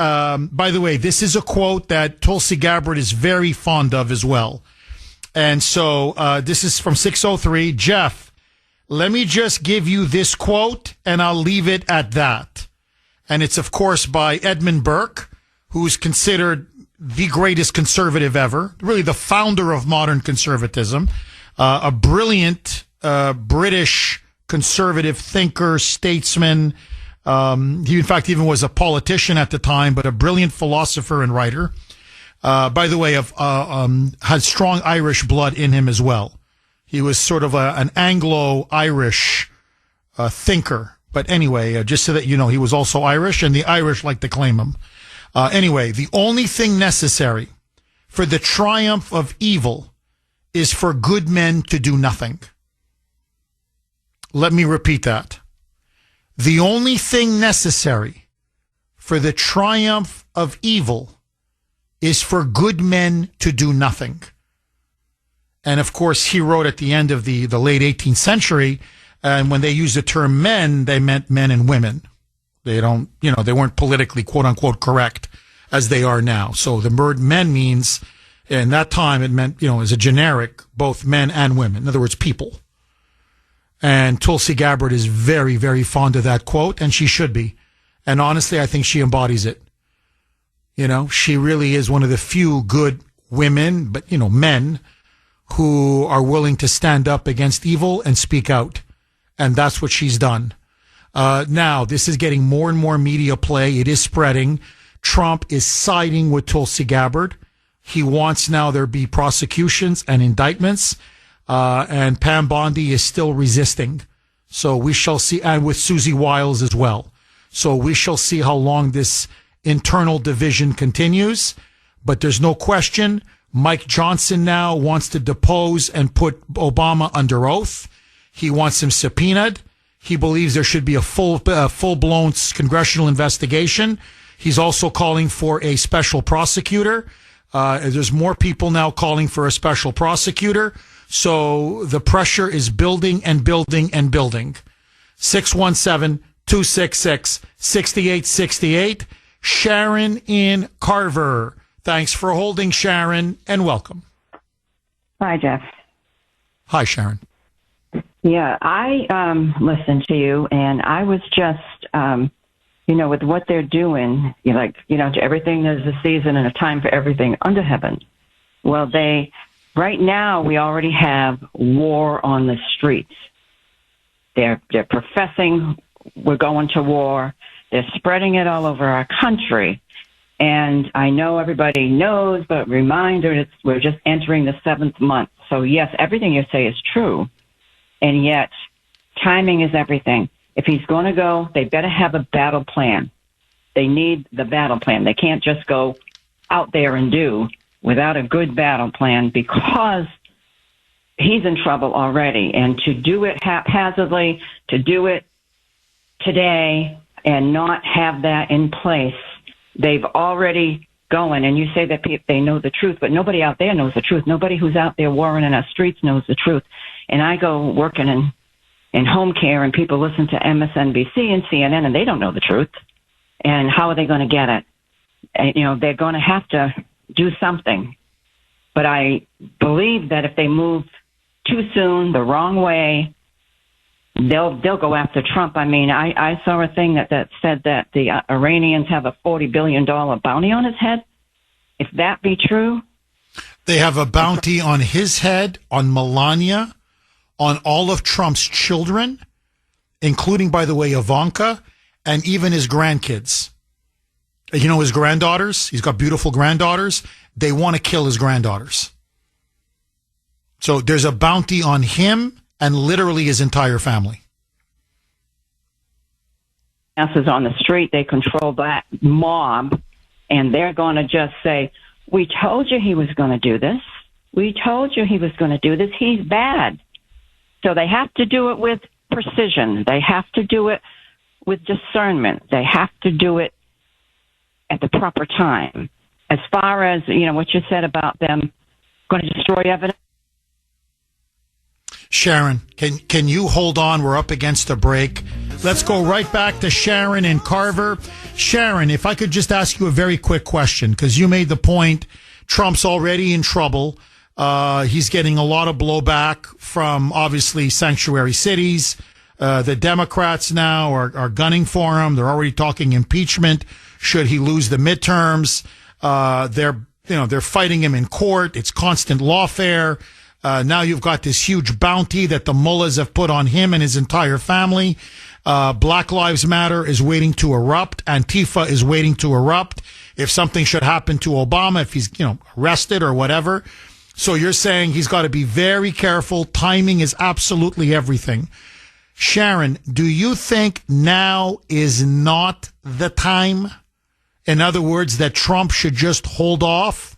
Speaker 1: by the way, this is a quote that Tulsi Gabbard is very fond of as well. And so this is from 603. Jeff, let me just give you this quote, and I'll leave it at that. And it's, of course, by Edmund Burke, who's considered the greatest conservative ever, really the founder of modern conservatism, a brilliant British conservative thinker, statesman. He, in fact, even was a politician at the time, but a brilliant philosopher and writer. By the way, had strong Irish blood in him as well. He was sort of an Anglo-Irish thinker. But anyway, just so that you know, he was also Irish, and the Irish like to claim him. Anyway, the only thing necessary for the triumph of evil is for good men to do nothing. Let me repeat that. The only thing necessary for the triumph of evil is for good men to do nothing. And of course, he wrote at the end of the late 18th century, and when they used the term men, they meant men and women. They weren't politically quote unquote correct as they are now. So the word men means, in that time, it meant, as a generic, both men and women. In other words, people. And Tulsi Gabbard is very, very fond of that quote, and she should be. And honestly, I think she embodies it. She really is one of the few good women, but, men who are willing to stand up against evil and speak out. And that's what she's done. Now, this is getting more and more media play. It is spreading. Trump is siding with Tulsi Gabbard. He wants now there be prosecutions and indictments. And Pam Bondi is still resisting. So we shall see, and with Susie Wiles as well. So we shall see how long this internal division continues. But there's no question, Mike Johnson now wants to depose and put Obama under oath. He wants him subpoenaed. He believes there should be a full-blown congressional investigation. He's also calling for a special prosecutor. There's more people now calling for a special prosecutor. So the pressure is building and building and building. 617-266-6868. Sharon in Carver. Thanks for holding, Sharon, and welcome.
Speaker 6: Hi, Jeff.
Speaker 1: Hi, Sharon.
Speaker 6: Yeah, I listened to you, and I was just, with what they're doing, to everything, there's a season and a time for everything under heaven. Well, right now, we already have war on the streets. They're professing we're going to war. They're spreading it all over our country. And I know everybody knows, but reminder, we're just entering the 7th month. So, yes, everything you say is true. And yet, timing is everything. If he's going to go, they better have a battle plan. They need the battle plan. They can't just go out there and do without a good battle plan, because he's in trouble already. And to do it haphazardly, to do it today and not have that in place, they've already going. And you say that they know the truth, but nobody out there knows the truth. Nobody who's out there warring in our streets knows the truth. And I go working in home care, and people listen to MSNBC and CNN, and they don't know the truth. And how are they going to get it? And, they're going to have to do something. But I believe that if they move too soon, the wrong way, they'll go after Trump. I mean, I saw a thing that said that the Iranians have a $40 billion bounty on his head. If that be true.
Speaker 1: They have a bounty on his head, on Melania, on all of Trump's children, including, by the way, Ivanka, and even his grandkids. His granddaughters, he's got beautiful granddaughters. They want to kill his granddaughters. So there's a bounty on him and literally his entire family.
Speaker 6: Masses on the street, they control that mob, and they're going to just say, we told you he was going to do this. We told you he was going to do this. He's bad. So they have to do it with precision. They have to do it with discernment. They have to do it at the proper time. As far as, what you said about them going to destroy evidence.
Speaker 1: Sharon, can you hold on? We're up against a break. Let's go right back to Sharon and Carver. Sharon, if I could just ask you a very quick question, because you made the point Trump's already in trouble. He's getting a lot of blowback from, obviously, sanctuary cities. The Democrats now are gunning for him. They're already talking impeachment should he lose the midterms. They're fighting him in court. It's constant lawfare. Now you've got this huge bounty that the mullahs have put on him and his entire family. Black Lives Matter is waiting to erupt. Antifa is waiting to erupt. If something should happen to Obama, if he's, arrested or whatever. So you're saying he's got to be very careful. Timing is absolutely everything. Sharon, do you think now is not the time? In other words, that Trump should just hold off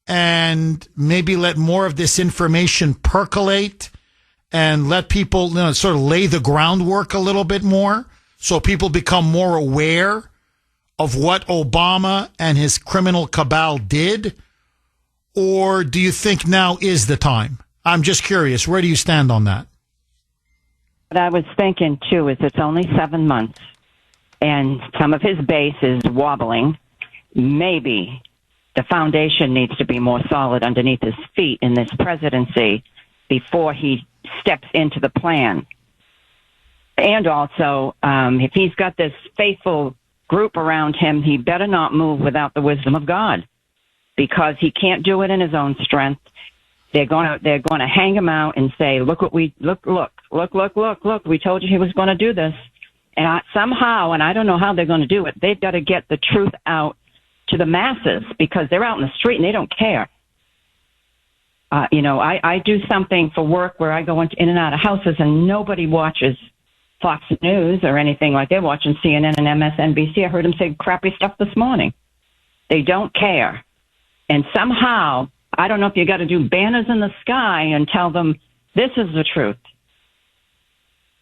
Speaker 1: and maybe let more of this information percolate and let people sort of lay the groundwork a little bit more so people become more aware of what Obama and his criminal cabal did? Or do you think now is the time? I'm just curious. Where do you stand on that?
Speaker 6: What I was thinking, too, is it's only 7 months, and some of his base is wobbling. Maybe the foundation needs to be more solid underneath his feet in this presidency before he steps into the plan. And also, if he's got this faithful group around him, he better not move without the wisdom of God, because he can't do it in his own strength. They're going to hang him out and say, look, we told you he was going to do this. And somehow, and I don't know how they're going to do it, they've got to get the truth out to the masses, because they're out in the street and they don't care. I do something for work where I go in and out of houses, and nobody watches Fox News or anything like they're watching CNN and MSNBC. I heard them say crappy stuff this morning. They don't care. And somehow, I don't know if you got to do banners in the sky and tell them this is the truth,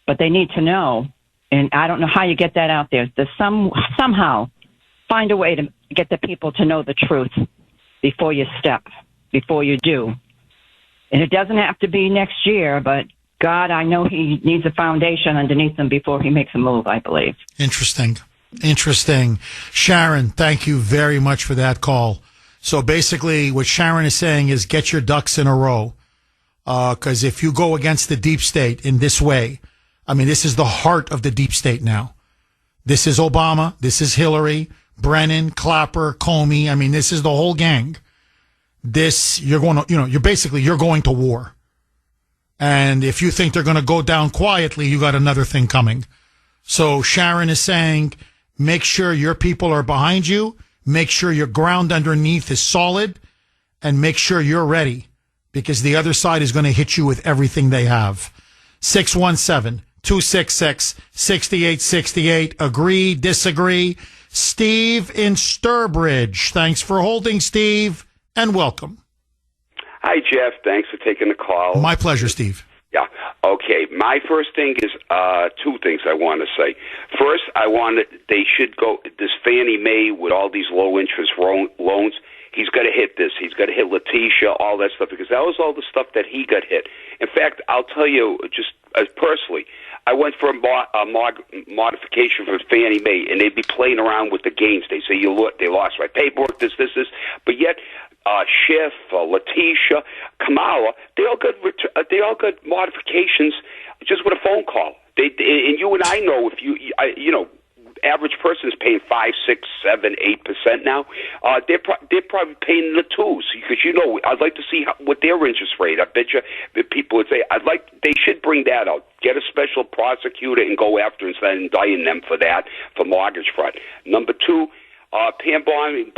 Speaker 6: but they need to know. And I don't know how you get that out there. Somehow find a way to get the people to know the truth before you do. And it doesn't have to be next year, but God, I know he needs a foundation underneath him before he makes a move, I believe.
Speaker 1: Interesting. Sharon, thank you very much for that call. So basically what Sharon is saying is get your ducks in a row. Because if you go against the deep state in this way, I mean, this is the heart of the deep state now. This is Obama. This is Hillary, Brennan, Clapper, Comey. I mean, this is the whole gang. You're going to, you're going to war. And if you think they're going to go down quietly, you got another thing coming. So Sharon is saying, make sure your people are behind you. Make sure your ground underneath is solid, and make sure you're ready, because the other side is going to hit you with everything they have. 617-266-6868. Agree, disagree. Steve in Sturbridge. Thanks for holding, Steve, and welcome.
Speaker 7: Hi, Hi, Jeff. Thanks for taking the call.
Speaker 1: My pleasure, Steve.
Speaker 7: Yeah. Okay. My first thing is two things I want to say. First, they should go this Fannie Mae with all these low interest loans. He's got to hit this. He's got to hit Letitia, all that stuff, because that was all the stuff that he got hit. In fact, I'll tell you just personally, I went for a modification for Fannie Mae, and they'd be playing around with the games. They say, they lost my paperwork, this. But yet, Schiff, Letitia, Kamala, they all got modifications just with a phone call. And you and I know if average person is paying 5, 6, 7, 8% now. They're probably paying the 2s because I'd like to see what their interest rate. I bet you people would say they should bring that out. Get a special prosecutor and go after instead of indicting them for that for mortgage fraud. Number 2. Pam Bondi,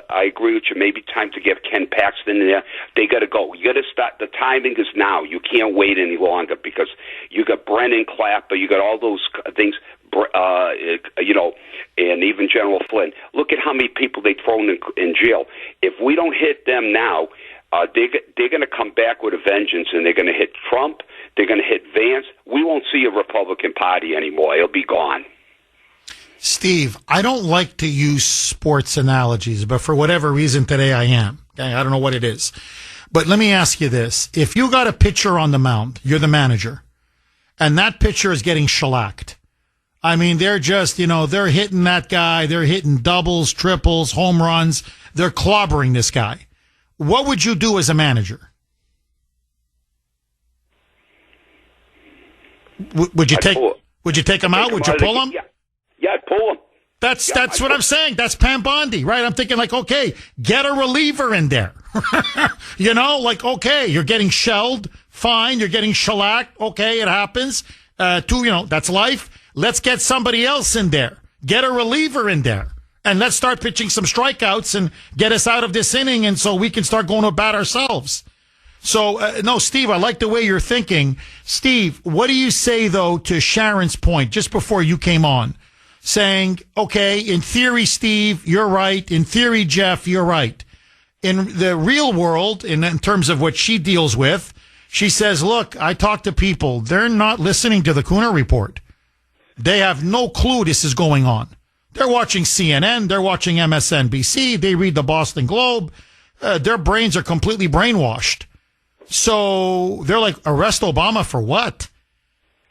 Speaker 7: I agree with you. Maybe time to get Ken Paxton in there. They got to go. You got to start. The timing is now. You can't wait any longer because you got Brennan Clapper. You got all those things. And even General Flynn. Look at how many people they've thrown in jail. If we don't hit them now, they're going to come back with a vengeance, and they're going to hit Trump. They're going to hit Vance. We won't see a Republican Party anymore. It'll be gone.
Speaker 1: Steve, I don't like to use sports analogies, but for whatever reason today I am. Okay? I don't know what it is. But let me ask you this. If you got a pitcher on the mound, you're the manager, and that pitcher is getting shellacked. I mean, they're just, they're hitting that guy. They're hitting doubles, triples, home runs. They're clobbering this guy. What would you do as a manager? Would you take him out? Would you pull him?
Speaker 7: Yeah, I'd pull him.
Speaker 1: That's what I'm saying. That's Pam Bondi, right? I'm thinking okay, get a reliever in there. Okay, you're getting shelled. Fine. You're getting shellacked. Okay, it happens. That's life. Let's get somebody else in there. Get a reliever in there. And let's start pitching some strikeouts and get us out of this inning and so we can start going to bat ourselves. So, no, Steve, I like the way you're thinking. Steve, what do you say, though, to Sharon's point just before you came on? Saying, okay, in theory, Steve, you're right. In theory, Jeff, you're right. In the real world, in terms of what she deals with, she says, look, I talk to people. They're not listening to the Kuhner report. They have no clue this is going on. They're watching CNN. They're watching MSNBC. They read the Boston Globe. Their brains are completely brainwashed. So they're like, arrest Obama for what?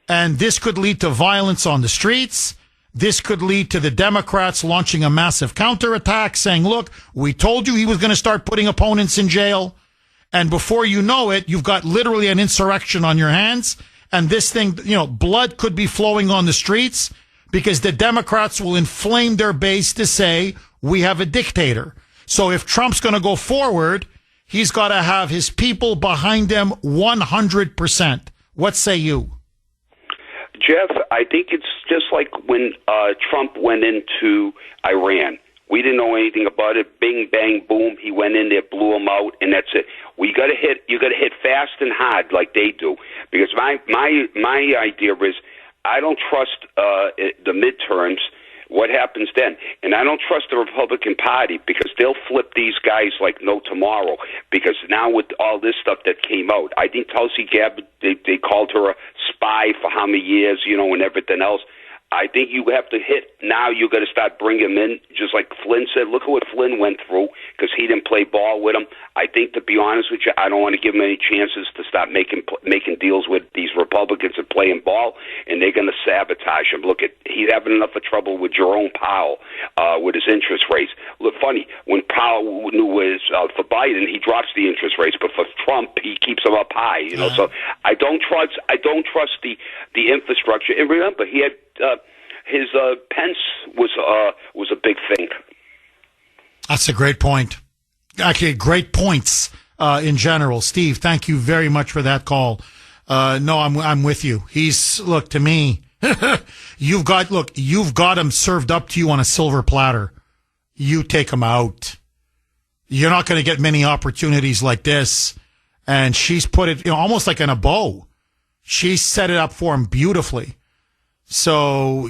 Speaker 1: And this could lead to violence on the streets. This could lead to the Democrats launching a massive counterattack saying, look, we told you he was going to start putting opponents in jail. And before you know it, you've got literally an insurrection on your hands. And this thing, blood could be flowing on the streets because the Democrats will inflame their base to say, we have a dictator. So if Trump's going to go forward, he's got to have his people behind him 100%. What say you?
Speaker 7: Jeff, I think it's just like when Trump went into Iran. We didn't know anything about it. Bing, bang, boom. He went in there, blew them out, and that's it. You got to hit fast and hard like they do. Because my idea is I don't trust the midterms. What happens then? And I don't trust the Republican Party because they'll flip these guys like no tomorrow. Because now with all this stuff that came out, I think Tulsi Gabbard, they called her a spy for how many years, and everything else. I think you have to hit now. You got to start bringing him in, just like Flynn said. Look at what Flynn went through because he didn't play ball with him. I think, to be honest with you, I don't want to give him any chances to start making deals with these Republicans and playing ball, and they're going to sabotage him. Look, he's having enough of trouble with Jerome Powell with his interest rates. Look, funny when Powell knew was for Biden, he drops the interest rates, but for Trump, he keeps them up high. So I don't trust the infrastructure. And remember, he had. His Pence was a big thing.
Speaker 1: That's a great point. Actually, great points in general. Steve, thank you very much for that call. No, I'm with you. To me, you've got him served up to you on a silver platter. You take him out. You're not going to get many opportunities like this. And she's put it almost like in a bow. She set it up for him beautifully. So,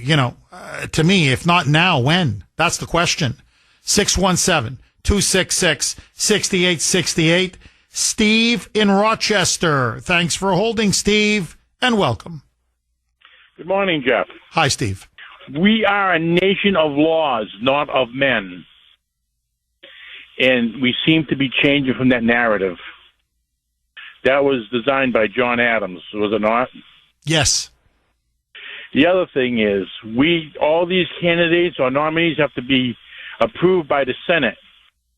Speaker 1: to me, if not now, when? That's the question. 617-266-6868, Steve in Rochester. Thanks for holding, Steve, and welcome.
Speaker 8: Good morning, Jeff.
Speaker 1: Hi, Steve.
Speaker 8: We are a nation of laws, not of men. And we seem to be changing from that narrative. That was designed by John Adams, was it not?
Speaker 1: Yes.
Speaker 8: The other thing is, all these candidates or nominees have to be approved by the Senate.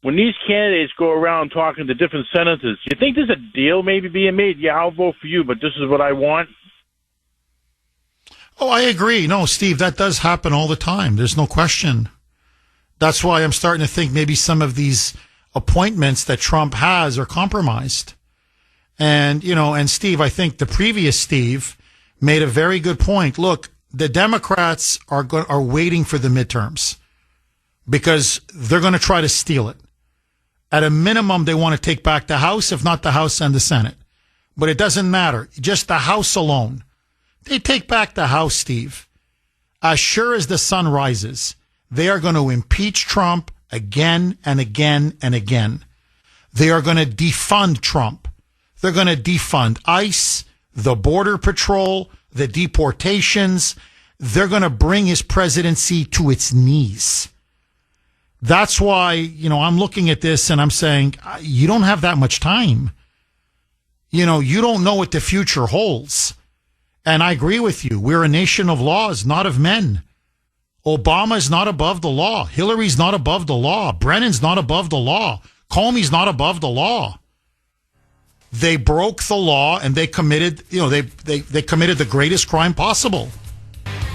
Speaker 8: When these candidates go around talking to different senators, do you think there's a deal maybe being made? Yeah, I'll vote for you, but this is what I want.
Speaker 1: Oh, I agree. No, Steve, that does happen all the time. There's no question. That's why I'm starting to think maybe some of these appointments that Trump has are compromised. And, and Steve, I think the previous Steve made a very good point. Look, the Democrats are waiting for the midterms because they're going to try to steal it. At a minimum, they want to take back the House, if not the House and the Senate. But it doesn't matter. Just the House alone. They take back the House, Steve. As sure as the sun rises, they are going to impeach Trump again and again and again. They are going to defund Trump. They're going to defund ICE, the Border Patrol, the deportations. They're going to bring his presidency to its knees. That's why, I'm looking at this and I'm saying, you don't have that much time. You don't know what the future holds. And I agree with you. We're a nation of laws, not of men. Obama's not above the law. Hillary's not above the law. Brennan's not above the law. Comey's not above the law. They broke the law and they committed, they committed the greatest crime possible.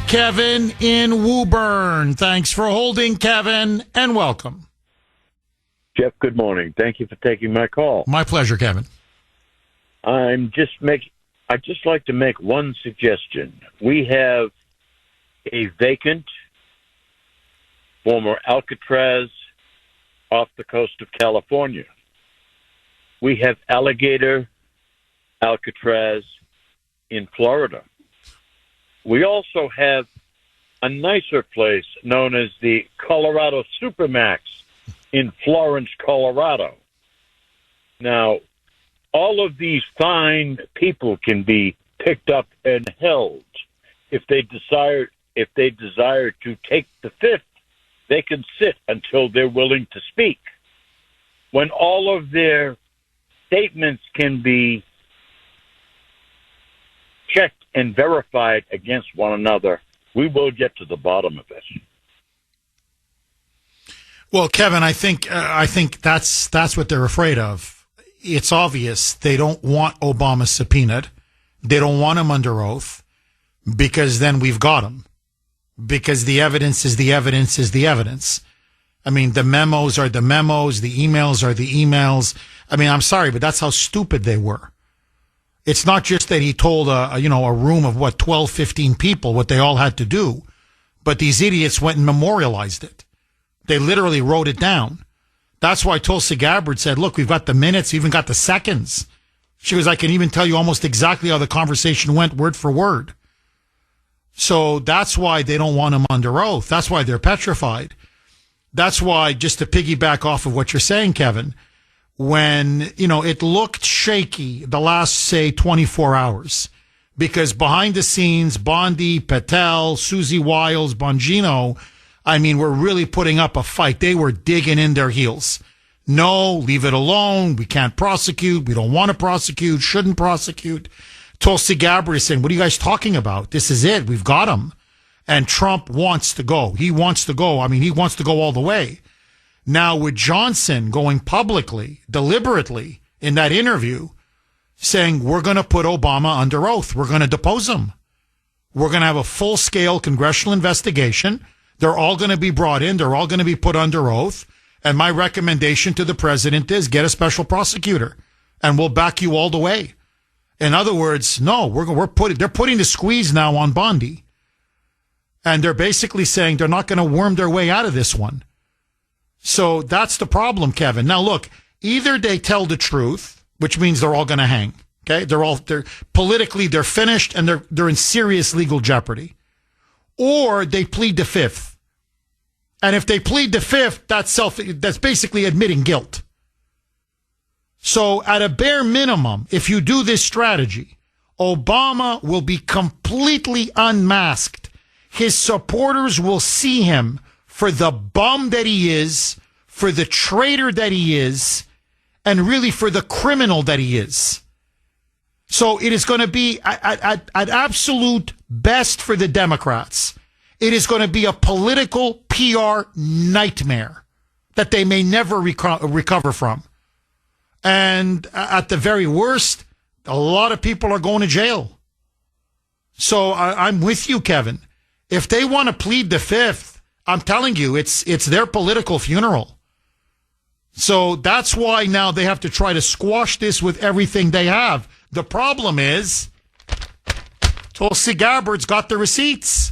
Speaker 1: Kevin in Woburn. Thanks for holding, Kevin, and welcome.
Speaker 9: Jeff, good morning. Thank you for taking my call.
Speaker 1: My pleasure, Kevin.
Speaker 9: I'd just like to make one suggestion. We have a vacant former Alcatraz off the coast of California. We have Alligator Alcatraz in Florida. We also have a nicer place known as the Colorado Supermax in Florence, Colorado. Now, all of these fine people can be picked up and held. If they desire to take the fifth, they can sit until they're willing to speak. When all of their statements can be checked and verified against one another, we will get to the bottom of it.
Speaker 1: Well, Kevin, I think that's what they're afraid of. It's obvious they don't want Obama subpoenaed. They don't want him under oath because then we've got him. Because the evidence is the evidence is the evidence. I mean, the memos are the memos, the emails are the emails. I mean, I'm sorry, but that's how stupid they were. It's not just that he told a room of 12, 15 people what they all had to do, but these idiots went and memorialized it. They literally wrote it down. That's why Tulsi Gabbard said, look, we've got the minutes, even got the seconds. She goes, I can even tell you almost exactly how the conversation went word for word. So that's why they don't want him under oath. That's why they're petrified. That's why, just to piggyback off of what you're saying, Kevin, when, it looked shaky the last, say, 24 hours, because behind the scenes, Bondi, Patel, Susie Wiles, Bongino, were really putting up a fight. They were digging in their heels. No, leave it alone. We can't prosecute. We don't want to prosecute. Shouldn't prosecute. Tulsi Gabbard is saying, what are you guys talking about? This is it. We've got him. And Trump wants to go. He wants to go. He wants to go all the way. Now, with Johnson going publicly, deliberately, in that interview, saying, we're going to put Obama under oath. We're going to depose him. We're going to have a full-scale congressional investigation. They're all going to be brought in. They're all going to be put under oath. And my recommendation to the president is get a special prosecutor, and we'll back you all the way. In other words, no, they're putting the squeeze now on Bondi. And they're basically saying they're not going to worm their way out of this one. So that's the problem, Kevin. Now, look, either they tell the truth, which means they're all going to hang. Okay, they're politically they're finished and they're in serious legal jeopardy, or they plead the fifth. And if they plead the fifth, that's basically admitting guilt. So at a bare minimum, if you do this strategy, Obama will be completely unmasked. His supporters will see him for the bum that he is, for the traitor that he is, and really for the criminal that he is. So it is going to be at absolute best for the Democrats. It is going to be a political PR nightmare that they may never recover from. And at the very worst, a lot of people are going to jail. So I'm with you, Kevin. If they want to plead the fifth, I'm telling you, it's their political funeral. So that's why now they have to try to squash this with everything they have. The problem is, Tulsi Gabbard's got the receipts.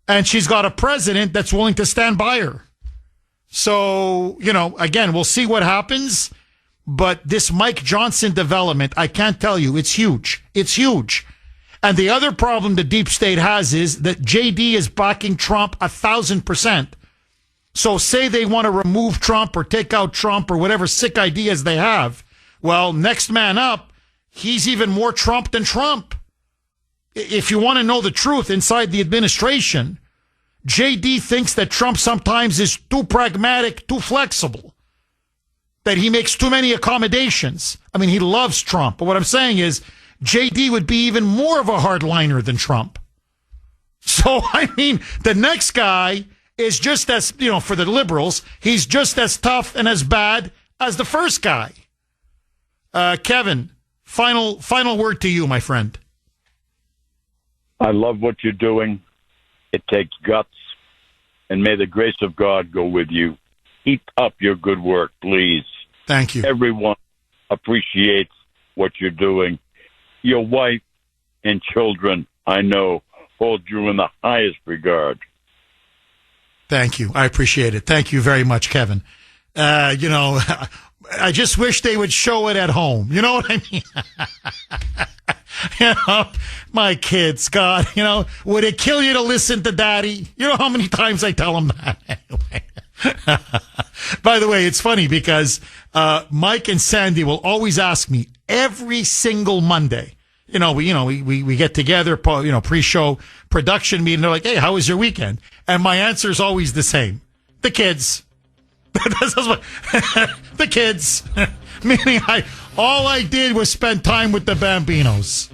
Speaker 1: And she's got a president that's willing to stand by her. So, again, we'll see what happens. But this Mike Johnson development, I can't tell you, it's huge. It's huge. And the other problem the deep state has is that JD is backing Trump 1,000%. So say they want to remove Trump or take out Trump or whatever sick ideas they have. Well, next man up, he's even more Trump than Trump. If you want to know the truth inside the administration, JD thinks that Trump sometimes is too pragmatic, too flexible, that he makes too many accommodations. I mean, he loves Trump. But what I'm saying is JD would be even more of a hardliner than Trump. So, I mean, the next guy is just as, for the liberals, he's just as tough and as bad as the first guy. Kevin, final word to you, my friend.
Speaker 9: I love what you're doing. It takes guts, and may the grace of God go with you. Keep up your good work, please.
Speaker 1: Thank you.
Speaker 9: Everyone appreciates what you're doing. Your wife and children, I know, hold you in the highest regard.
Speaker 1: Thank you. I appreciate it. Thank you very much, Kevin. I just wish they would show it at home. You know what I mean? My kids, God, would it kill you to listen to Daddy? You know how many times I tell them that? Anyway. By the way, it's funny because Mike and Sandy will always ask me every single Monday. We get together, pre-show production meeting. They're like, "Hey, how was your weekend?" And my answer is always the same: the kids. The kids. Meaning all I did was spend time with the Bambinos.